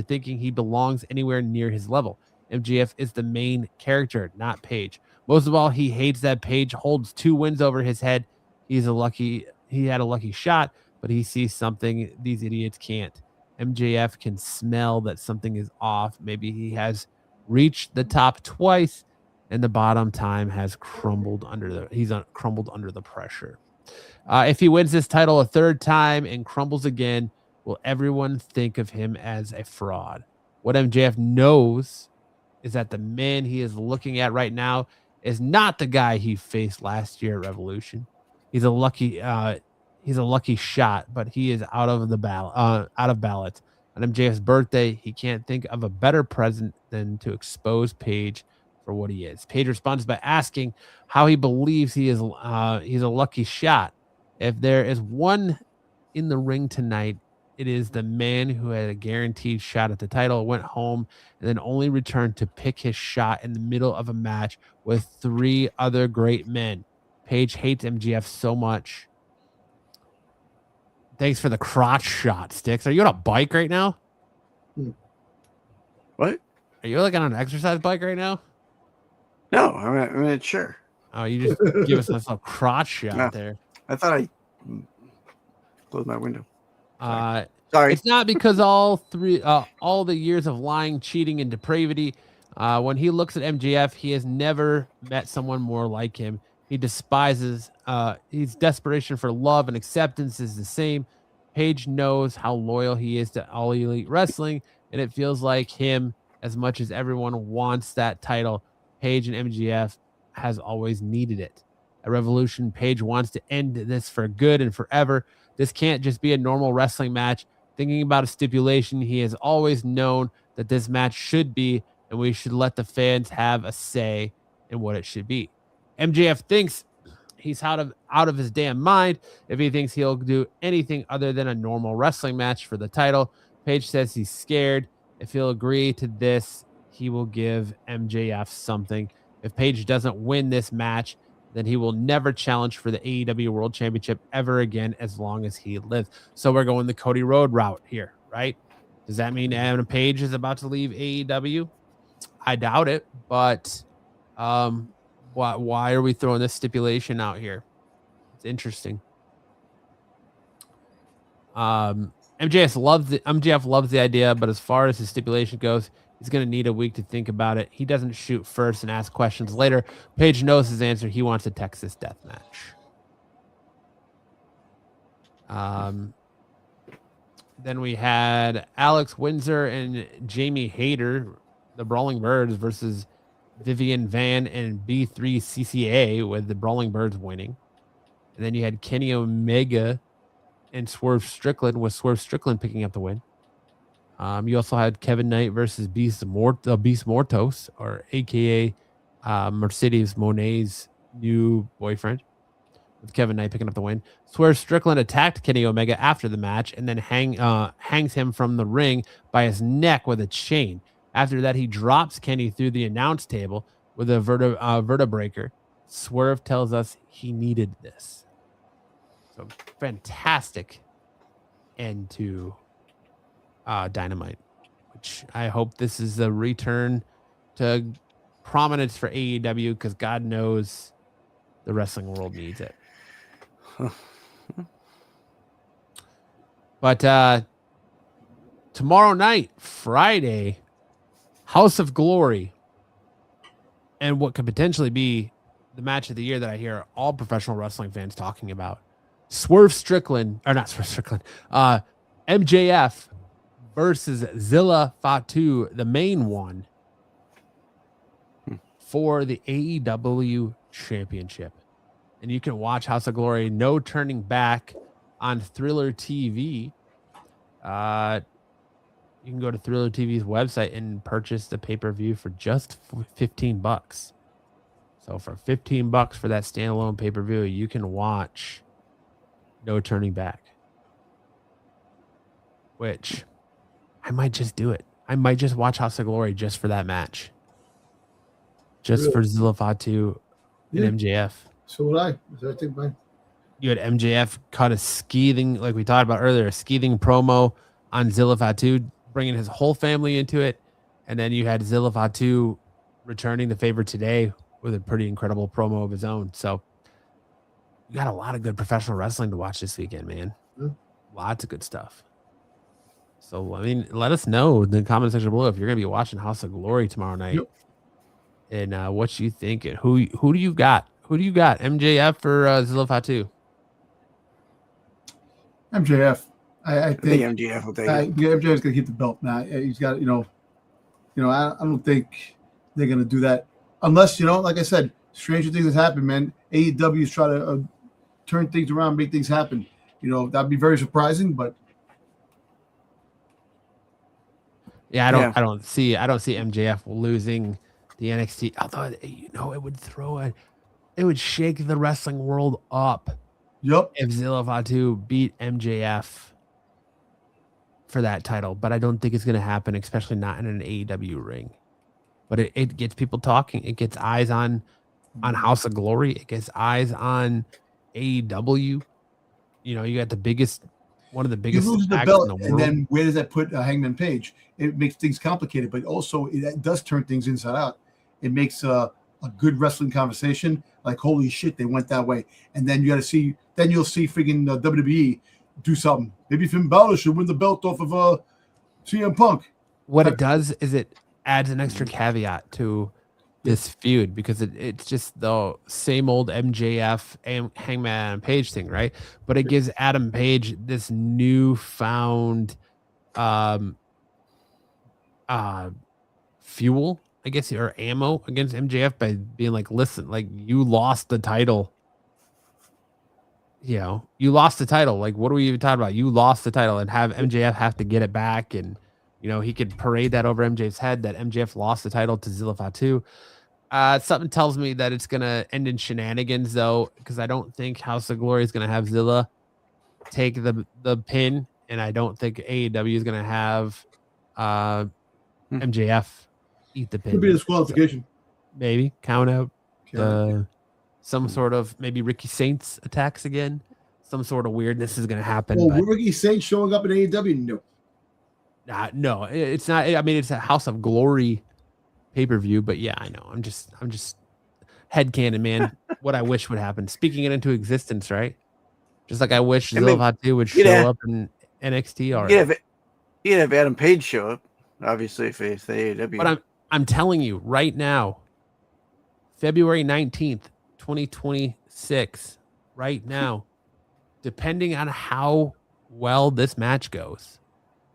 thinking he belongs anywhere near his level. MJF is the main character, not Page. Most of all, he hates that Page holds 2 wins over his head. He had a lucky shot, but he sees something these idiots can't. MJF can smell that something is off. Maybe he has reached the top twice, and the bottom time has crumbled under the pressure. If he wins this title a 3rd time and crumbles again, will everyone think of him as a fraud? What MJF knows is that the man he is looking at right now is not the guy he faced last year at Revolution. He's a lucky shot, but he is out of ballots. On MJF's birthday, he can't think of a better present than to expose Page for what he is. Page responds by asking how he believes he's a lucky shot. If there is one in the ring tonight, it is the man who had a guaranteed shot at the title, went home, and then only returned to pick his shot in the middle of a match with 3 other great men. Page hates MJF so much. Thanks for the crotch shot, Sticks. Are you on a bike right now? What? Are you like on an exercise bike right now? No, I'm in a chair. Oh, you just give us a little crotch shot there. I thought I closed my window. Sorry. It's not because all the years of lying, cheating, and depravity. When he looks at MJF, he has never met someone more like him. He despises. His desperation for love and acceptance is the same. Page knows how loyal he is to All Elite Wrestling, and it feels like him as much as everyone wants that title. Page and MJF has always needed it. At Revolution, Page wants to end this for good and forever. This can't just be a normal wrestling match. Thinking about a stipulation, he has always known that this match should be, and we should let the fans have a say in what it should be. MJF thinks he's out of his damn mind if he thinks he'll do anything other than a normal wrestling match for the title. Page says he's scared. If he'll agree to this, he will give MJF something. If Page doesn't win this match, then he will never challenge for the AEW World Championship ever again as long as he lives. So we're going the Cody Rhodes route here, right? Does that mean Adam Page is about to leave AEW? I doubt it, but why are we throwing this stipulation out here? It's interesting. MJF loves the idea, but as far as the stipulation goes, he's going to need a week to think about it. He doesn't shoot first and ask questions later. Page knows his answer. He wants a Texas death match. Then we had Alex Windsor and Jamie Hayter, the Brawling Birds, versus Vivian Van and B3 CCA, with the Brawling Birds winning. And then you had Kenny Omega and Swerve Strickland, with Swerve Strickland picking up the win. You also had Kevin Knight versus Beast Mortos, or AKA Mercedes Monet's new boyfriend, with Kevin Knight picking up the win. Swerve Strickland attacked Kenny Omega after the match and then hangs him from the ring by his neck with a chain. After that, he drops Kenny through the announce table with a vertebreaker. Swerve tells us he needed this. So fantastic end to Dynamite, which I hope this is a return to prominence for AEW, because God knows the wrestling world needs it. But tomorrow night, Friday, House of Glory, and what could potentially be the match of the year that I hear all professional wrestling fans talking about. MJF versus Zilla Fatu, the main one, for the AEW Championship. And you can watch House of Glory, No Turning Back, on Thriller TV. You can go to Thriller TV's website and purchase the pay-per-view for just $15. So for $15 for that standalone pay-per-view, you can watch No Turning Back, which I might just do it. I might just watch House of Glory just for that match. Just for Zilla Fatu and MJF. So would I. I think mine. You had MJF cut a scathing, like we talked about earlier, a scathing promo on Zilla Fatu, bringing his whole family into it. And then you had Zilla Fatu returning the favor today with a pretty incredible promo of his own. So you got a lot of good professional wrestling to watch this weekend, man. Yeah. Lots of good stuff. So, I mean, let us know in the comment section below if you're going to be watching House of Glory tomorrow night. Yep. And what you think. And who do you got? Who do you got? MJF or Zilla Fatu? MJF. I think MJF will take it. Yeah, MJF's gonna keep the belt now. He's got, I don't think they're gonna do that unless, like I said, stranger things have happened, man. AEW's trying to turn things around, make things happen. That'd be very surprising, but yeah, I don't see MJF losing the NXT. Although it would shake the wrestling world up. Yep. If Zilla Fatu beat MJF for that title, but I don't think it's going to happen, especially not in an AEW ring. But it gets people talking. It gets eyes on House of Glory. It gets eyes on AEW. You got one of the biggest. You lose the acts belt, in the world. and then where does that put Hangman Page? It makes things complicated, but also it does turn things inside out. It makes a good wrestling conversation. Like, holy shit, they went that way. And then you'll see freaking WWE do something. Maybe Finn Balor should win the belt off of CM Punk. What it does is it adds an extra caveat to this feud, because it's just the same old MJF and Hangman Page thing, right? But it gives Adam Page this newfound fuel, I guess, or ammo against MJF by being like, listen, like, you lost the title. You lost the title. Like, what are we even talking about? You lost the title, and have MJF have to get it back. And, he could parade that over MJF's head that MJF lost the title to Zilla Fatu. Something tells me that it's going to end in shenanigans, though, because I don't think House of Glory is going to have Zilla take the pin. And I don't think AEW is going to have MJF eat the pin. Could be a disqualification. So maybe count out some sort of, maybe Ricky Saints attacks again. Some sort of weirdness is going to happen. Well, Ricky Saints showing up in AEW? No. No, it's not. I mean, it's a House of Glory pay-per-view, but yeah, I know. I'm just headcanon, man. What I wish would happen. Speaking it into existence, right? Just like I wish Zilla Fatu would show up in NXT already. You'd have Adam Page show up, obviously, if it's the AEW. But I'm telling you right now, February 19th, 2026, right now, depending on how well this match goes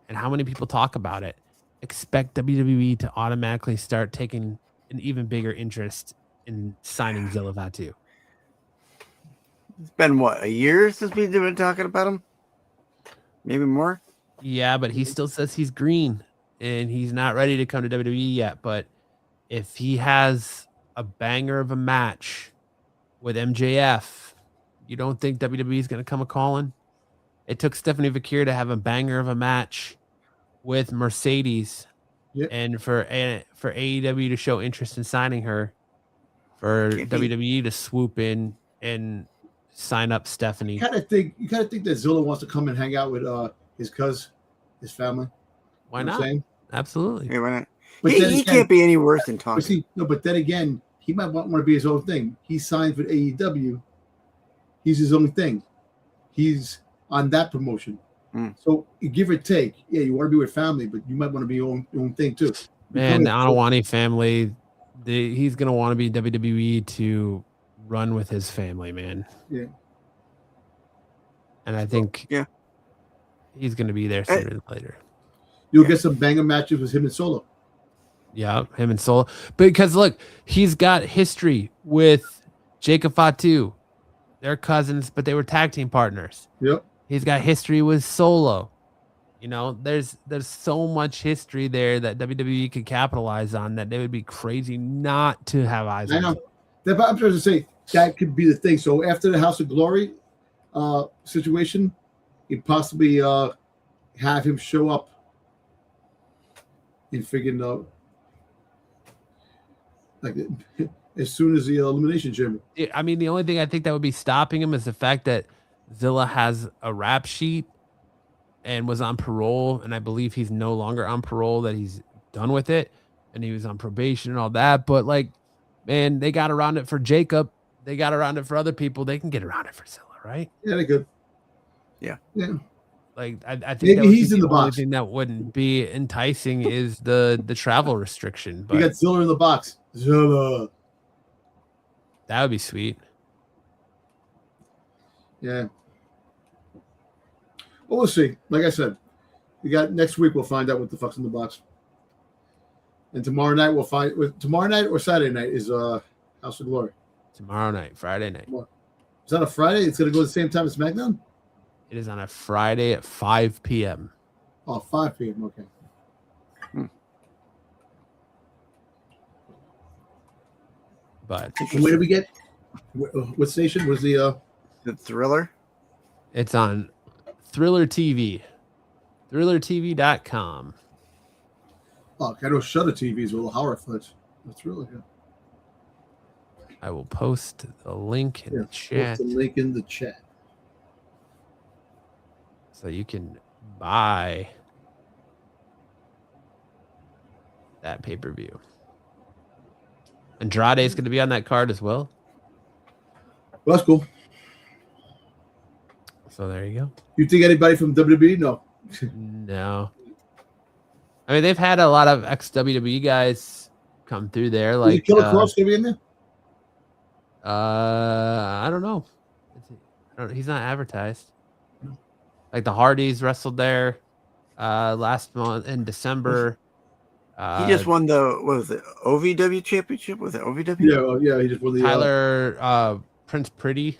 and how many people talk about it, expect WWE to automatically start taking an even bigger interest in signing Zilla Fatu. It's been, what, a year since we've been talking about him? Maybe more? Yeah, but he still says he's green and he's not ready to come to WWE yet. But if he has a banger of a match with MJF, you don't think WWE is going to come a-calling? It took Stephanie Vakir to have a banger of a match with Mercedes, and for AEW to show interest in signing her, for WWE to swoop in and sign up Stephanie. You kind of think that Zilla wants to come and hang out with his family. Why not? Absolutely. Hey, why not? But he can't be any worse than Tonka. But then again, he might want to be his own thing. He signed for AEW. He's his own thing. He's on that promotion. So give or take, you want to be with family, but you might want to be your own thing too. Man, the Anawani family, he's going to want to be WWE to run with his family, man. Yeah. And I think he's going to be there sooner than later. You'll get some banger matches with him and Solo. Yeah, him and Solo. Because look, he's got history with Jacob Fatu. They're cousins, but they were tag team partners. Yep. He's got history with Solo. You know, there's so much history there that WWE could capitalize on that they would be crazy not to have eyes on. I know. I'm trying to say that could be the thing. So after the House of Glory situation, you possibly have him show up in friggin' like as soon as the Elimination Chamber. I mean, the only thing I think that would be stopping him is the fact that Zilla has a rap sheet and was on parole, and I believe he's no longer on parole, that he's done with it, and he was on probation and all that. But like, man, they got around it for Jacob. They got around it for other people. They can get around it for Zilla, right? Yeah, they could. Yeah. Like I think maybe that would he's be in the only box. thing that wouldn't be enticing is the travel restriction. But you got Zilla in the box. Zilla. That would be sweet. Yeah. Well, we'll see. Like I said, we got next week. We'll find out what the fuck's in the box. And tomorrow night we'll find. Tomorrow night or Saturday night is House of Glory. Tomorrow night, Friday night. Is that a Friday? It's gonna go the same time as SmackDown. It is on a Friday at 5 p.m. Oh, 5 p.m. Okay. But where did we get? What station was the Thriller? It's on Thriller TV. ThrillerTV.com. Oh, I know Shutter TVs with a little horror footage. That's really good. I will post the link in the chat. Post the link in the chat. So you can buy that pay-per-view. Andrade is going to be on that card as well. Well, that's cool. So there you go. You think anybody from WWE? No. No. I mean, they've had a lot of ex-WWE guys come through there. Like Killer Cross going to be in there? I don't know. He's not advertised. Like the Hardys wrestled there last month in December. He just won the OVW championship? Was it OVW? Yeah, he just won the Tyler Prince Pretty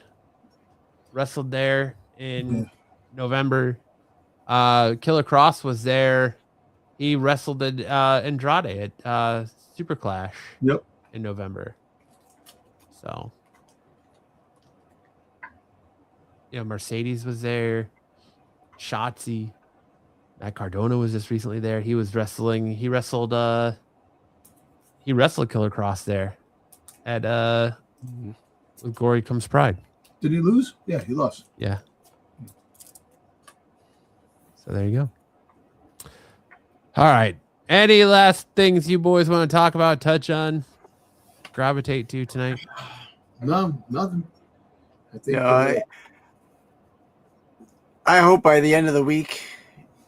wrestled there in November. Killer Cross was there. He wrestled at Andrade at Super Clash in November. So, Mercedes was there. Shotzi. Matt Cardona was just recently there. He was wrestling. He wrestled Killer Cross there at with Glory Comes Pride. Did he lose? Yeah, he lost. Yeah. So there you go. All right. Any last things you boys want to talk about, touch on, gravitate to tonight? No, nothing. I think I hope by the end of the week,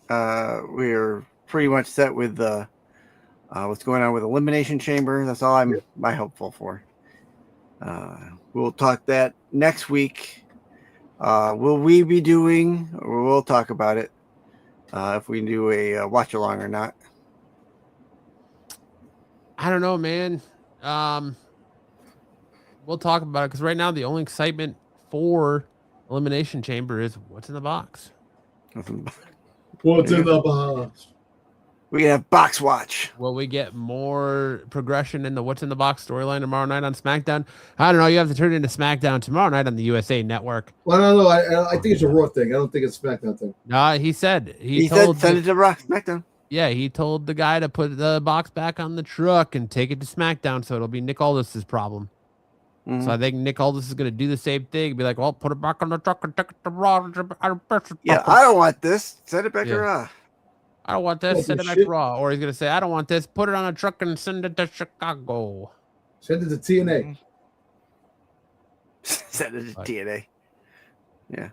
we're pretty much set with what's going on with Elimination Chamber. That's all I'm hopeful for. We'll talk that next week. Will we be doing, or we'll talk about it, if we do a watch along or not? I don't know, man. We'll talk about it because right now the only excitement for Elimination Chamber is what's in the box. What's in the box? We have Box Watch. Will we get more progression in the What's in the Box storyline tomorrow night on SmackDown? I don't know. You have to turn it into SmackDown tomorrow night on the USA Network. Well, I don't know. I think it's a Raw thing. I don't think it's a SmackDown thing. No, he said send it to Raw, SmackDown. Yeah, he told the guy to put the box back on the truck and take it to SmackDown, so it'll be Nick Aldis' problem. So I think Nick Aldis is going to do the same thing. Be like, well, put it back on the truck and take it to Raw. Yeah, I don't want this. Send it back to Raw. I don't want this. Send it back to Raw. Or he's going to say, I don't want this. Put it on a truck and send it to Chicago. Send it to TNA. Send it to TNA. Yeah.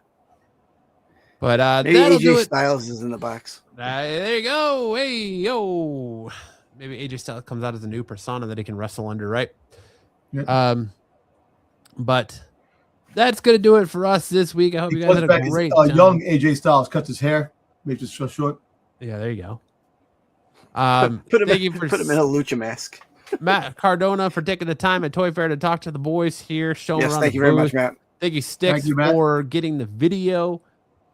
But maybe that'll AJ do it. Styles is in the box. There you go. Hey, yo. Maybe AJ Styles comes out as a new persona that he can wrestle under, right? Yeah. But that's going to do it for us this week. I hope you guys had a great time. Young AJ Styles cuts his hair, makes it so short. Yeah, there you go. Put him in a lucha mask. Matt Cardona for taking the time at Toy Fair to talk to the boys here. Thank you very much, Matt. Thank you, Sticks, for getting the video.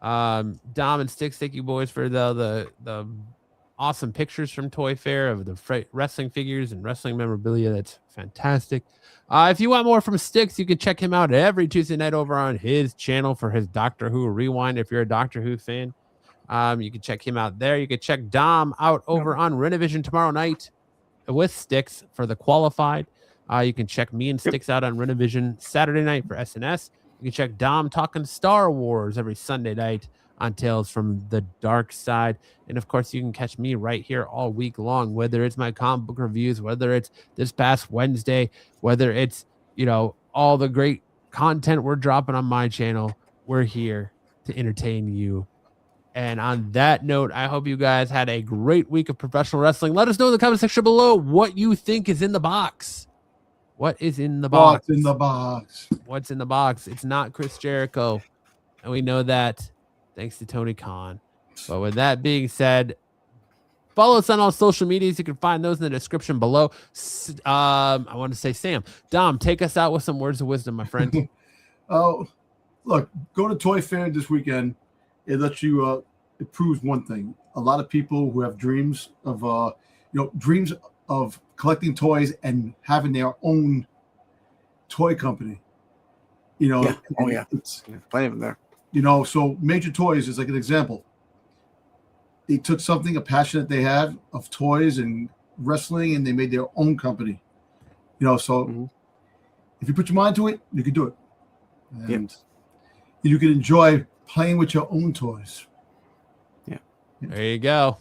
Dom and Sticks, thank you, boys, for the awesome pictures from Toy Fair of the wrestling figures and wrestling memorabilia. That's fantastic. If you want more from Sticks, you can check him out every Tuesday night over on his channel for his Doctor Who Rewind. If you're a Doctor Who fan, you can check him out there. You can check Dom out over on Renovision tomorrow night with Sticks for the Qualified. You can check me and Sticks out on Renovision Saturday night for SNS. You can check Dom talking Star Wars every Sunday night on Tales from the Dark Side. And of course, you can catch me right here all week long, whether it's my comic book reviews, whether it's this past Wednesday, whether it's, all the great content we're dropping on my channel. We're here to entertain you. And on that note, I hope you guys had a great week of professional wrestling. Let us know in the comment section below what you think is in the box. What is in the box? What's in the box? What's in the box? It's not Chris Jericho. And we know that thanks to Tony Khan. But with that being said, follow us on all social medias. You can find those in the description below. I want to say, Sam, Dom, take us out with some words of wisdom, my friend. Look, go to Toy Fair this weekend. It lets you, it proves one thing. A lot of people who have dreams of, dreams of collecting toys and having their own toy company. It's plenty of them there. So Major Toys is like an example. They took something, a passion that they have of toys and wrestling, and they made their own company. So if you put your mind to it, you can do it. And you can enjoy playing with your own toys. Yeah. There you go.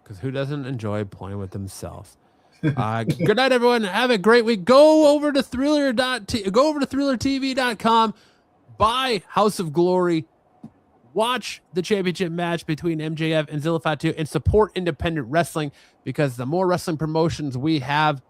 Because who doesn't enjoy playing with themselves? Good night, everyone. Have a great week. Go over to thrillertv.com. Buy House of Glory. Watch the championship match between MJF and Zilla Fatu and support independent wrestling, because the more wrestling promotions we have,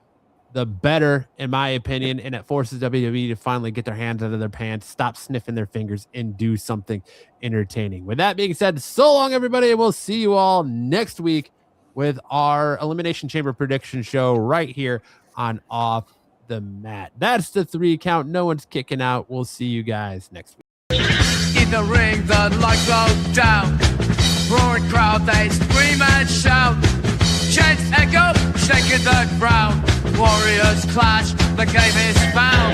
the better, in my opinion, and it forces WWE to finally get their hands out of their pants, stop sniffing their fingers, and do something entertaining. With that being said, so long, everybody, and we'll see you all next week with our Elimination Chamber prediction show right here on Off the Mat. That's the 3 count. No one's kicking out. We'll see you guys next week. In the ring, the lights go down. Roaring crowd, they scream and shout. Chants echo, shaking the ground. Warriors clash, the game is found.